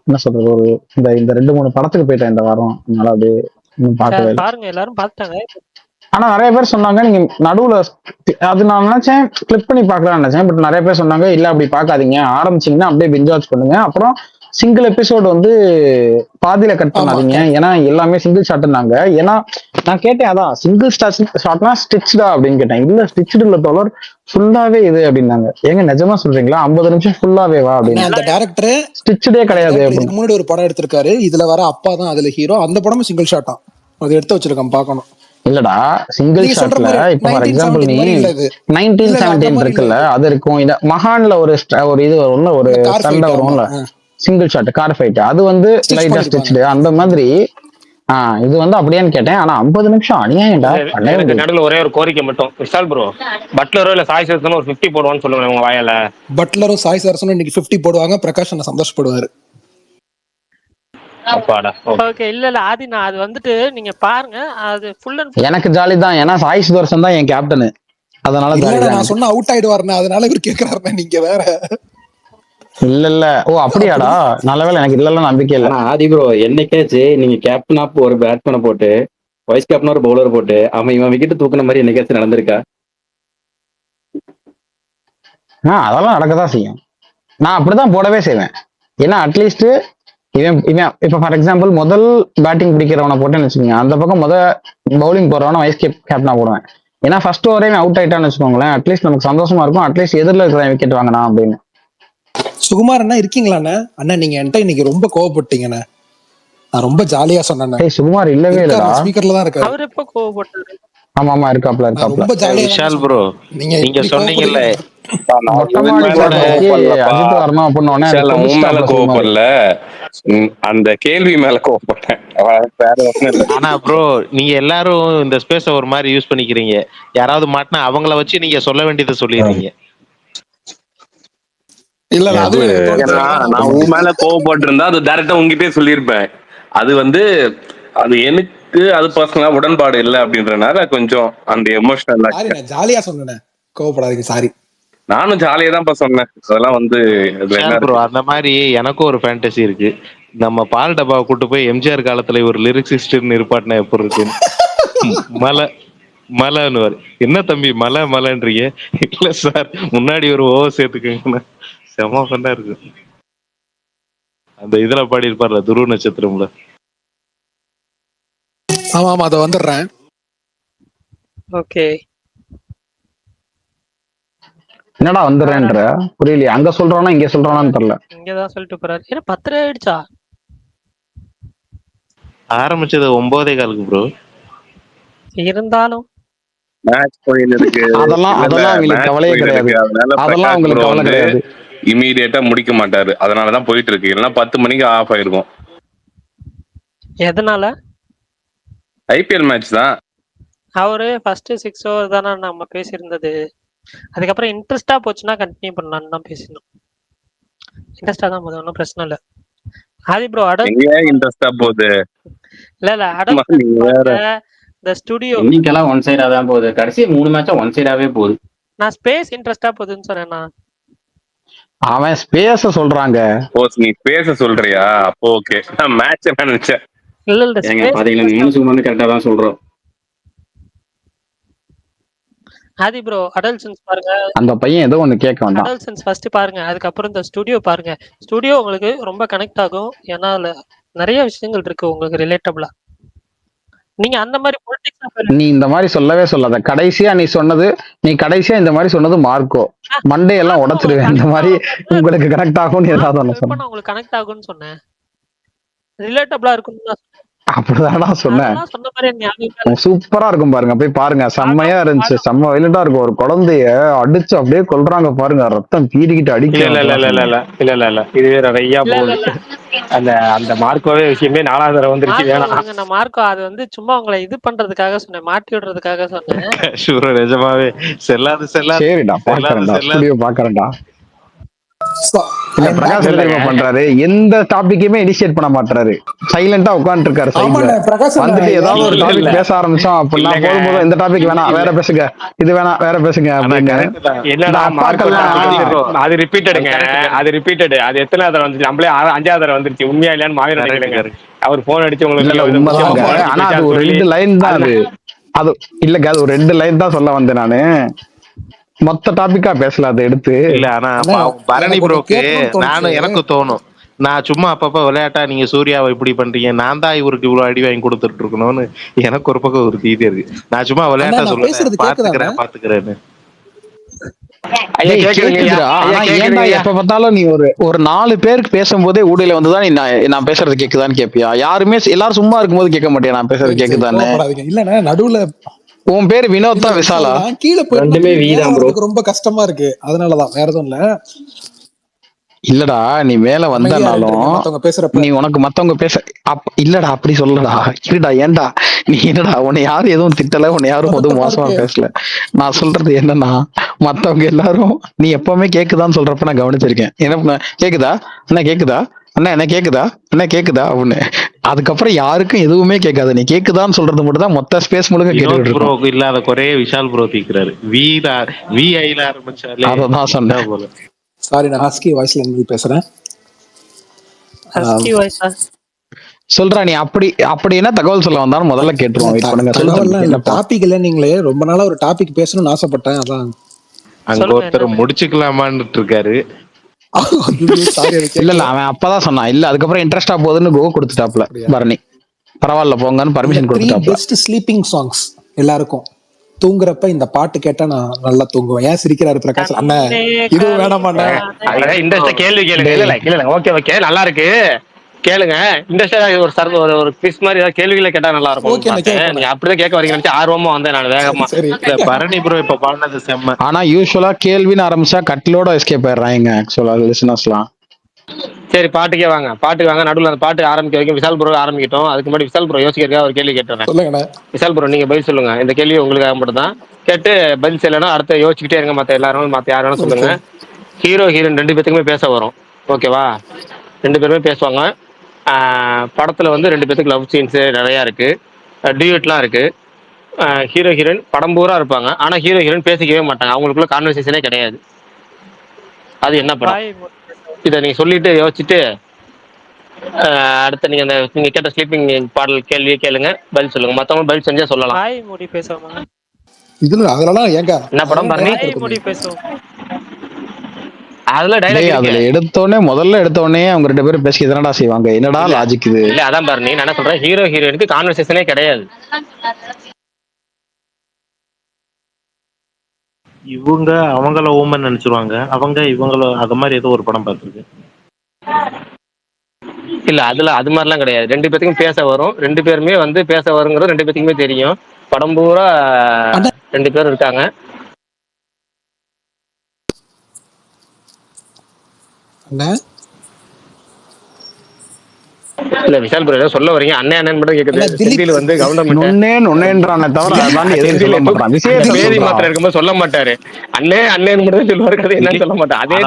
என்ன சொல்றது ஒரு இந்த 2-3 படத்துக்கு போயிட்டேன் இந்த வாரம். அதனால அப்படியே பார்க்கவே பாருங்க எல்லாரும் பார்த்தாங்க. ஆனா நிறைய பேர் சொன்னாங்க நீங்க நடுவுல அது நான் நினைச்சேன் கிளிக் பண்ணி பாக்கலாம்னு நினைச்சேன். பட் நிறைய பேர் சொன்னாங்க இல்ல அப்படி பாக்காதீங்க ஆரம்பிச்சீங்கன்னா அப்படியே பிஞ்ச் வாட்ச் பண்ணுங்க. அப்புறம் சிங்கிள் எபிசோடு வந்து பாதியில கட் ஆமா பண்ணாதீங்க, கரெக்ட். ஏன்னா எல்லாமே சிங்கிள் ஷாட்னாங்க. ஏன்னா நான் கேட்டேன், அதான் சிங்கிள் ஷாட்னா ஸ்டிச்டா அப்படின்னு கேட்டேன். இல்ல ஸ்டிச்டு இல்ல தோழர், ஃபுல்லாவே இது அப்படின்னாங்க. ஏங்க நிஜமா சொல்றீங்களா? 50 நிமிஷம் ஃபுல்லாவே வா அண்ணா அப்படின்னு. அந்த டேரக்டர் ஸ்டிச்சடே கிடையாது இதுக்கு அப்படின்னு. முன்னாடி ஒரு படம் எடுத்திருக்காரு, இதுல வர அப்பா தான் அதுல ஹீரோ. அந்த படமும் சிங்கிள் ஷாட்டா, அது எடுத்து வச்சிருக்கேன் பார்க்கணும். இல்லடா, சிங்கிள் நீங்க சொல்ற ஷாட்ல மாதிரி இப்ப ஃபார் எக்ஸாம்பிள் 1917 நீ மாதிரி இல்ல இது. இல்ல இல்ல அந்த 1917 மாதிரி இல்ல இருக்குல்ல, இது. அது இருக்கும். இந்த மகான்ல ஒரு இது வரும்ல, ஒரு இந்த கார் சண்டை ஃபைட். ஆமா வரும்ல, சிங்கிள் ஷாட் கார் ஃபைட், அது வந்து ஸ்டிச் லைட்டா பண்ணிருப்பாங்க. ஸ்டிச்டு அந்த மாதிரி. இது வந்து அப்படியான்னு கேட்டேன். ஆனா 50 நிமிஷம் அநியாயம்டா, பண்ணவே எனக்கு முடியாது. நடுவில் ஒரே ஒரு கோரிக்கை மட்டும், விஷால் ப்ரோ பட்லரோ இல்ல சாய் சேத்தனோ ஒரு 50 போடுவான்னு சொல்லுவேன் உங்க வாயால. பட்லரும் சாய் சரசனும் இன்னைக்கு 50 போடுவாங்க, பிரகாஷ் அண்ணா சந்தோஷப்படுவாரு. அப்பாடா. ஓகே, இல்ல ஆதி நான் அது வந்துட்டு நீங்க பாருங்க, அது ஃபுல் அண்ட் ஃபுல் எனக்கு ஜாலி தான், ஏன்னா சாய் சுதர்சன் தான் என் கேப்டனு, அதனால ஜாலி இல்லடா தான் நான் எனக்கு. சொன்ன அவுட் ஆயிடுவாருண்ணா, அதனால இவர் கேக்குறாருண்ணா. நீங்க வேற. இல்ல ஓ அப்படியாடா, நல்ல வேளை, எனக்கு இல்ல நம்பிக்கை இல்ல. ஆனா ஆதி ப்ரோ என்னைக்காச்சு நீங்க கேப்டனா ஒரு பேட்ஸ்மேனை போட்டு வைஸ் கேப்டனா ஒரு பவுலர் போட்டு அவன் இவன் விக்கெட் தூக்குன மாதிரி என்னைக்காச்சும் நடந்திருக்கா? அதெல்லாம் நடக்கதான் செய்யும். நான் அப்படிதான் போடவே செய்வேன். ஏன்னா அட்லீஸ்ட் இவன் இவன் இப்ப ஃபார் எக்ஸாம்பிள் முதல் பேட்டிங் பிடிக்கிறவனை போட்டேன்னு வச்சுக்கோங்க, அந்த பக்கம் பவுலிங் போறவன வைஸ் கேப்டனா போடுவேன். ஏன்னா ஃபர்ஸ்ட் ஓவரே அவுட் ஆயிட்டான்னு வச்சுக்கோங்களேன், அட்லீஸ்ட் நமக்கு சந்தோஷமா இருக்கும், அட்லீஸ்ட் எதிரில் இருக்கிற விக்கெட் வாங்கினா அப்படின்னு. சுகுமார் அண்ணா இருக்கீங்களாண்ணா? அண்ணா நீங்க என்கிட்ட இன்னைக்கு ரொம்ப கோவப்பட்டீங்கண்ணா. நான் ரொம்ப ஜாலியா சொன்னேன். சுகுமார் இல்லவே இல்லடா, ஸ்பீக்கர்ல தான் இருக்காரு. அவர் எப்ப கோவப்பட்டாரு? ஆமா இருக்காப்ல. ரொம்ப ஜாலியா விஷால் ப்ரோ, நீங்க சொன்னீங்கல்ல அஜித் வரணும் அப்படின்னு கோவப்படல, அந்த கேள்வி மேல கோவப்பட்டேன். ஆனா ப்ரோ நீங்க எல்லாரும் இந்த ஸ்பேஸ ஒரு மாதிரி யூஸ் பண்ணிக்கிறீங்க. யாராவது மாட்டினா அவங்கள வச்சு நீங்க சொல்ல வேண்டியதை சொல்லிடுறீங்க. இல்ல அது நான் உன் மேல கோவப்பட்டு இருந்தா அது டைரக்டா உங்ககிட்டே சொல்லியிருப்பேன். அது வந்து அது எனக்கு அது பர்சனலா உடன்பாடு இல்லை அப்படின்றனால கொஞ்சம் அந்த எமோஷனல். ஜாலியா சொன்னேன், கோவப்படாதீங்க. சாரி, நானும் ஜாலியா தான் சொன்னேன். அதெல்லாம் வந்து ப்ரோ அந்த மாதிரி எனக்கும் ஒரு ஃபேண்டசி இருக்கு. நம்ம பால் டப்பாவை கூட்டு போய் எம்ஜிஆர் காலத்துல ஒரு லிரிக்ஸிஸ்ட்னு இருப்பாட்டினா எப்படி இருக்குன்னு. மலைன்னு என்ன தம்பி மலைன்றீங்க? இல்ல சார் முன்னாடி ஒரு ஓவர் சேர்த்துக்கங்கன்னு. செம ஃபன்னா இருக்கு. அந்த இதுல பாடி இருப்பார்ல துருவ நட்சத்திரம்ல. ஆமா அத வந்துடுறேன். ஓகே, என்னடா வந்துடுறேன்ற புரியலையே, அங்க சொல்றானா இங்க சொல்றானான்னு தெரியல. இங்கதான் சொல்லிட்டு போறாரு. ஏன்னா 10 ஆயிடுச்சா? ஆரம்பிச்சது 9:15 ப்ரோ. இருந்தாலும் மேட்ச் போயின்னு இருக்கு, அதெல்லாம் உங்களுக்கு கவலையே கிடையாது. அதெல்லாம் உங்களுக்கு கவலை கிடையாது. இமீடியட்டா முடிக்க மாட்டாரு, அதனாலதான் போயிட்டு இருக்கு. இல்லைன்னா 10 மணிக்கு ஆஃப் ஆயிருக்கும். எதனால? ஐபிஎல் மேட்ச் தான். அவரு ஃபர்ஸ்ட் 6 ஓவர் தானே நம்ம பேசியிருந்தது. அதுக்கப்புறம் இன்ட்ரெஸ்டா போச்சுன்னா கண்டினியூ பண்ணலான்னு தான் பேசினோம். இன்ட்ரெஸ்டா தான் போகுது, ஒன்றும் பிரச்சனை இல்லை. ஆதி ப்ரோ இன்ட்ரெஸ்டா போகுது. இந்த ஸ்டுடியோ இன்னைக்கெல்லாம் ஒன் சைடா தான் போகுது. கடைசி 3 மேட்சா ஒன் சைடாவே போகுது. நான் ஸ்பேஸ் இன்ட்ரெஸ்டா போகுதுன்னு சொன்னேன்னா அவன் ஸ்பேஸ சொல்றாங்க. நீ ஸ்பேஸ சொல்றியா? அப்போ ஓகே, நான் மேட்ச் நினைச்சேன். இல்ல பாத்தீங்களா, நீங்களும் சும்மா கரெக்டா தான் சொல்றோம். ஆதி ப்ரோ அடல்சன்ஸ் பாருங்க. அந்த பையன் ஏதோ ஒன்னு கேட்க வந்தான். அடல்சன்ஸ் ஃபர்ஸ்ட் பாருங்க, அதுக்கப்புறம் இந்த ஸ்டுடியோ பாருங்க. ஸ்டுடியோ உங்களுக்கு ரொம்ப கனெக்ட் ஆகும், ஏன்னா அதுல நிறைய விஷயங்கள் இருக்கு உங்களுக்கு ரிலேட்டபிளா. நீங்க அந்த மாதிரி பொலிட்டிக்ஸ் நீ இந்த மாதிரி சொல்லவே சொல்லாத. கடைசியா இந்த மாதிரி சொன்னது மார்க்கோ. மண்டே எல்லாம் உடைச்சிருவேன். இந்த மாதிரி உங்களுக்கு கனெக்ட் ஆகும்னு ஏதாவது ஒண்ணு சொன்னேன். உங்களுக்கு கனெக்ட் ஆகும்னு சொன்னேன், ரிலேட்டபிளா இருக்கும்னு அப்படிதானா சொன்னேன். சொன்ன மாதிரி சூப்பரா இருக்கும் பாருங்க, போய் பாருங்க. செம்மையா இருந்துச்சு, செம்ம வைலண்டா இருக்கும். ஒரு குழந்தைய அடிச்சு அப்படியே கொல்றாங்க பாருங்க, ரத்தம் பீறிக்கிட்டு அடிக்க. இல்ல இதுவே நிறைய போகுது. அந்த மார்க்கோவே விஷயமே 4வது தடவை வந்துருச்சு. வேணாம் மார்க்கோ, அது வந்து சும்மா உங்களை இது பண்றதுக்காக சொன்னேன், மாட்டி விடுறதுக்காக சொன்னேன். நிஜமாவே செல்லாது. சரிடா, பாக்குறேன்டா, ஸ்டுடியோ பாக்குறேன்டா. இல்ல பிரகாஷ் என்ன பண்றாரு, எந்த டாபிக்குமே இனிஷியேட் பண்ண மாட்டாரு, சைலண்டா உட்கார்ந்து இருக்காரு. வந்துட்டு ஏதாவது ஒரு டாபிக் பேச ஆரம்பிச்சோம் அப்படின்னா போதும், இந்த டாபிக் வேணாம், வேற பேசுங்க, இது வேணாம், வேற பேசுங்க அப்படின்னு. அது ரிப்பீட்டடுங்க, அது ரிப்பீட்டட். அது எத்தனாவது தடவை வந்துச்சு? நம்மளே 5வது தடவை வந்துருச்சு. உண்மையா இல்லையான்னு மாவீரன் நினைக்கிறேங்க. அவர் போன் அடிச்சு உங்களுக்கு உண்மைதாங்க. ஆனா அது ஒரு 2 லைன் தான். அது இல்லங்க, அது ஒரு 2 லைன் தான் சொல்ல வந்தேன் நானு. மொத்த டாபிக்கா பேசல அதை எடுத்து. இல்ல ஆனா பரணி ப்ரோக்கு எனக்கு தோணும், நான் சும்மா அப்பப்ப விளையாட்டா நீங்க சூர்யாவை இப்படி பண்றீங்க, நான் தான் இவருக்கு இவ்வளவு அடி வாங்கி கொடுத்துட்டு இருக்கணும்னு எனக்கு ஒரு பக்கம் ஒரு தீதி இருக்கு. நான் சும்மா விளையாட்டா நான் சொல்லுறேன், பேசுறது கேக்குதாண்ணா? பாத்துக்கிறேன்னு. ஏன்டா எப்ப பார்த்தாலும் நீ ஒரு 4 பேருக்கு பேசும்போதே ஊடையில வந்துதான் நீ நான் பேசுறது கேக்குதான்னு கேப்பியா? யாருமே எல்லாரும் சும்மா இருக்கும்போது கேட்க மாட்டியா நான் பேசுறது கேக்குதான்னு? இல்லன்னா நடுவுல உன் பேரு வினோத் தான் விசாலா? கீழே ரெண்டுமே வீதான் ப்ரோ. போய் ரொம்ப கஷ்டமா இருக்கு, அதனாலதான், வேற எதுவும் இல்ல. இல்லடா நீ மேல வந்தனாலும் நீ உனக்கு மத்தவங்க பேச இல்லடா அப்படி சொல்லடா. இருடா, ஏன்டா நீ என்னடா, உன்னை யாரும் எதுவும் திட்டல, உன்னை யாரும் எதுவும் மோசமா பேசல. நான் சொல்றது என்னன்னா, மத்தவங்க எல்லாரும் நீ எப்பவுமே கேக்குதான்னு சொல்றப்ப நான் கவனிச்சிருக்கேன். என்ன கேக்குதா அண்ணா, கேக்குதா அண்ணா, என்ன கேக்குதா அண்ணா, கேக்குதா அப்படின்னு. அதுக்கப்புறம் யாருக்கும் எதுவுமே கேட்காது. நீ கேக்குதான்னு சொல்றது மட்டும் தான் மொத்த ஸ்பேஸ் முழுக்க கேட்டுக்கிட்டு ப்ரோ இருக்கும். இல்லாத குறைய விஷால் ப்ரோ தீக்குறாரு. VI-ல ஆரம்பிச்சாலே அதான் சொன்னேன் போல. சாரி, நான் ஹஸ்கி வாய்ஸ்ல இருந்து பேசுறேன். ஹஸ்கி வாய்ஸா? சொல்றா நீ அப்படி என்ன தகவல் சொல்ல வந்தாலும் முதல்ல கேட்டுருவோம். வெயிட் பண்ணுங்க. தகவல் டாபிக் இல்ல, நீங்களே ரொம்ப நாளா ஒரு டாபிக் பேசணும்னு ஆசைப்பட்டேன், அதான். அங்க ஒருத்தர் முடிச்சுக்கலாமான்னு இருக்காரு. இல்ல அவன் அப்பதான் சொன்னான். இல்ல அதுக்கப்புறம் இன்ட்ரெஸ்டா போகுதுன்னு கோ கொடுத்துட்டாப்ல பரணி. பரவாயில்ல போங்கன்னு பர்மிஷன் கொடுத்துட்டாப்ல. பெஸ்ட் ஸ்லீப்பிங் சாங்ஸ் எல்லாருக்கும். தூங்குறப்ப இந்த பாட்டு கேட்டா நான் நல்லா தூங்குவேன். ஏன் சிரிக்கிறாரு பிரகாஷ் அண்ணன்? இது வேணாமாண்ணே? இன்ட்ரெஸ்டா கேள்வி கேளுங்க. இல்ல ஓகே நல்லா இருக்கு, கேளுங்க. இன்ட்ரெஸ்டா ஒரு குவிஸ் மாதிரி ஏதாவது கேள்விகளை கேட்டா நல்லா இருக்கும். நீங்க அப்படிதான் கேட்க வரீங்க நினைச்சு ஆர்வமா வந்தேன் நான் வேகமா. பரணி ப்ரோ இப்ப பாடினது செம்ம. ஆனா யூஸ்வலா கேள்வின்னு ஆரம்பிச்சா கட்டிலோட எஸ்கேப் ஆயிடுறாங்க ஆக்சுவலா லிசனர்ஸ்லாம். சரி பாட்டுக்கே வாங்க, பாட்டுக்கு வாங்க. நடுவில் அந்த பாட்டு ஆரம்பிக்க வரைக்கும் விசால் ப்ரோ ஆரம்பிக்கட்டும். அதுக்கு முன்னாடி விசால் ப்ரோ யோசிக்கிறதுக்காக ஒரு கேள்வி கேட்டுறேன். விசால் ப்ரோ நீங்க பதில் சொல்லுங்க. இந்த கேள்வி உங்களுக்காக மட்டும் தான். கேட்டு பதில் செய்யலைன்னா அடுத்த யோசிச்சுக்கிட்டே இருங்க. மற்ற எல்லாரும் யார் வேணும் சொல்லுங்க. ஹீரோ ஹீரோயின் 2 பேத்துக்குமே பேச வரும், ஓகேவா? 2 பேருமே பேசுவாங்க. படத்துல வந்து 2 பேத்துக்கு லவ் சீன்ஸ் நிறையா இருக்கு, டியூட்லாம் இருக்கு. ஹீரோ ஹீரோயின் படம் பூரா இருப்பாங்க, ஆனா ஹீரோ ஹீரோயின் பேசிக்கவே மாட்டாங்க, அவங்களுக்குள்ள கான்வர்சேஷனே கிடையாது. அது என்ன படம்? இதை நீங்க சொல்லிட்டு யோசிச்சுட்டு அடுத்து நீங்க கேட்ட ஸ்லீப்பிங் பாடல் கேள்வியே கேளுங்க, பதில் சொல்லுங்க. மத்தவங்க பதில் செஞ்சா சொல்லலாம். வாய் மூடி பேசுவோமா? இதுல அதெல்லாம் ஏங்க என்ன படம் பாருங்க. வாய் மூடி பேசுவோம். அதெல்லாம் டைலாக் அதுல முதல்ல எடுத்தோடனே அவங்க 2 பேரும் பேசி என்னடா செய்வாங்க, என்னடா லாஜிக் இது? இல்ல அதான் பாரு, நீ என்ன சொல்ற, ஹீரோ ஹீரோயினுக்கு கான்வர்சேஷனே கிடையாது. இவங்க அவங்கள ஊமன் நினைச்சிருவாங்க, அவங்க இவங்கள அது மாதிரி ஏதோ ஒரு படம் பார்த்துருக்கு. இல்ல அது மாதிரிலாம் கிடையாது. 2 பேத்துக்கும் பேச வரும், 2 பேருமே வந்து பேச வருங்கிறது 2 பேத்துக்குமே தெரியும். படம் பூரா 2 பேரும் இருக்காங்க. இல்ல விஷால் ப்ரோ ஏதோ சொல்ல வரீங்க, அண்ணன் மட்டும் கேக்குது. செந்தில் வந்து கவர்மெண்ட் மாத்திரம் இருக்கும்போது சொல்ல மாட்டாரு. அண்ணன் மட்டும் சொல்லுவாரு, கதை என்னன்னு சொல்ல மாட்டாரு. அதே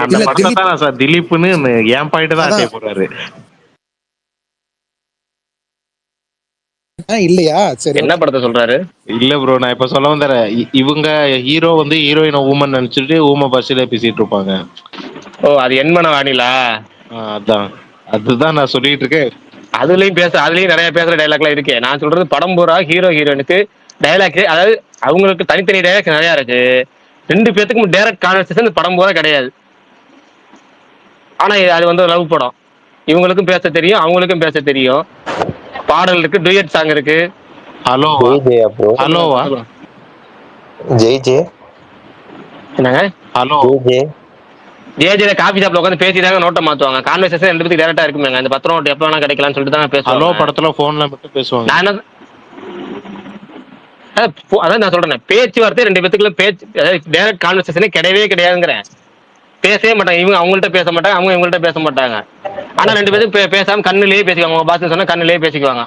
அந்த படத்தை தான் சார் திலீப்னு என் பாயிண்ட் தான் அட்டை போடுறாரு. இல்லையா? சரி, என்ன படத்தை சொல்றாரு? இல்ல ப்ரோ நான் இப்ப சொல்ல வந்தேன். இவங்க ஹீரோ வந்து ஹீரோயினை ஊமன் நினைச்சிட்டு ஊம பஸ்ல பேசிட்டு இருப்பாங்க. ஓ அது என்மன வாணிலா? அதுதான் நான் சொல்லிட்டு இருக்கேன். அதுலயும் நிறைய பேசுற டைலாக்லாம் இருக்கு. நான் சொல்றது படம் பூரா ஹீரோ ஹீரோயினுக்கு டைலாக், அதாவது அவங்களுக்கு தனித்தனி டைலாக் நிறைய இருக்கு. 2 பேத்துக்கும் டைரக்ட் கான்வர்சேஷன் படம் பூரா கிடையாது. ஆனா அது வந்து லவ் படம், இவங்களுக்கும் பேச தெரியும், அவங்களுக்கும் பேச தெரியும். பாடல் இருக்கு, டூயட் சாங் இருக்கு. ஹலோவா ஜெய் என்னங்க ஹலோ ஜேஜே காஃபி ஷாப்ல உட்காந்து பேசிட்டாங்க, நோட்டை மாத்துவாங்க. கான்வர்சேஷன் 2 பேத்துக்கு டேரக்டா இருக்குங்க. அந்த 10 நோட்டு எப்ப வேணா கிடைக்கலாம்னு சொல்லிட்டு தான் பேசுவாங்க. ஹலோ படத்துல போன்ல மட்டும் பேசுவாங்க. அதான் நான் சொல்றேன், பேச்சுவார்த்தை 2 பேத்துக்குள்ள பேச்சு, அதாவது டைரக்ட் கான்வர்சேஷனே கிடையவே கிடையாதுங்கிறேன். பேசவே மாட்டாங்க. இவங்க அவங்கள்ட்ட பேச மாட்டாங்க, அவங்க இவங்கள்ட்ட பேச மாட்டாங்க. ஆனா 2 பேரும் பேசாம கண்ணுலயே பேசிக்குவாங்க. உங்க பாஸ் சொன்னா கண்ணுலயே பேசிக்குவாங்க.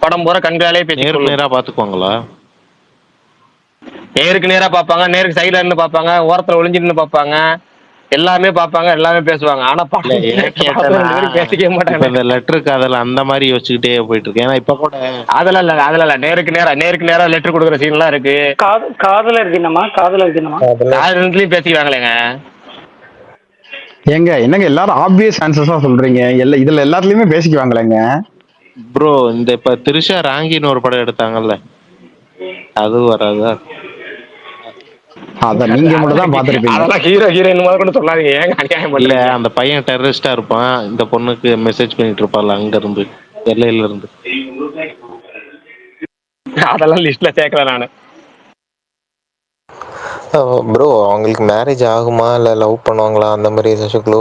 படம் பூரா கண்களாலே பேசிக்குவாங்க. நேரா பாத்துக்குவாங்களா? நேருக்கு நேரா பாப்பாங்க, நேருக்கு சைடுல இருந்து பாப்பாங்க, ஓரத்துல ஒளிஞ்சிட்டு பாப்பாங்க, எல்லாமே பாப்பாங்க, எல்லாமே பேசுவாங்க. ஆனா பேசிக்கவே மாட்டாங்க. இந்த லெட்டருக்கு அதில் அந்த மாதிரி யோசிச்சுக்கிட்டே போயிட்டு இருக்கு. ஏன்னா இப்ப கூட அதெல்லாம் இல்ல நேருக்கு நேரா லெட்டர் கொடுக்குற சீன் எல்லாம் இருக்கு. காதலர் தினத்துலயும் பேசிக்கிறாங்களேங்க. ஏங்க என்னங்க எல்லாரும் ஆப்வியஸ் ஆன்சர்ஸா சொல்றீங்க? இதுல எல்லாத்துலயுமே பேசிக்குவாங்களேங்க ப்ரோ. இந்த இப்ப திரிஷா ராங்கின்னு ஒரு படம் எடுத்தாங்கல்ல, அது வராதா? அத நீங்க மட்டும் தான் பாத்திருப்பீங்க. அதெல்லாம் ஹீரோ ஹீரோயின் முதல்ல கூட சொல்லாதீங்க, ஏங்க அநியாயம் இல்ல பண்றீங்க. அந்த பையன் டெரரிஸ்டா இருப்பான், இந்த பொண்ணுக்கு மெசேஜ் பண்ணிட்டு இருப்பாள் அங்க இருந்து, எல்லையில இருந்து. அதெல்லாம் லிஸ்ட்ல சேர்க்கல நானு. ப்ரோ அவங்களுக்கு மேரேஜ் ஆகுமா இல்ல லவ் பண்ணுவாங்களா அந்த மாதிரி ஏதாச்சும் க்ளூ?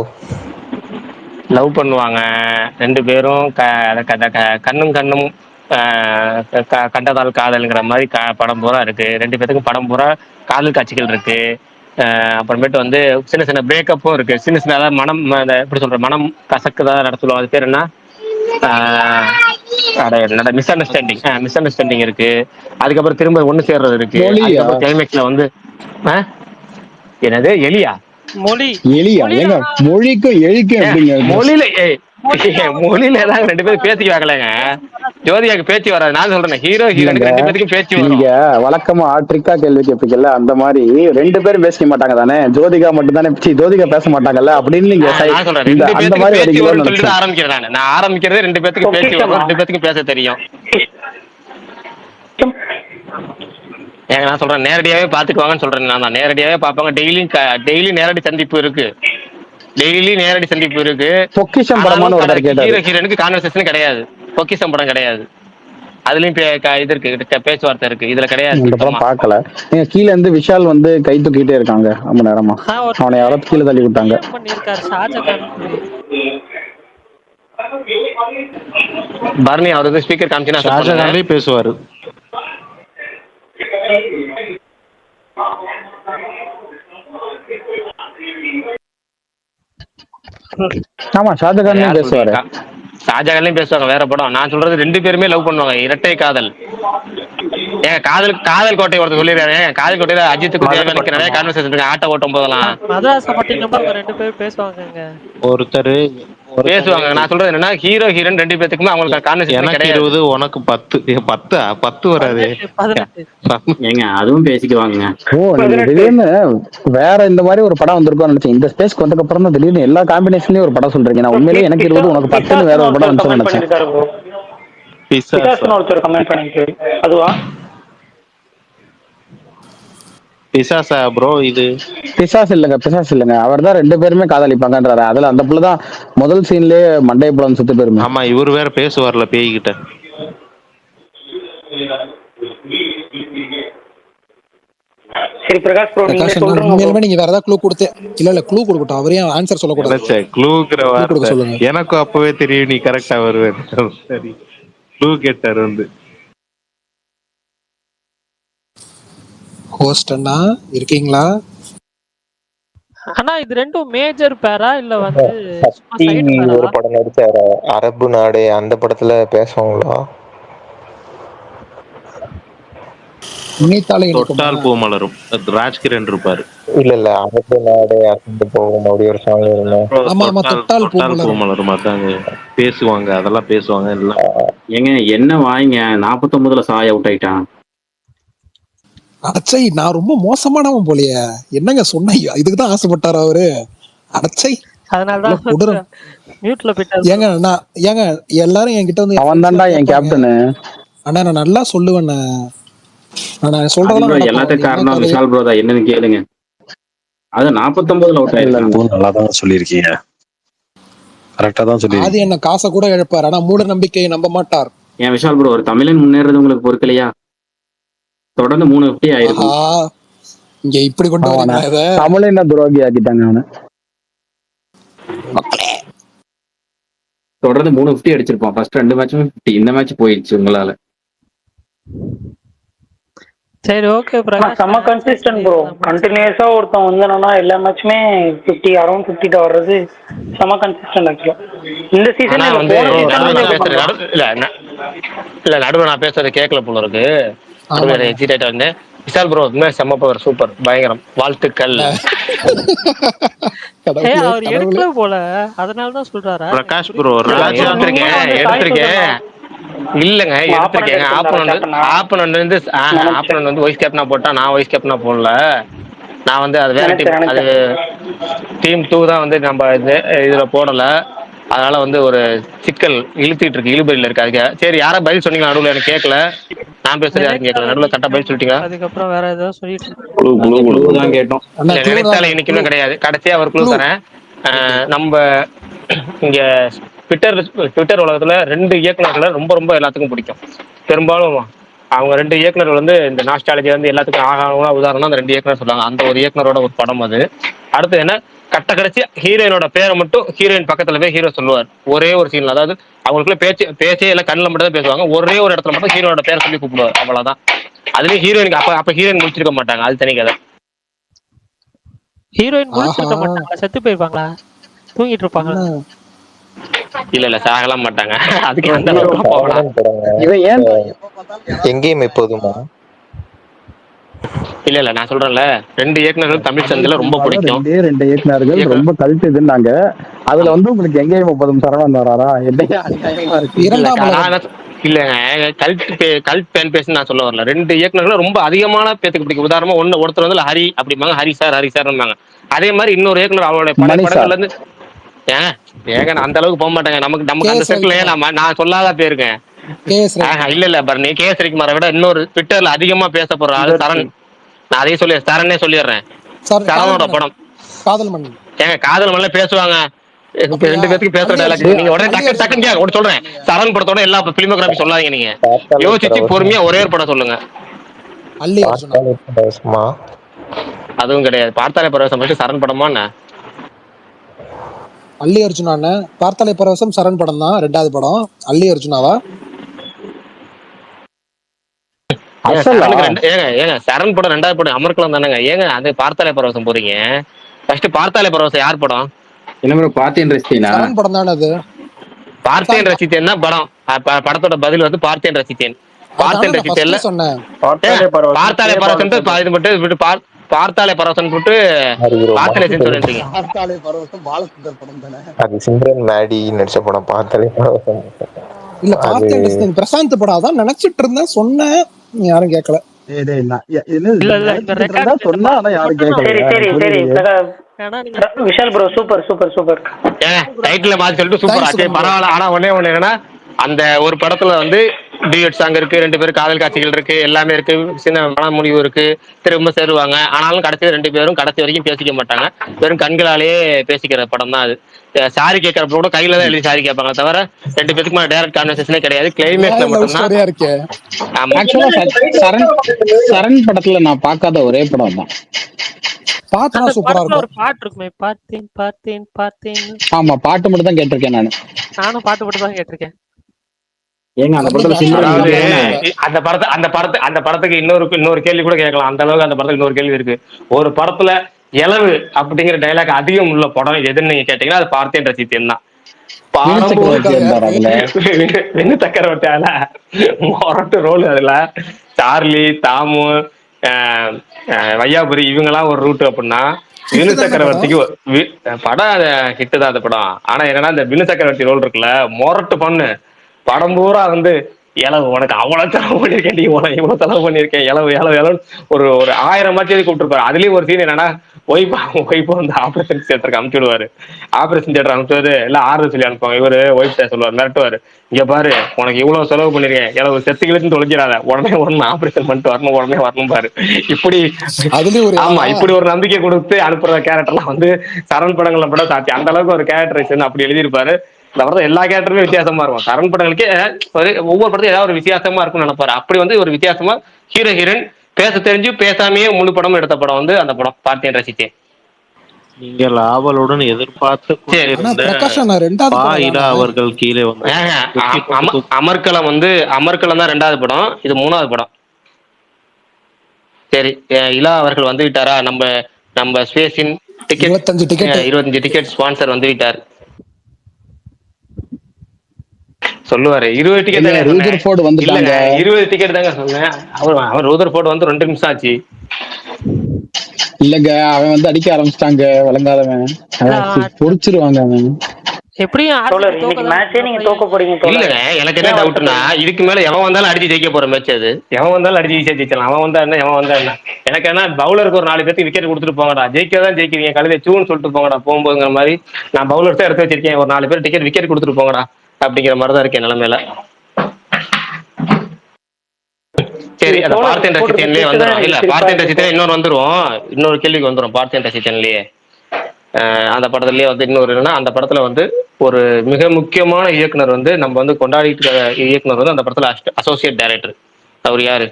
லவ் பண்ணுவாங்க 2 பேரும். கண்ணும் கண்ணும் கண்டதால் காதல்ங்கிற மாதிரி படம் பூரா இருக்கு. 2 பேத்துக்கும் படம் பூரா காதல் காட்சிகள் இருக்கு. அப்புறமேட்டு வந்து சின்ன சின்ன பிரேக்கப்பும் இருக்கு. சின்ன சின்ன அதாவது மனம் எப்படி சொல்ற மனம் கசக்குதா நடத்துவோம், அது பேர் என்ன, மிஸ் அண்டர்ஸ்டாண்டிங் இருக்கு. அதுக்கப்புறம் திரும்ப ஒண்ணு சேர்றது இருக்கு. அதுக்கப்புறம் கிளைமேக்ஸ்ல வந்து என்னது எலியா எலியா ஏங்க மொழிக்கும் எலிக்கும் எப்படிங்க? மொழியில ஏதாவது 2 பேரும் பேசிக்குவாங்களேங்க. ஜோதிகாக்கு பேச்சு வராது. நான் சொல்றேன் ஹீரோ ஹீரோனுக்கு 2 பேருக்கும் பேச்சு வரும். நீங்க வழக்கமா ட்ரிக்கா கேள்வி கேட்பீங்கல்ல, அந்த மாதிரி 2 பேரும் பேசிக்க மாட்டாங்க தானே, ஜோதிகா மட்டும் தானே, ஜோதிகா பேச மாட்டாங்கல்ல அப்படின்னு நீங்க நான் சொல்றேன் 2 பேருக்கு பேச்சு வரும்னு சொல்லிட்டு ஆரம்பிக்கிறேன். நான் ஆரம்பிக்கிறதே 2 பேத்துக்கு பேச்சு வரும், 2 பேத்துக்கும் பேச தெரியும். ஏங்க நான் சொல்றேன் நேரடியாவே பாத்துக்குவாங்கன்னு சொல்றேன். நான் நேரடியாவே பாப்பாங்க. டெய்லி நேரடி சந்திப்பு இருக்கு. பொக்கிஷம் படமான ஒரு ஹீரோ ஹீரோனுக்கு கான்வர்சேஷன் கிடையாது. பொக்கிஷம் படம் கிடையாது. அதுலயும் இது இருக்கு, பேச்சுவார்த்தை இருக்கு. இதுல கிடையாது. இந்த படம் பார்க்கல. நீங்க கீழ இருந்து விஷால் வந்து கை தூக்கிட்டே இருக்காங்க ரொம்ப நேரமா. அவனை யாரோ கீழே தள்ளி விட்டாங்க. பர்னி அவர் வந்து ஸ்பீக்கர் காமிச்சினா ஷாஜகான்லயே பேசுவாரு. ஆமா ஷாஜகான்லயும் பேசுவாரு. ஷாஜகான்லயும் பேசுவாங்க, வேற படம். நான் சொல்றது 2 பேருமே லவ் பண்ணுவாங்க, இரட்டை காதல். ஏங்க காதல் கோட்டை ஒருத்தர் சொல்லிடுறாரு. காதல் கோட்டையில அஜித்துக்கு தேவையான நிறைய கான்வர்சேஷன் இருக்கு. ஆட்டோ ஓட்டும் போதெல்லாம் ஒருத்தர் பேசுவாங்க. நான் சொல்றது என்னன்னா ஹீரோ ஹீரோயின் 2 பேத்துக்குமே அவங்களுக்கு கான்வர்சேஷன் கிடையாது. 20 உனக்கு 10 வராது. ஏங்க அதுவும் பேசிக்குவாங்க. ஓ திடீர்னு வேற இந்த மாதிரி ஒரு படம் வந்திருக்கும் நினைச்சேன். இந்த ஸ்பேஸ்க்கு வந்ததுக்கு அப்புறம் தான் திடீர்னு எல்லா காம்பினேஷன்லயும் ஒரு படம் சொல்றீங்க. நான் உண்மையிலேயே எனக்கு 20 உனக்கு 10 வேற ஒரு படம் வந்து நினைச்சேன். ஒருத்தர் கமெண்ட் பண்ணிட்டு அதுவா பிசாசா ப்ரோ? இது பிசாஸ் இல்லங்க. அவர் தான் 2 பேருமே காதலிப்பாங்கன்றாரு. அதுல அந்த புள்ள தான் முதல் சீன்லயே மண்டை படம் சுத்து போயிருமே. ஆமா இவர் வேற பேசுவார்ல பேய்கிட்ட. சரி பிரகாஷ் ப்ரோ, உண்மையிலுமே நீங்க வேற ஏதாவது க்ளூ கொடுத்து இல்ல க்ளூ கொடுக்கட்டும். அவரே ஆன்சர் சொல்லக்கூடாது. க்ளூங்கிற வார்த்தை எனக்கும் அப்பவே தெரியும் நீ கரெக்டா வருவேன். சரி க்ளூ கேட்டார் வந்து ஹோஸ்ட் அண்ணா இருக்கீங்களா? ஆனா இது 2ம் மேஜர் பேரா இல்ல வந்து ஒரு படம் நடிச்சாரு அரபு நாடு, அந்த படத்துல பேசுவாங்களா? தொட்டால் பூ மலரும் ராஜ்கிரண் இருப்பாரு. இல்ல அரபு நாடு அசந்து போகும் அப்படி ஒரு சாங் இருக்கும். தொட்டால் பூ மலரும் அதாங்க பேசுவாங்க, அதெல்லாம் பேசுவாங்க எல்லாம். ஏங்க என்ன வாங்க 49ல சாய் அவுட் ஆயிட்டான். அடச்சை நான் ரொம்ப மோசமானவன் போலியே. என்னங்க சொன்ன இதுக்குதான் ஆசைப்பட்டாரு அவரு. அடச்சை அதனாலதான் மியூட்ல போயிட்டாரு. ஏங்க எல்லாரும் என்கிட்ட வந்து அவன் தான்டா என் கேப்டன் அண்ணா, நான் நல்லா சொல்லுவேன். நான் சொல்றதெல்லாம் எல்லாத்துக்கும் காரணம் விஷால் ப்ரோ தான். என்னன்னு கேளுங்க. அது 49ல அவுட் ஆயிருக்கு. நல்லா தான் சொல்லியிருக்கீங்க, கரெக்டா தான் சொல்லி. அது என்ன காசை கூட இழப்பார், ஆனா மூட நம்பிக்கையை நம்ப மாட்டார். ஏன் விஷால் ப்ரோ ஒரு தமிழன் முன்னேறது உங்களுக்கு பொறுக்கலையா? தொடர்ந்து 3 50 ஆயிருக்கு. இங்க இப்படி கொண்டு வரீங்க. தமிழ் என்ன துரோகி ஆக்கிட்டாங்க அவனை. தொடர்ந்து 3 50 அடிச்சிருப்பான். ஃபர்ஸ்ட் 2 மேட்சும் 50. இந்த மேட்ச் போயிடுச்சு உங்களால. சரி ஓகே பிரகாஷ். செம்ம கன்சிஸ்டன்ட் ப்ரோ. கண்டினியூஸா ஒருத்தன் வந்து என்னன்னா எல்லா மேட்சுமே 50 அரௌண்ட் 50 வர்றது செம்ம கன்சிஸ்டன்ட் ஆக்சுவலா. இந்த சீசன் இல்ல நடுவுல நான் பேசுறது கேட்கல போல இருக்கு. எக்ஸைட்டா இருந்தேன். விஷால் ப்ரோ செம்ம பவர், சூப்பர், பயங்கரம், வாழ்த்துக்கள். அவர் எடுக்கல போல, அதனாலதான் சொல்றாரா? பிரகாஷ் ப்ரோ எடுத்திருக்கேன் இல்லங்க எடுத்திருக்கேன். ஆப்பனண்ட் வந்து வைஸ் கேப்டனா போட்டா, நான் வைஸ் கேப்டனா போடல. நான் வந்து அது வேற டீம், அது டீம் 2 தான் வந்து நம்ம இதுல போடல. அதனால வந்து ஒரு சிக்கல் இழுத்துட்டு இருக்கு, இழுபறியில இருக்கு. அதுக்கு சரி யாரா பதில் சொன்னீங்களா நடுவில்? எனக்கு கேட்கல. நான் பேசுறது யாரும் கேட்கல, நடுவில் கரெக்டா பதில் சொல்லிட்டீங்க. அதுக்கப்புறம் வேற ஏதாவது சொல்லிட்டு தான் கேட்டோம். இல்ல நினைத்தால இன்னைக்குமே கிடையாது. கடைசியா ஒரு குழு தரேன். நம்ம இங்க ட்விட்டர் உலகத்துல 2 இயக்குநர்களை ரொம்ப ரொம்ப எல்லாத்துக்கும் பிடிக்கும். பெரும்பாலும் அவங்க 2 இயக்குநர்கள் வந்து இந்த நாஸ்டாலஜி வந்து எல்லாத்துக்கும் ஆகாம உதாரணம் அந்த 2 இயக்குனர் சொல்லுவாங்க. அந்த ஒரு இயக்குனரோட ஒரு படம் அது. அடுத்து என்ன, கட்ட கடைசி ஹீரோயினோட பேரை மட்டும் ஹீரோயின் பக்கத்துல போய் ஹீரோ சொல்லுவார் ஒரே ஒரு சீன்ல. அதாவது அவங்களுக்குள்ள பேச்சே எல்லாம் கண்ணில் மட்டும் தான் பேசுவாங்க. ஒரே ஒரு இடத்துல மட்டும் ஹீரோனோட பேரை சொல்லி கூப்பிடுவார், அவ்வளவுதான். அதுலயும் ஹீரோயினுக்கு அப்ப ஹீரோயின் முடிச்சிருக்க மாட்டாங்க, அது தனி கதை. ஹீரோயின் முடிச்சிருக்க மாட்டாங்க, செத்து போயிருப்பாங்களா, தூங்கிட்டு இருப்பாங்களா? இல்ல சாகலாம் மாட்டாங்க, அதுக்கு அந்த அளவுக்கு போகலாம். எங்கேயும் எப்போதுமா? இல்ல நான் சொல்றேன்ல, 2 இயக்குநர்கள் தமிழ் சந்தையில ரொம்ப பிடிக்கும். 2 இயக்குநர்கள் ரொம்ப கல்ட் இதுன்னாங்க. அதுல வந்து உங்களுக்கு எங்கேயும் 30 சரவணன் வராரா? என்னையா அநியாயமா இருக்கு. இல்லங்க, கல்ட் ஃபேன் பேஸ் நான் சொல்ல வரல. 2 இயக்குநர்களும் ரொம்ப அதிகமான பேத்துக்கு பிடிக்கும். உதாரணமா ஒருத்தர் வந்து ஹரி அப்படிம்பாங்க, ஹரி சார். அதே மாதிரி இன்னொரு இயக்குனர் அவருடைய படங்கள்ல இருந்து ஏங்க நான் அந்த அளவுக்கு போக மாட்டேங்க. நமக்கு அந்த செட்ல நான் சொல்லாத போயிருக்கேன். இல்ல பரணி, கேஎஸ் ரவிக்குமாரை விட இன்னொரு ட்விட்டர்ல அதிகமா பேசப்படுற ஆளு சரண். நான் அதையும் சரண்னே சொல்லிடுறேன். சரணோட படம் ஏங்க காதல் மல்ல பேசுவாங்க. 2 பேத்துக்கு பேசுற டைலாக் நீங்க உடனே டக்குன்னு ஒன்று சொல்றேன். சரண் படத்தோட எல்லா பிலிமோகிராபி சொல்லாதீங்க. நீங்க யோசிச்சு பொறுமையா ஒரே ஒரு படம் சொல்லுங்க. அதுவும் கிடையாது. பார்த்தாலே பரவசம் மட்டும் சரண் படமா என்ன? அல்லி அர்ஜுனா பார்த்தாலே பரவசம் சரண் படம் தான், 2வது படம். அல்லி அர்ஜுனாவா? ஏங்க சரண் படம் 2வது படம் அமர்க்கலாம் தானேங்க. ஏங்க அது பார்த்தாலே பரவசம் போறீங்க? ஃபர்ஸ்ட் பார்த்தாலே பரவசம் யார் படம்? என்ன ப்ரோ, பார்த்தேன் ரசித்தேனா? சரண் படம் தானே அது. பார்த்தேன் ரசித்தேன் தான் படம். படத்தோட பதில் வந்து பார்த்தேன் ரசித்தேன். பார்த்தேன் ரசித்தேன்ல சொன்னேன். பார்த்தாலே பரவசம் இது மட்டும் விட்டு பார்த்தாலே பரவசம் போட்டு பார்த்தாலே சொல்றீங்க. பார்த்தாலே பரவசம் பாலச்சந்தர் படம் தானே. அது சிம்ரன் மேடி நடிச்ச படம் பார்த்தாலே பரவசம். இல்ல பார்த்தேன் பிரசாந்த் படம் அதான் நினைச்சிட்டு இருந்தேன், சொன்னேன், யாரும் கேட்கல. Vishal bro super super super. Title மாத்தி சொல்லிட்டு சூப்பர் ஆச்சு, பரவாயில்ல. ஆனா ஒண்ணே என்னன்னா, அந்த ஒரு படத்துல வந்து டியூட் சாங் இருக்கு, 2 பேரும் காதல் காட்சிகள் இருக்கு, எல்லாமே இருக்கு, சின்ன மன முடிவு இருக்கு, திரும்ப சேருவாங்க. ஆனாலும் கடைசி 2 பேரும் கடைசி வரைக்கும் பேசிக்க மாட்டாங்க. வெறும் கண்களாலேயே பேசிக்கிற படம் தான் அது. சாரி கேட்கறப்ப கூட கையில தான் எழுதி சாரி கேட்பாங்க, தவிர 2 பேருக்கு டைரக்ட் கான்வர்சேஷனே கிடையாது. கிளைமேக்ஸ்ல மட்டும்தான். சரண் படத்துல நான் பார்க்காத ஒரே படம் தான். ஒரு பாட்டு இருக்குமே, பார்த்தேன் பார்த்தேன் பார்த்தேன். ஆமா, பாட்டு மட்டும் தான் கேட்டிருக்கேன் நானு. நானும் பாட்டு மட்டும் தான் கேட்டிருக்கேன். ஏங்க அந்த படத்துக்கு இன்னொரு கேள்வி கூட கேட்கலாம். அந்த அளவுக்கு அந்த படத்துக்கு இன்னொரு கேள்வி இருக்கு. ஒரு படத்துல இளவு அப்படிங்கிற டைலாக் அதிகம் உள்ள படம் எதுன்னு நீங்க கேட்டீங்கன்னா அது பார்த்தேன் ரசித்தேன் தான். வெண்ணு சக்கரவர்த்தியால மொரட்டு ரோல். அதுல சார்லி, தாமு, வையாபுரி இவங்கெல்லாம் ஒரு ரூட். அப்படின்னா வினு சக்கரவர்த்திக்கு படம் ஹிட்டு தான் அந்த படம். ஆனா என்னன்னா இந்த வினு சக்கரவர்த்தி ரோல் இருக்குல்ல, மொரட்டு பொண்ணு. படம் பூரா வந்து இளவு உனக்கு அவ்வளவு செலவு பண்ணிருக்கேன், நீ உனக்கு இவ்வளவு செலவு பண்ணிருக்கேன், இளவு ஒரு 1000 மாச்சி கூப்பிட்டுருப்பாரு. அதுலயும் ஒரு சீன் என்னன்னா, ஒய்ஃப் வந்து ஆபரேஷன் தியேட்டருக்கு அனுப்பிச்சு விடுவாரு. ஆபரேஷன் தியேட்டர் அனுப்பிச்சது எல்லாம் ஆறுதல் சொல்லி அனுப்புவாங்க. இவரு ஒய்ஃப் சொல்லுவார், மிரட்டுவாரு, இங்க பாரு உனக்கு இவ்வளவு செலவு பண்ணிருக்கேன், இளவு செத்துக்கிட்டு தொலைக்கிறாத, உடனே ஆபரேஷன் பண்ணிட்டு வரணும், உடனே வரணும் பாரு. இப்படி இப்படி ஒரு நம்பிக்கை கொடுத்து அனுப்புற கேரக்டர்லாம் வந்து சரண் படங்கள்ல படம் சாத்தி. அந்த அளவுக்கு ஒரு கேரக்டரைசேஷன் அப்படி எழுதியிருப்பாரு. இந்த படத்தை எல்லா கேரக்டருமே வித்தியாசமா இருக்கும். சரண் படங்களுக்கே ஒவ்வொரு படத்தையும் ஏதாவது ஒரு வித்தியாசமா இருக்கும்னு நினைப்பாரு. அப்படி வந்து ஒரு வித்தியாசமா ஹீரோ ஹீரோயின் பேச தெரிஞ்சு பேசாமையே முழு படம் எடுத்த படம் வந்து அந்த படம் பார்த்தேன் ரசித்தேன். நீங்கள் ஆவலுடன் எதிர்பார்த்து அவர்கள் கீழே வந்து அமர்கலம் வந்து அமர்கலம் தான் 2வது படம், இது 3வது படம். சரி, இலா அவர்கள் வந்து விட்டாரா? நம்ம ஸ்பேஸின் டிக்கெட் 25 டிக்கெட் ஸ்பான்சர் வந்து விட்டார். சொல்லுவாரு 20 டிக்கெட் தாங்க 20 டிக்கெட் தாங்க சொன்னேன். அவர் ரூதர்ஃபோர்ட் வந்து 2 நிமிஷம் ஆச்சு. இல்லங்க, அவன் வந்து அடிக்க ஆரம்பிச்சிட்டாங்க, விளங்காதவன் பொடிச்சிருவாங்க அவன். இல்லங்க, எனக்கு என்ன டவுட்னா, இதுக்கு மேல எவன் வந்தாலும் அடிச்சு ஜெயிக்க போற மேட்ச் அது. எவன் வந்தாலும் அடிச்சு ஈஸியா ஜெயிச்சலாம். அவன் வந்தா என்ன, எவன் வந்தா என்ன. எனக்கு என்ன, பவுலருக்கு ஒரு 4 பேருக்கு விக்கெட் கொடுத்துட்டு போங்கடா, ஜெயிக்கதான் ஜெயிக்கிறீங்க, கழுதை சூன்னு சொல்லிட்டு போங்கடா போகும்போதுங்கிற மாதிரி. நான் பவுலர் தான் எடுத்து வச்சிருக்கேன், ஒரு 4 பேர் டிக்கெட் விக்கெட் கொடுத்துட்டு போங்கடா அப்படிங்கிற மாதிரிதான் இருக்கேன் நிலைமையில. சரி, அந்த பார்த்தேன் ரசித்தேன்லயே வந்துடும். இல்ல பார்த்தேன் ரசித்தேன் இன்னொரு வந்துரும். இன்னொரு கேள்விக்கு வந்துரும். பார்த்தேன் ரசித்தேன்லயே அந்த படத்துலயே வந்து இன்னொரு என்னன்னா, அந்த படத்துல வந்து ஒரு மிக முக்கியமான இயக்குனர் வந்து நம்ம வந்து கொண்டாடிட்டு இருக்க இயக்குனர் வந்து அந்த படத்துல அசோசியேட் டைரக்டர். அவர் யாரு?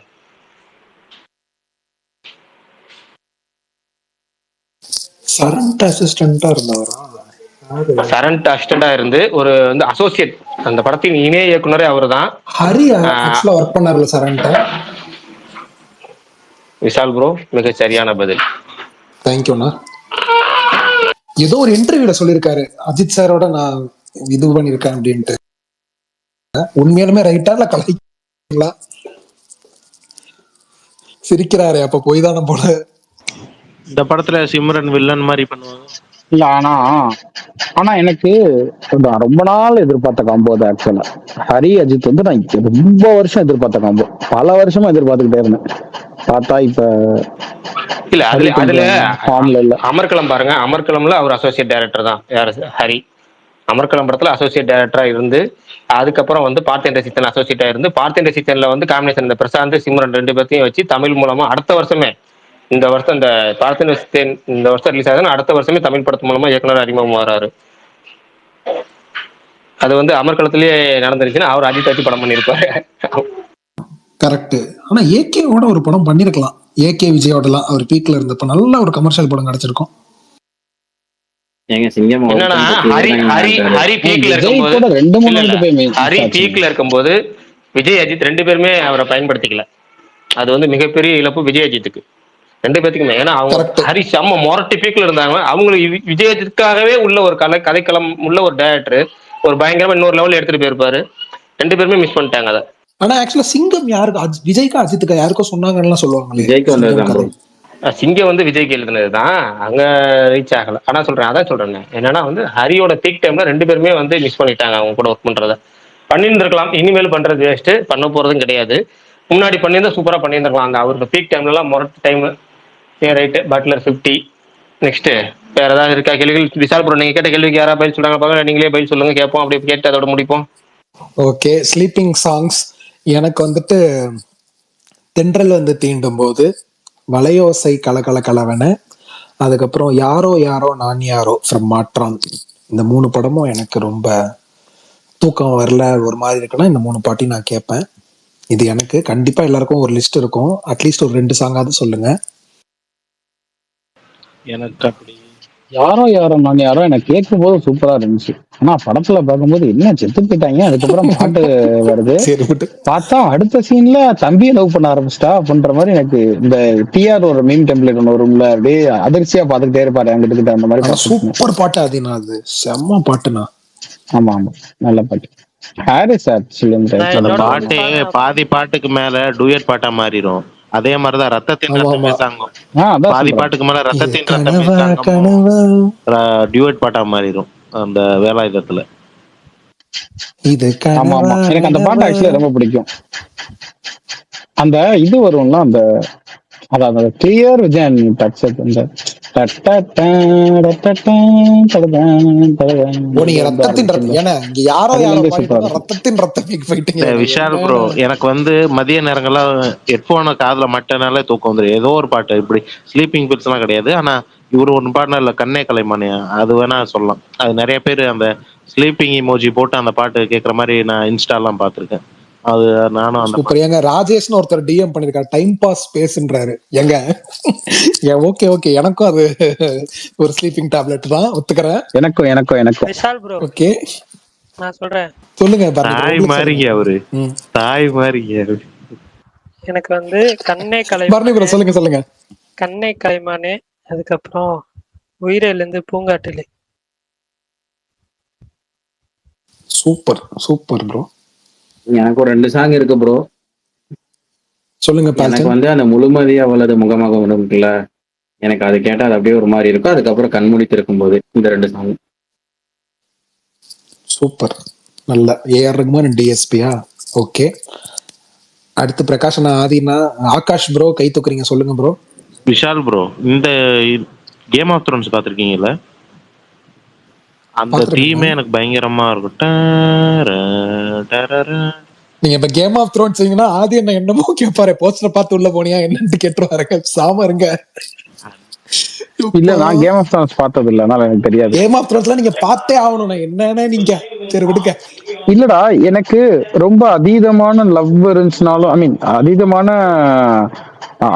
சரண்ட் அசிஸ்டண்டா இருந்தவரா? சரண்ட் அசிஸ்டண்டா இருந்து ஒரு வந்து அசோசியேட், அந்த படத்தின் இணை இயக்குனரே அவர்தான். ஹரி ஆக்சுவலா ஒர்க் பண்ணார்ல சரண்ட். விஷால் ப்ரோ மிக சரியான பதில். தேங்க்யூண்ணா. ஏதோ ஒரு இன்டர்வியூல சொல்லியிருக்காரு அஜித் சாரோட நான் இது பண்ணிருக்கேன் அப்படின்ட்டு. உண்மையாலுமே ரைட்டா இல்ல கலாய்ங்களா? சிரிக்கிறாரு. அப்ப போய் தானே போல. இந்த படத்துல சிம்ரன் வில்லன் மாதிரி பண்ணுவாங்க. இல்ல ஆனா எனக்கு ரொம்ப நாள் எதிர்பார்த்த காம்போ அது. ஆக்சுவலா ஹரி அஜித் வந்து நான் ரொம்ப வருஷம் எதிர்பார்த்த காம்போ, பல வருஷமா எதிர்பார்த்துக்கிட்டே இருந்தேன். பார்த்தா இப்ப இல்ல அதுல அமர்கலம் பாருங்க, அமர்கலம்ல அவர் அசோசியேட் டைரக்டர் தான். யாரு? ஹரி. அமர்கலம் படத்துல அசோசியேட் டைரக்டரா இருந்து அதுக்கப்புறம் வந்து பார்த்தேன் ரசித்தன் அசோசியேட்டா இருந்து பார்த்தேன் ரசித்தன்ல வந்து காம்பினேஷன் இந்த பிரசாந்த் சிம்ரன் 2 பேர்த்தையும் வச்சு தமிழ் மூலமா அடுத்த வருஷமே, இந்த வருஷம் இந்த பார்த்தேன் ரசித்தேன் இந்த வருஷம் ரிலீஸ் ஆகுதுன்னு அடுத்த வருஷமே தமிழ் படத்து மூலமா இயக்குனர் அறிமுகம் வராரு. அது வந்து அமர்கலத்திலேயே நடந்துருச்சுன்னா அவர் அஜித் வச்சு படம் பண்ணியிருப்பாரு. கரெக்ட். ஆனா ஏகேவோட ஒரு படம் பண்ணிருக்கலாம். ஏகே விஜயோடலாம் அவர் பீக்ல இருந்தப்ப நல்ல ஒரு கமர்ஷியல் படம் கிடைச்சிருக்கும். என்னன்னா ஹரி பீக்ல இருக்கும்போது விஜய் அஜித் 2 பேருமே அவரை பயன்படுத்திக்கல. அது வந்து மிகப்பெரிய இழப்பு விஜய் அஜித்துக்கு 2 பேத்துக்குமே. ஏன்னா அவங்க ஹரி செம்ம மொரட்டி பீக்ல இருந்தாங்க. அவங்களுக்கு விஜய் அஜித்துக்காகவே உள்ள ஒரு கதைக்களம் உள்ள ஒரு டைரக்டர் ஒரு பயங்கரமா இன்னொரு லெவல் எடுத்துட்டு போயிருப்பாரு. 2 பேருமே மிஸ் பண்ணிட்டாங்க அதை. ஆனா ஆக்சுவலா சிங்கம் யாருக்கு? விஜய்க்கா அஜித்துக்கா யாருக்கோ சொன்னாங்கன்னு சொல்லுவாங்க. சிங்கம் வந்து விஜய்க்கு எழுதுனதுதான், அங்க ரீச் ஆகல. ஆனா அதான் சொல்றேன் என்னன்னா வந்து ஹரியோட பீக் டைம்ல 2 பேருமே வந்து மிஸ் பண்ணிட்டாங்க அவங்க கூட ஒர்க் பண்றத. பண்ணியிருந்திருக்கலாம், இனிமேல் பண்றது வேஸ்ட், பண்ண போறதும் கிடையாது. முன்னாடி பண்ணியிருந்தா சூப்பரா பண்ணியிருந்திருக்கலாம். அந்த அவரோட பீக் டைம்ல எல்லாம் மொரட்டு டைம். ரைட். பட்லர் 50. நெக்ஸ்ட் வேற ஏதாவது இருக்கா கேள்விகள்? விஷால் ப்ரோ நீங்க கேட்ட கேள்விக்கு யாரா பதில் சொல்றாங்க பாருங்க, நீங்களே பதில் சொல்லுங்க, கேட்போம். அப்படி கேட்டு அதோட முடிப்போம். ஓகே. ஸ்லீப்பிங் சாங்ஸ் எனக்கு வந்துட்டு தென்றல் வந்து தீண்டும் போது, வளையோசை கலகல கலவன, அதுக்கப்புறம் யாரோ யாரோ நான் யாரோ ஃப்ரம் மாற்றான். இந்த 3 படமும் எனக்கு ரொம்ப தூக்கம் வரல ஒரு மாதிரி இருக்குன்னா இந்த 3 பாட்டையும் நான் கேட்பேன். இது எனக்கு கண்டிப்பா எல்லாருக்கும் ஒரு லிஸ்ட் இருக்கும். அட்லீஸ்ட் ஒரு 2 சாங்காவது சொல்லுங்க. எனக்கு அப்படி யாரோ நான் யாரோ எனக்கு கேட்கும் போது சூப்பரா இருந்துச்சு. ஆனா படத்துல பார்க்கும்போது என்ன செத்து போயிட்டாங்க. அதுக்கப்புறம் பாட்டு வருது, பார்த்தா அடுத்த சீன்ல தம்பியை லவ் பண்ண ஆரம்பிச்சிட்டா அப்படின்ற மாதிரி எனக்கு இந்த டிஆர் ஒரு மீன் டெம்ப்ளேட் ஒன்று வரும்ல, அப்படியே அதிர்ச்சியா பார்த்துக்கிட்டே இருப்பாரு அங்கிட்டு அந்த மாதிரி. சூப்பர் பாட்டு அதுனா, அது செம்ம பாட்டுனா. ஆமா நல்ல பாட்டு. ஹாரிஸ் ஆக்சுவலி அந்த பாட்டு பாதி பாட்டுக்கு மேல டூயட் பாட்டா மாறிடும். அதே மாதிரிதான் ரத்தத்தின் ரத்தமே சாங்கும் பாதி பாட்டுக்கு மேல ரத்தத்தின் ரத்தமே சாங்கும் டியூட் பாட்டா மாறிடும் அந்த வேலாயுதத்துல. ஆமா எனக்கு அந்த பாட்டு ஆக்சுவலி ரொம்ப பிடிக்கும். அந்த இது வரும்ல, அந்த அதாவது கிளியர் விஜயன் டச் அந்த விஷால் ப்ரோ எனக்கு வந்து மதிய நேரங்கள்ல ஹெட்போனை காதுல மட்டனால தூக்கம் வந்துடும். ஏதோ ஒரு பாட்டு இப்படி ஸ்லீப்பிங் பில்ஸ் எல்லாம் கிடையாது. ஆனா இவரு ஒன்று பாடினா இல்ல கண்ணே கலைமானியா, அது வேணா சொல்லலாம். அது நிறைய பேர் அந்த ஸ்லீப்பிங் இமோஜி போட்டு அந்த பாட்டு கேட்கற மாதிரி நான் இன்ஸ்டாலாம் பார்த்துருக்கேன். அது நானும் அந்த சூப்பர். எங்க ராஜேஷ்னு ஒருத்தர் டிஎம் பண்ணிருக்காரு, டைம் பாஸ் பேசுன்றாரு. எங்க ஓகே எனக்கும் அது ஒரு ஸ்லீப்பிங் டேப்லெட் தான், ஒத்துக்கிறேன். எனக்கும் விஷால் ப்ரோ ஓகே நான் சொல்றேன். சொல்லுங்க. தாய் மாறிங்க அவரு, தாய் மாறிங்க அவரு. எனக்கு வந்து கண்ணே கலைமானே, சொல்லுங்க. கண்ணே கலைமானே, அதுக்கப்புறம் உயிரிலிருந்து பூங்காட்டிலே. Super bro. எனக்கு ஒரு 2 சாங் இருக்கு ப்ரோ. சொல்லுங்க. எனக்கு வந்து அந்த முழுமதி அவளது முகமாக இருக்குல்ல, எனக்கு அது கேட்டா அது அப்படியே ஒரு மாதிரி இருக்கும். அதுக்கப்புறம் கண்மூடி திறக்கும் போது இந்த 2 சாங் சூப்பர். நல்ல ஏஆர் ரஹ்மான் டிஎஸ்பியா. ஓகே. அடுத்து பிரகாஷ் ஆதினா ஆகாஷ் ப்ரோ கை தூக்குறீங்க, சொல்லுங்க ப்ரோ. விஷால் ப்ரோ இந்த கேம் ஆஃப் த்ரோன்ஸ் பாத்திருக்கீங்கல்ல, அந்த தீமே எனக்கு பயங்கரமா இருக்கும். நீங்க இப்ப கேம் ஆஃப் த்ரோன்ஸ் செய்யுங்கன்னா ஆதி என்ன என்னமோ கேட்பாரு, போஸ்டர் பார்த்து உள்ள போனியா என்னன்னு கேட்டுருவாருங்க. சாம இருங்க. இல்ல நான் கேம் ஆஃப் த்ரோன்ஸ் பார்த்தது இல்ல, அதனால எனக்கு தெரியாது. கேம் ஆஃப் த்ரோன்ஸ்லாம் நீங்க பார்த்தே ஆகணும். என்னன்னா நீங்க சரி விடுங்க. இல்லடா, எனக்கு ரொம்ப அதீதமான லவ் இருந்துச்சுனாலும், ஐ மீன் அதீதமான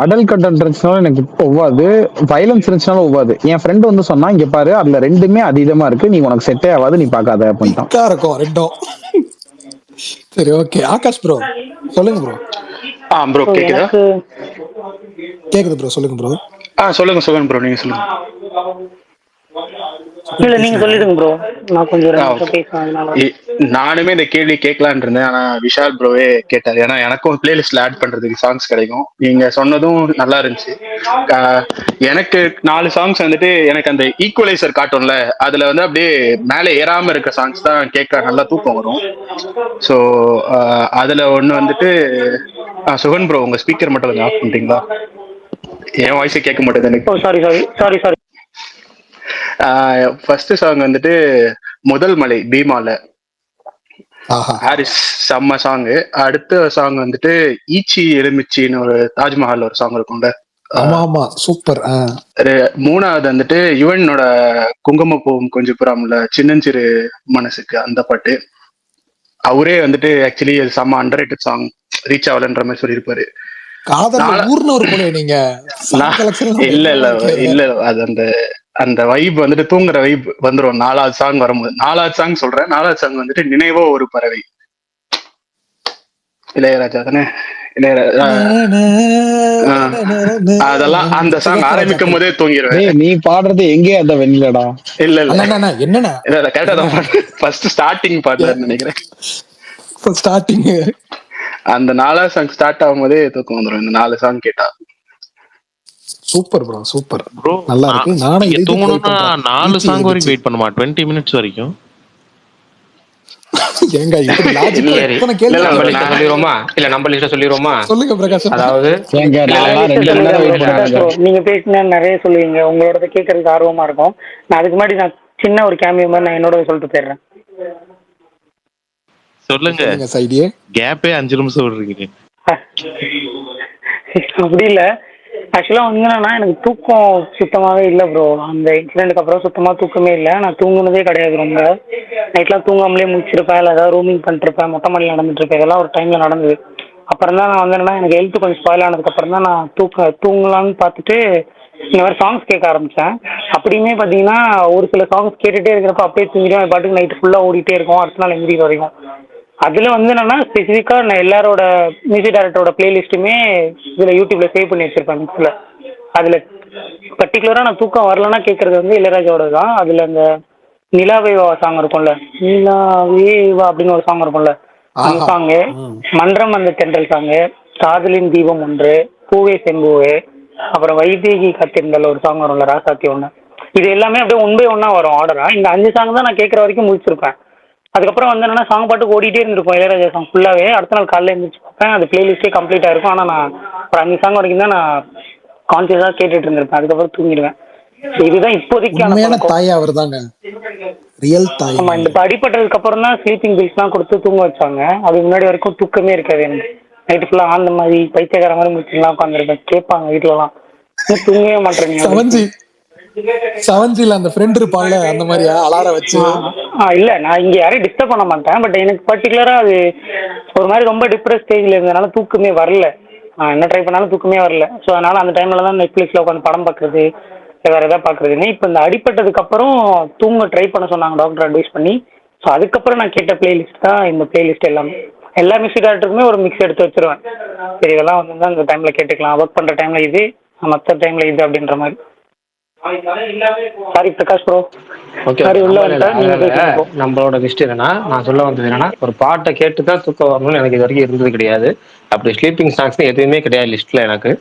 அடல்ட் கண்டென்ட் இருந்துச்சுனாலும் எனக்கு இப்போ ஒவ்வாது, வயலன்ஸ் இருந்துச்சுனாலும் ஒவ்வாது. என் ஃப்ரெண்டு வந்து சொன்னா, இங்க பாரு அதுல ரெண்டுமே அதீதமா இருக்கு, நீ உனக்கு செட்டே ஆகாது, நீ பார்க்காத அப்படின்ட்டான். பிக்கா இருக்கும் ரெண்டும். சரி ஓகே, ஆகாஷ் ப்ரோ சொல்லுங்க ப்ரோ. ப்ரோ கேக்குதா? கேக்குது ப்ரோ, சொல்லுங்க ப்ரோ. சொல்லுங்க ப்ரோ, நீங்க சொல்லுங்க. இல்ல நீங்க சொல்லிடுங்க ப்ரோ, நான் கொஞ்சம் 2 நிமிஷம் பேசுறேன். நானுமே இந்த கேள்வி கேட்கலான் இருந்தேன், ஆனா விஷால் ப்ரோவே கேட்டாரு. ஏன்னா எனக்கும் பிளேலிஸ்ட்ல ஆட் பண்றதுக்கு சாங்ஸ் கிடைக்கும். நீங்க சொன்னதும் நல்லா இருந்துச்சு. எனக்கு 4 சாங்ஸ் வந்துட்டு எனக்கு அந்த ஈக்குவலைசர் காட்டும்ல, அதுல வந்து அப்படியே மேலே ஏறாம இருக்க சாங்ஸ் தான் கேட்க நல்லா தூக்கம் வரும். ஸோ அதுல ஒண்ணு வந்துட்டு சுகன் ப்ரோ, உங்க ஸ்பீக்கர் மட்டும் கொஞ்சம் ஆஃப் பண்ணிட்டீங்களா? என் வாய்ஸே கேட்க மாட்டேது எனக்கு. சாரி. ஃபர்ஸ்ட் சாங் வந்துட்டு முதல் மலை பீமால, ஹாரிஸ் செம்ம சாங். அடுத்த சாங் வந்துட்டு ஈச்சி எலுமிச்சின்னு ஒரு தாஜ்மஹால் ஒரு சாங் இருக்கும்ல, ஆமா சூப்பர். மூணாவது வந்துட்டு யுவனோட குங்குமப்பூவும் கொஞ்சம் புறாமல சின்னஞ்சிறு மனசுக்கு அந்த பாட்டு. அவரே வந்துட்டு ஆக்சுவலி செம்ம அண்டர்ரேட்டட் சாங், ரீச் ஆகலன்ற மாதிரி சொல்லியிருப்பாரு. இல்ல அது அந்த வைப் வந்துட்டு தூங்குற வைப் வந்துரும். 4வது சாங் வரும்போது, 4வது சாங் சொல்றேன், 4வது சாங் வந்துட்டு நினைவோ ஒரு பறவை, இளையராஜா தானே, அதெல்லாம் அந்த சாங் ஆரம்பிக்கும் போதே தூங்கிடுவேன். நீ பாடுறது எங்கே அந்த வெண்ணிலடா? இல்ல என்னன்னா கரெக்டா தான் ஃபர்ஸ்ட் ஸ்டார்டிங் பாட்டு நினைக்கிறேன். ஸ்டார்டிங் அந்த 4வது சாங் ஸ்டார்ட் ஆகும் போதே தூக்கம் வந்துடும் இந்த 4 சாங் கேட்டா. சூப்பர் ப்ரோ, சூப்பர் ப்ரோ, நல்லா இருக்கு. நானும் இது தூங்கணும்னா 4 சாங் வரைக்கும் வெயிட் பண்ணுமா? 20 மினிட்ஸ் வரைக்கும்? ஏங்க இப்படி லாஜிக்கா எத்தனை கேள்வி சொல்லிரோமா? இல்ல நம்ம லிஸ்ட் சொல்லிரோமா? சொல்லுங்க பிரகாஷ். அதாவது நீங்க பேசினா நிறைய சொல்லுவீங்க, உங்களோட கேட்கறதுக்கு ஆர்வமா இருக்கும். நான் அதுக்கு முன்னாடி நான் சின்ன ஒரு கேமியோ மாதிரி நான் என்னோட சொல்லிட்டு போயிடுறேன். சொல்லுங்க சைடியே. கேப்பே 5 நிமிஷம் விடுறீங்க. அப்படி இல்ல, ஆக்சுவலா வந்து என்னன்னா எனக்கு தூக்கம் சுத்தமாவே இல்லை ப்ரோ. அந்த இன்சிடென்ட்க்கு அப்புறம் சுத்தமா தூக்கமே இல்லை. நான் தூங்குனதே கிடையாது. ரொம்ப நைட்லாம் தூங்காமலே முடிச்சிருப்பேன், இல்லை ஏதாவது ரூமிங் பண்ணிட்டு இருப்பேன், மொட்டை மாடியில் நடந்துட்டு இருப்பேன். இதெல்லாம் ஒரு டைம்ல நடந்தது. அப்புறம் தான் நான் வந்து என்னன்னா எனக்கு ஹெல்த் கொஞ்சம் ஸ்பாயில் ஆனதுக்கு அப்புறம் தான் நான் தூங்கலான்னு பார்த்துட்டு இந்த மாதிரி சாங்ஸ் கேட்க ஆரம்பிச்சேன். அப்படியுமே பார்த்தீங்கன்னா ஒரு சில சாங்ஸ் கேட்டுட்டே இருக்கிறப்ப அப்படியே தூங்கிடும், பாட்டுக்கு நைட்டு ஃபுல்லாக ஓடிட்டே இருக்கும், அடுத்த நாள் எந்திரிக்கிற வரைக்கும். அதில் வந்து என்னன்னா ஸ்பெசிஃபிக்காக நான் எல்லாரோட மியூசிக் டைரக்டரோட பிளேலிஸ்ட்டுமே இதில் யூடியூப்ல சேவ் பண்ணி வச்சிருப்பேன் மிக்ஸில். அதில் பர்டிகுலராக நான் தூக்கம் வரலன்னா கேட்கறது வந்து இளையராஜாவோட தான். அதில் அந்த நிலாவேவா சாங் இருக்கும்ல, நிலாவேவா அப்படின்னு ஒரு சாங் இருக்கும்ல, அந்த சாங்கு, மன்றம் அந்த தென்றல் சாங்கு, காதலின் தீபம் ஒன்று, பூவே செம்பூவே, அப்புறம் வைதேகி காத்திருந்தால ஒரு சாங் வரும்ல, ராசாத்தி ஒன்று. இது எல்லாமே அப்படியே 1 by 1 வரும் ஆர்டரா. இந்த 5 சாங் தான் நான் கேட்குற வரைக்கும் முடிச்சிருப்பேன். அதுக்கப்புறம் வந்து என்னன்னா சாங் பாட்டுக்கு ஓடிட்டே இருந்திருக்கும் இளையராஜா சாங் ஃபுல்லாகவே. அடுத்த நாள் காலையில் எழுந்திரிச்சு பார்ப்பேன், அது பிளேலிஸ்டே கம்ப்ளீட்டாக இருக்கும். ஆனால் நான் ஒரு 5 சாங் வரைக்கும் தான் நான் கான்சியஸாக கேட்டுட்டு இருந்திருப்பேன். அதுக்கப்புறம் தூங்கிடுவேன். இதுதான் இப்போதைக்கான தாய். அவர் தாங்க ரியல் தாய். ஆமா, இந்த அடிப்பட்டதுக்கு அப்புறம் தான் ஸ்லீப்பிங் பில்ஸ்லாம் கொடுத்து தூங்க வச்சாங்க. அதுக்கு முன்னாடி வரைக்கும் தூக்கமே இருக்காது எனக்கு. நைட்டு ஃபுல்லாக ஆந்த மாதிரி பைத்தியக்கார மாதிரி முடிச்சுலாம் உட்காந்துருப்பேன். கேட்பாங்க வீட்டுலலாம், தூங்கவே மாட்டேறீங்க. செவன்ஜில அந்த ஃப்ரெண்ட் இருப்பான்ல, அந்த மாதிரியா அலாரம் வச்சு? இல்ல, நான் இங்க யாரையும் டிஸ்டர்ப் பண்ண மாட்டேன். பட் எனக்கு பர்டிகுலரா அது ஒரு மாதிரி ரொம்ப டிப்ரெஸ் ஸ்டேஜ்ல இருந்ததுனால தூக்கமே வரல. நான் என்ன ட்ரை பண்ணாலும் தூக்கமே வரல. ஸோ அதனால அந்த டைம்ல தான் நெட்ஃபிளிக்ஸ்ல உட்காந்து படம் பார்க்கறது, வேற ஏதாவது பார்க்கறதுன்னு. இப்போ இந்த அடிப்பட்டதுக்கு அப்புறம் தூங்க ட்ரை பண்ண சொன்னாங்க டாக்டர் அட்வைஸ் பண்ணி. ஸோ அதுக்கப்புறம் நான் கேட்ட பிளேலிஸ்ட் தான் இந்த பிளேலிஸ்ட். எல்லாமே எல்லா மியூசிக் டேரக்டருக்குமே ஒரு மிக்ஸ் எடுத்து வச்சிருவேன். சரி, இதெல்லாம் வந்து தான் இந்த டைம்ல கேட்டுக்கலாம், ஒர்க் பண்ற டைம்ல இது, மற்ற டைம்ல இது அப்படின்ற மாதிரி. Sorry Prakash bro. நம்மளோட லிஸ்ட் என்னன்னா, நான் சொல்ல வந்தது என்னன்னா, ஒரு பாட்டை கேட்டு தான் தூக்கம் வரணும்னு எனக்கு இது வரைக்கும் இருந்தது கிடையாது. அப்படி ஸ்லீப்பிங் சாங்ஸ் எதுவுமே கிடையாது லிஸ்ட்ல எனக்கு.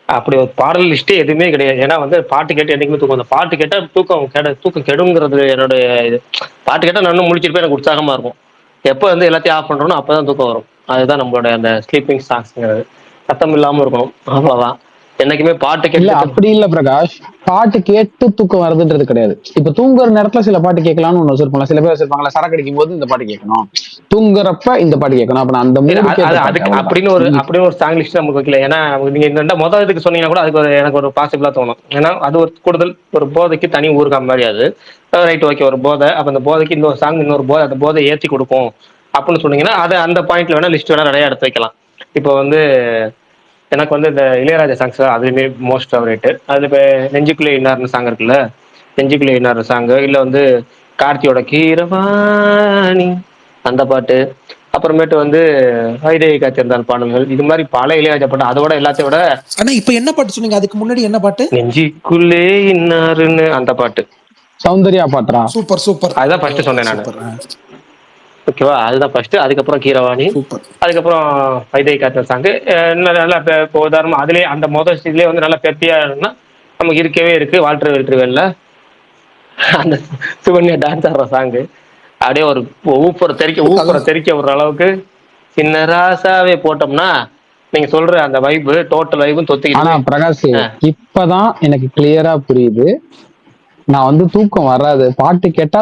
அப்படி ஒரு பாடல் லிஸ்டே எதுவுமே கிடையாது. ஏன்னா வந்து பாட்டு கேட்டு என்னைக்குமே தூக்கம், அந்த பாட்டு கேட்டா தூக்கம் கெடுங்கிறது என்னுடைய இது. பாட்டு கேட்டா நான் முடிச்சிருப்பேன், எனக்கு உற்சாகமா இருக்கும். எப்போ வந்து எல்லாத்தையும் ஆஃப் பண்றோம்னா அப்பதான் தூக்கம் வரும். அதுதான் நம்மளோட அந்த ஸ்லீப்பிங் சாங்ஸ்ங்கிறது. சத்தம் இல்லாம இருக்கணும், அவ்வளவுதான். என்னைக்குமே பாட்டு இல்ல கேட்டு அப்படி இல்ல பிரகாஷ், பாட்டு கேட்டு தூக்கம் வருதுன்றது கிடையாது. இப்ப தூங்குற நேரத்துல சில பாட்டு கேட்கலாம்னு ஒண்ணு வச்சிருப்பாங்க, சில பேர் வச்சிருப்பாங்களா சரக்கு அடிக்கும் போது இந்த பாட்டு கேட்கணும், தூங்குறப்ப இந்த பாட்டு கேட்கணும், அப்ப அந்த மூடுக்கு ஏத்த பாட்டு அதுக்கு அவ்வளவுதான். அப்படின்னு ஒரு சாங் லிஸ்ட் நமக்கு வைக்கல. ஏன்னா நீங்க இந்த மொதல் இதுக்கு சொன்னீங்கன்னா கூட அதுக்கு எனக்கு ஒரு பாசிபிளா தோணும். ஏன்னா அது ஒரு கூடுதல் ஒரு போதைக்கு தனி ஊருக்கா மாதிரி அது ரைட். ஓகே, ஒரு போதை, அப்ப அந்த போதைக்கு இன்னொரு சாங் இன்னொரு போதை, அந்த போதை ஏற்றி கொடுக்கும் அப்படின்னு சொன்னீங்கன்னா அது அந்த பாயிண்ட்ல வேணா லிஸ்ட் வேணா நிறைய எடுத்து வைக்கலாம். இப்போ வந்து எனக்கு வந்து இந்த இளையராஜா சாங்ஸ் அதுவுமே மோஸ்ட் ஃபேவரேட். அதுல இப்போ நெஞ்சுக்குள்ளே இன்னார்னு சாங் இருக்குல்ல, நெஞ்சுக்குள்ளே இன்னார் சாங், இல்ல வந்து கார்த்தியோட கீரவாணி அந்த பாட்டு, அப்புறமேட்டு வந்து வைதேகி காத்திருந்தால் பாடல்கள், இது மாதிரி பல இளையராஜா பாட்டு. அதோட எல்லாத்தையும் விட ஆனா இப்ப என்ன பாட்டு சொன்னீங்க? அதுக்கு முன்னாடி என்ன பாட்டு? நெஞ்சுக்குள்ளே இன்னாருன்னு அந்த பாட்டு, சௌந்தர்யா பாட்டுறா. சூப்பர் சூப்பர், அதுதான் ஃபர்ஸ்ட் சொன்னேன் நான். சூப்பர். ஓகேவா, அதுதான் ஃபர்ஸ்ட். அதுக்கப்புறம் கீரவாணி, அதுக்கப்புறம் வைதேகி காத்திருந்தால் சாங். நல்லா இப்போ உதாரணமா அதுலேயே அந்த மொதல் ஸ்டேஜ்லேயே வந்து நல்லா பெப்பியா இருக்குன்னா நமக்கு இருக்கவே இருக்கு வால்டர் வெல்ட்ரிவெல்ல அந்த சுகன்யா டான்ஸ் ஆடுற சாங்கு, அப்படியே ஒரு ஊப்புற தெரிக்க விடுற அளவுக்கு சின்ன ராசாவே போட்டோம்னா நீங்க சொல்ற அந்த வைப்பு டோட்டல் வைப்பும் தொத்திக்கிட்டு. ஆனா பிரகாஷ், இப்பதான் எனக்கு கிளியரா புரியுது. நான் வந்து தூக்கம் வராது, பாட்டு கேட்டா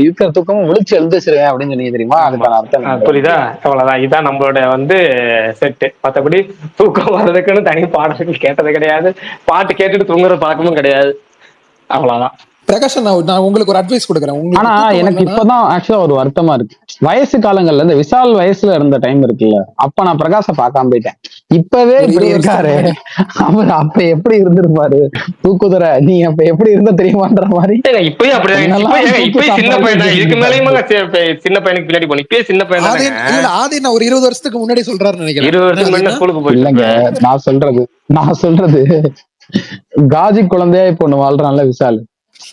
இருக்கிற தூக்கமும் விழிச்சு எழுந்துச்சிருவேன் அப்படின்னு சொன்னீங்க தெரியுமா? அதுக்கான அர்த்தம் புரியுதா? அவ்வளவுதான். இதுதான் நம்மளோட வந்து செட்டு. மற்றபடி தூக்கம் வர்றதுக்குன்னு தனி பாடல்கள் கேட்டது கிடையாது, பாட்டு கேட்டுட்டு தூங்குற பழக்கமும் கிடையாது. அவ்வளவுதான். பிரகாஷ், நான் உங்களுக்கு ஒரு அட்வைஸ் கொடுக்குறேன். ஆனா எனக்கு இப்பதான் ஆக்சுவலா ஒரு வருத்தமா இருக்கு. வயசு காலங்கள்ல இந்த விஷால் வயசுல இருந்த டைம் இருக்குல்ல, அப்ப நான் பிரகாஷ பார்க்காம போயிட்டேன். இப்பவே இப்படி இருக்காரு, அவர் அப்ப எப்படி இருந்திருப்பாரு தூக்குதுற, நீ அப்ப எப்படி இருந்த தெரியுமான்ற மாதிரி. இப்பயும் அப்படிதான், சின்ன பையன் தான். இதுக்கு மேலேயும் சின்ன பையனுக்கு பின்னாடி போன இப்பயே சின்ன பையன் தான். ஆதி நான் ஒரு 20 வருஷத்துக்கு முன்னாடி சொல்றாரு நினைக்கிறேன். 20 வருஷத்துக்கு முன்னாடி ஸ்கூலுக்கு போய் இல்லங்க, நான் சொல்றது காஜி குழந்தையா இப்ப ஒண்ணு வாழ்றான்ல விஷால்,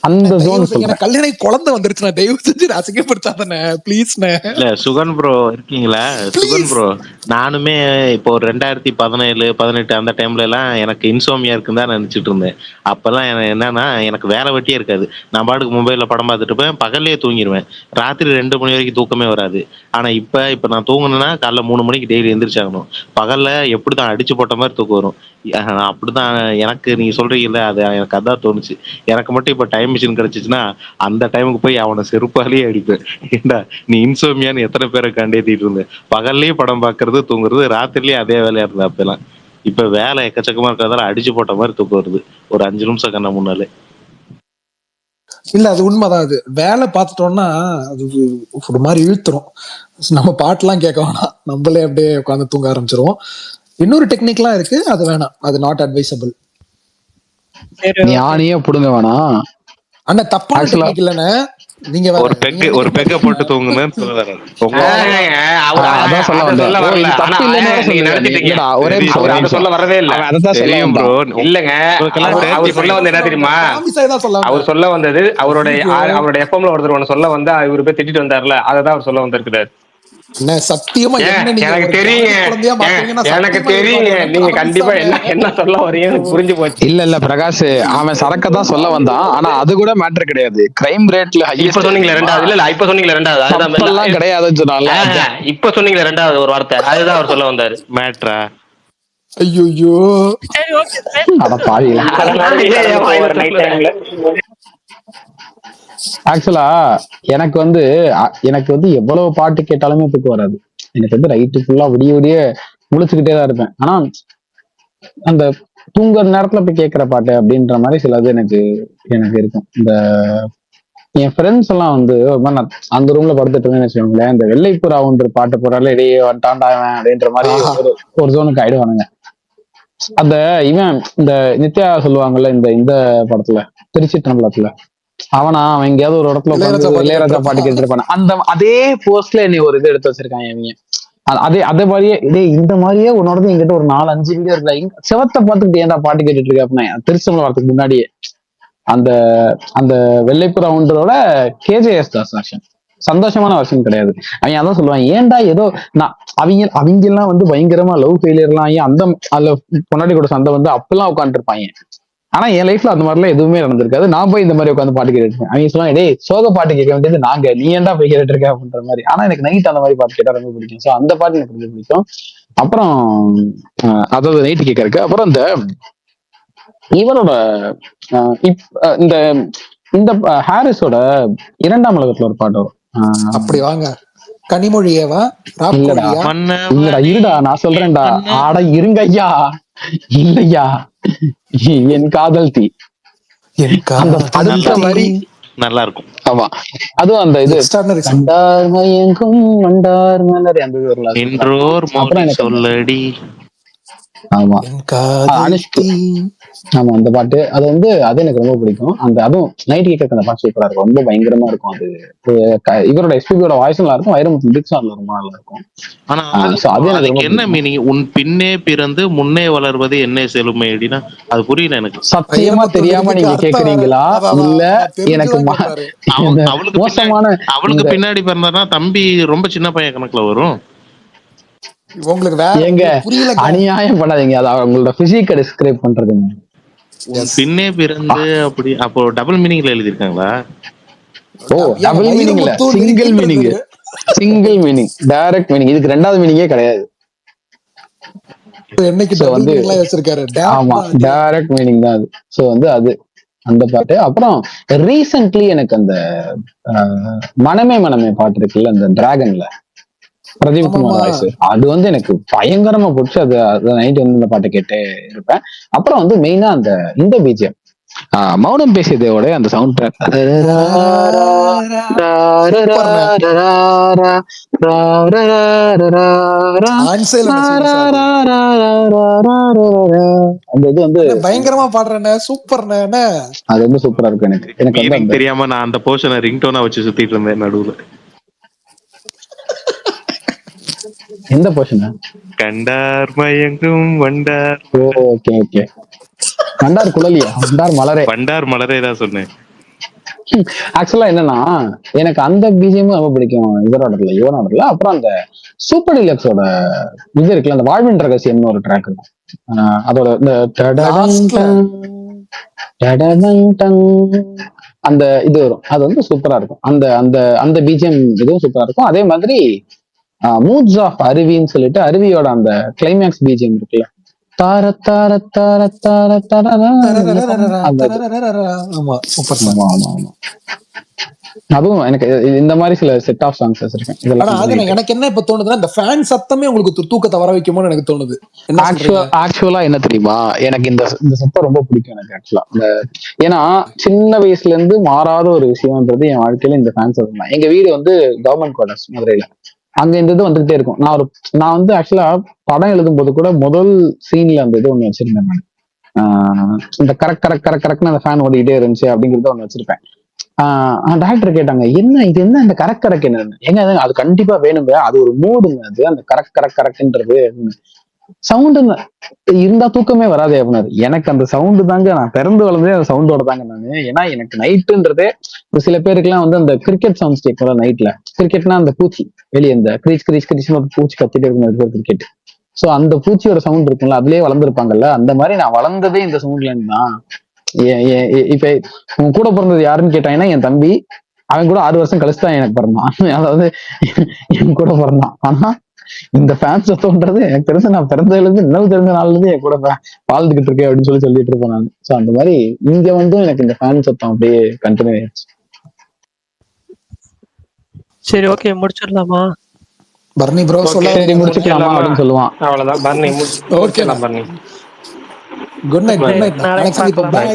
அந்த ஜோன் சொல்றேன். கல்யாணம் குழந்தை வந்துருச்சு, தயவு செஞ்சு அசிங்கப்படுத்தாதே ப்ளீஸ். இல்ல சுகன் ப்ரோ இருக்கீங்களா? சுகன் ப்ரோ, நானுமே இப்போ 2017, 18 அந்த டைம்ல எல்லாம் எனக்கு இன்சோமியா இருக்குன்னு தான் நினைச்சிட்டு இருந்தேன். அப்பெல்லாம் என்னன்னா எனக்கு வேலை வெட்டியே இருக்காது, நான் பாட்டுக்கு மொபைல்ல படம் பார்த்துட்டு இருப்பேன், பகல்லே தூங்கிடுவேன், ராத்திரி 2 மணி வரைக்கும் தூக்கமே வராது. ஆனா இப்ப நான் தூங்கணும்னா காலைல 3 மணிக்கு டெய்லி எந்திரிச்சாகணும். பகல்ல எப்படிதான் அடிச்சு போட்ட மாதிரி தூக்கம் வரும். அப்படிதான் எனக்கு நீங்க சொல்றீங்கல்ல, அது எனக்கு அதான் தோணுச்சு. எனக்கு மட்டும் இப்ப டைம் மிஷின் கிடைச்சிச்சுன்னா அந்த டைமுக்கு போய் அவனை செருப்பாலேயே அடிப்பேன். ஏண்டா நீ இன்சோமியான்னு எத்தனை பேரை கண்டேத்திட்டு இருந்தேன், பகல்லையே படம் பாக்குறது தூங்குறது, ராத்திரிலயே அதே வேலையா இருந்தா அப்பெல்லாம். இப்ப வேலை எக்கச்சக்கமா இருக்கிறதால அடிச்சு போட்ட மாதிரி தூக்கம் வருது ஒரு 5 நிமிஷம் கண்ண முன்னாலே. இல்ல அது உண்மைதான். அது வேலை பார்த்துட்டோம்னா அது ஒரு மாதிரி இழுத்துரும். நம்ம பாட்டுலாம் கேட்க வேணாம், நம்மளே அப்படியே உட்காந்து தூங்க ஆரம்பிச்சிருவோம். இன்னொரு டெக்னிக்லாம் இருக்கு, அது வேணாம், அது நாட் அட்வைசபிள். நீ ஆணியே புடுங்க வேணாம் அண்ணா, தப்பான டெக்னிக் இல்லண்ணே. நீங்க ஒரு பெக்க போட்டு தூங்குன்னு சொல்ல வர்றாரு. அதான் சொல்ல வந்தேன். தப்பு இல்லைன்னா ஒரே சொல்ல வரவே இல்லை. தெரியும் ப்ரோ. இல்லங்க, அவர் சொல்ல வந்து என்ன தெரியுமா, அவர் சொல்ல வந்தது அவரோட எஃப்எம்ல ஒருத்தர் ஒண்ணு சொல்ல வந்து இவரு போய் திட்டிட்டு வந்தாருல, அததான் அவர் சொல்ல வந்திருக்கிறாரு. சத்தியமா எனக்கு தெரியுங்க, நீங்க கண்டிப்பா என்ன சொல்ல வரீங்க புரிஞ்சு போச்சு. இல்ல பிரகாஷ், அவன் சரக்கதான் சொல்ல வந்தான், ஆனா அது கூட மேட்டர் கிடையாது. கிரைம் ரேட்ல இப்ப சொன்னீங்களே ரெண்டாவது, இல்ல இப்ப சொன்னீங்களே ரெண்டாவது, அதுதான் கிடையாதுன்னு சொன்னால. இப்ப சொன்னீங்களே ரெண்டாவது ஒரு வார்த்தை, அதுதான் அவர் சொல்ல வந்தாரு. மேட்ரா? ஐயோ, அட பாவிகளா. ஆக்சுவலா எனக்கு வந்து எவ்வளவு பாட்டு கேட்டாலுமே தூக்கம் வராது. எனக்கு வந்து ரைட்டு ஃபுல்லா விடிய முழிச்சுக்கிட்டே தான் இருப்பேன். ஆனா அந்த தூங்குற நேரத்துல போய் கேட்கிற பாட்டு அப்படின்ற மாதிரி சிலது எனக்கு இருக்கும். இந்த என் ஃப்ரெண்ட்ஸ் எல்லாம் வந்து அந்த ரூம்ல படுத்துட்டு இருந்தேன்னு வச்சுக்கோங்களேன், இந்த வெள்ளைப்புறா வந்து பாட்டு போறால இடையே வந்துட்டாண்டாவன் அப்படின்ற மாதிரி ஒரு ஜோனுக்கு ஆயிடுவானுங்க. அந்த இவன் இந்த நித்யா சொல்லுவாங்கல்ல, இந்த படத்துல திருச்சிற்றம்பலத்துல அவன் எங்கேயாவது ஒரு இடத்துல இளையராஜா பாட்டு கேட்டு இருப்பான, அந்த அதே போஸ்ட்ல என்னை ஒரு இது எடுத்து வச்சிருக்காங்க இவங்க. அதே மாதிரியே இந்த மாதிரியே உன்னோட எங்கிட்ட ஒரு 4-5 வீடியோ இருக்கா, செவத்தை பார்த்துக்கிட்டு ஏன்டா பாட்டு கேட்டுட்டு இருக்க அப்படின்னா, திருச்சம்பளம் வரதுக்கு முன்னாடியே அந்த வெள்ளைப்புற ஒன்றோட கேஜேஎஸ் தாஸ் வருஷன், சந்தோஷமான வருஷன் கிடையாது. அவங்க அதான் சொல்லுவாங்க, ஏன்டா ஏதோ அவங்க எல்லாம் வந்து பயங்கரமா லவ் ஃபெயிலியர் எல்லாம் ஆகி அந்த அதுல பொன்னாடி கூட சண்டை வந்து அப்பெல்லாம் உட்காந்துருப்பாங்க. ஆனா என் லைஃப்ல அந்த மாதிரிலாம் எதுவுமே நடந்திருக்காது. நான் போய் இந்த மாதிரி உட்காந்து பாட்டு கேட்டுருக்கேன். அவங்க சொல்லுவாங்க, டேய் சோக பாட்டு கேட்க வேண்டியது நாங்க, நீ ஏன்டா போய் கேட்டுட்டு இருக்க அப்படின்ற மாதிரி. ஆனா எனக்கு நைட் அந்த மாதிரி பாட்டு கேட்டா ரொம்ப பிடிக்கும். ஸோ அந்த பாட்டு எனக்கு ரொம்ப பிடிக்கும். அப்புறம் அதாவது நைட்டு கேட்கறதுக்கு அப்புறம் இந்த இவரோட இந்த இந்த ஹாரிஸோட 2ஆம் உலகத்துல ஒரு பாட்டு வரும். அப்படி வாங்க கனிமொழியவா இல்லடா இல்லடா இருடா நான் சொல்றேன்டா. ஆட இருங்க ஐயா, இல்லையா, என் காதல் தீ, அடுத்த வரி நல்லா இருக்கும். ஆமா அதுவும் அந்த இது கண்டார் மயங்கும் மண்டார் மலர் அந்த இன்றோர் சொல்லடி. ஆமா அனுஷ்கு. ஆமா அந்த பாட்டு அது வந்து அது எனக்கு ரொம்ப பிடிக்கும். அந்த அதுவும் நைட் கேட்கறது அந்த பாட்டு சூப்பரா இருக்கும், ரொம்ப பயங்கரமா இருக்கும். அது இவரோட எஸ்பிபியோட வாய்ஸும் நல்லா இருக்கும், வைரமுத்து லிரிக்ஸும் அதுல ரொம்ப நல்லா இருக்கும். ஆனா அதுக்கு என்ன மீனிங்? உன் பின்னே பிறந்து முன்னே வளர்வது என்ன செழுமை அப்படின்னா அது புரியல எனக்கு. சத்தியமா தெரியாம நீங்க கேக்குறீங்களா இல்ல எனக்கு அவளுக்கு பின்னாடி பிறந்தா தம்பி ரொம்ப சின்ன பையன் கணக்குல வரும். உங்களுக்கு எங்க அநியாயம் பண்ணாதீங்க, அது அவங்களோட பிசிக்கை டிஸ்கிரைப் பண்றதுங்க. பின்னே பிறந்து அப்படி அப்போ டபுள் மீனிங்ல எழுதிருக்காங்களா? ஓ டபுள் மீனிங் இல்ல, single meaning, single meaning, direct meaning. இதுக்கு 2வது மீனிங்கே கிடையாது. வந்து ஆமா டைரக்ட் மீனிங் தான் அது. சோ வந்து அது அந்த பாட்டு. அப்புறம் ரீசென்ட்லி எனக்கு அந்த மனமே மனமே பாட்டு இருக்குல்ல, அந்த டிராகன்ல பிரதீப் குமார் வாய்ஸ், அது வந்து எனக்கு பயங்கரமா பிடிச்சி அது நைட் வந்து இந்த பாட்டை கேட்டே இருப்பேன். அப்புறம் வந்து மெயினா அந்த இந்த பிஜிஎம் மௌனம் பேசியதோட அந்த சவுண்ட் ட்ராக், அந்த இது வந்து பயங்கரமா பாடுறேன், சூப்பர்ண்ணே. அது வந்து சூப்பரா இருக்கும். எனக்கு வந்து தெரியாம நான் அந்த போர்ஷனை ரிங்டோனா வச்சு சுத்திட்டு இருந்தேன் நடுவுல. எந்த போர்ஷன்? கண்டார் மயங்கும் வண்டார். ஓகே ஓகே, வண்டார் குழலியா, வண்டார் மலரே, வண்டார் மலரே தான் சொன்னேன். ஆக்சுவலா என்னன்னா எனக்கு அந்த பிஜிஎம் ரொம்ப பிடிக்கும் யுவனோடல. அப்புறம் அந்த சூப்பர் டிலக்ஸோட இது இருக்குல்ல, அந்த வாழ்வின் ரகசியம்னு ஒரு ட்ராக் இருக்கும். அதோட இந்த அந்த இது வரும், அது வந்து சூப்பரா இருக்கும். அந்த அந்த அந்த பிஜிஎம் இதுவும் சூப்பரா இருக்கும். அதே மாதிரி மூட்ஸ் ஆஃப் அருவின்னு சொல்லிட்டு அருவியோட அந்த கிளைமேக்ஸ் பிஜிஎம் இருக்குல்ல, தார தார தார தார தார, அதுவும் எனக்கு இந்த மாதிரி சில செட் ஆஃப் சாங்ஸ் வச்சிருக்கேன். எனக்கு என்ன இப்ப தோணுதுன்னா, இந்த ஃபேன் சத்தமே உங்களுக்கு தூக்கத்தை வர வைக்குமோன்னு எனக்கு தோணுது. ஆக்சுவலா என்ன தெரியுமா, எனக்கு இந்த சத்தம் ரொம்ப பிடிக்கும் எனக்கு ஆக்சுவலா. ஏன்னா சின்ன வயசுல இருந்து மாறாத ஒரு விஷயம்ன்றது என் வாழ்க்கையில இந்த ஃபேன் சத்தம் தான். எங்க வீடு வந்து கவர்மெண்ட் குவார்டர்ஸ் மதுரையில, அங்க இந்த இது வந்துகிட்டே இருக்கும். நான் வந்து ஆக்சுவலா படம் எழுதும் போது கூட முதல் சீன்ல அந்த இது ஒண்ணு வச்சிருந்தேன் நான். இந்த கரெக்ட்னு அந்த ஃபேன் ஓடிக்கிட்டே இருந்துச்சு அப்படிங்கறத ஒண்ணு வச்சிருப்பேன். டாக்டர் கேட்டாங்க, என்ன இது, என்ன இந்த கரெக்ட் என்னன்னு. எங்க அது கண்டிப்பா வேணுங்க, அது ஒரு மூடுங்க, அது அந்த கரெக்ட்ன்றது சவுண்டு இருந்தா தூக்கமே வராதே அப்படின்னாரு. எனக்கு அந்த சவுண்டு தாங்க, நான் பிறந்து வளர்ந்தே அந்த சவுண்டோட தாங்க நானு. ஏன்னா எனக்கு நைட்டுன்றதே சில பேருக்கு எல்லாம் வந்து அந்த கிரிக்கெட் சவுண்ட்ஸ் கேட்கல நைட்ல. கிரிக்கெட்னா அந்த பூச்சி வெளியே இந்த கிரீச் கிரீச் கிரீச்னு ஒரு பூச்சி கத்திட்டு இருக்கும் கிரிக்கெட். சோ அந்த பூச்சியோட சவுண்ட் இருக்குல்ல, அதுலயே வளர்ந்துருப்பாங்கல்ல, அந்த மாதிரி நான் வளர்ந்ததே இந்த சவுண்ட்ல இருந்து தான். இப்ப உன் கூட பிறந்தது யாருன்னு கேட்டாங்கன்னா என் தம்பி, அவன் கூட 6 வருஷம் கழிச்சுதான் எனக்கு பிறந்தான். அதாவது என் கூட பிறந்தான். ஆனா இந்த ஃபேன் சத்தம்ன்றது எனக்கு தெரிஞ்சு நான் பிறந்ததுல இருந்து இன்னும் தெரிஞ்ச நாள்ல இருந்து என் கூட வாழ்ந்துகிட்டு இருக்கேன் அப்படின்னு சொல்லிட்டு இருப்பேன் நான். சோ அந்த மாதிரி இங்க வந்து எனக்கு இந்த ஃபேன் சத்தம் அப்படியே கண்டினியூ ஆயிடுச்சு. சரி ஓகே முடிச்சிடலாமா? பர்னி ப்ரோ சரி முடிச்சுக்கலாமா அப்படின்னு சொல்லுவான். அவ்வளவுதான் Barney. Okay Barney. Good night. நாளைக்கு பார்க்கலாம்.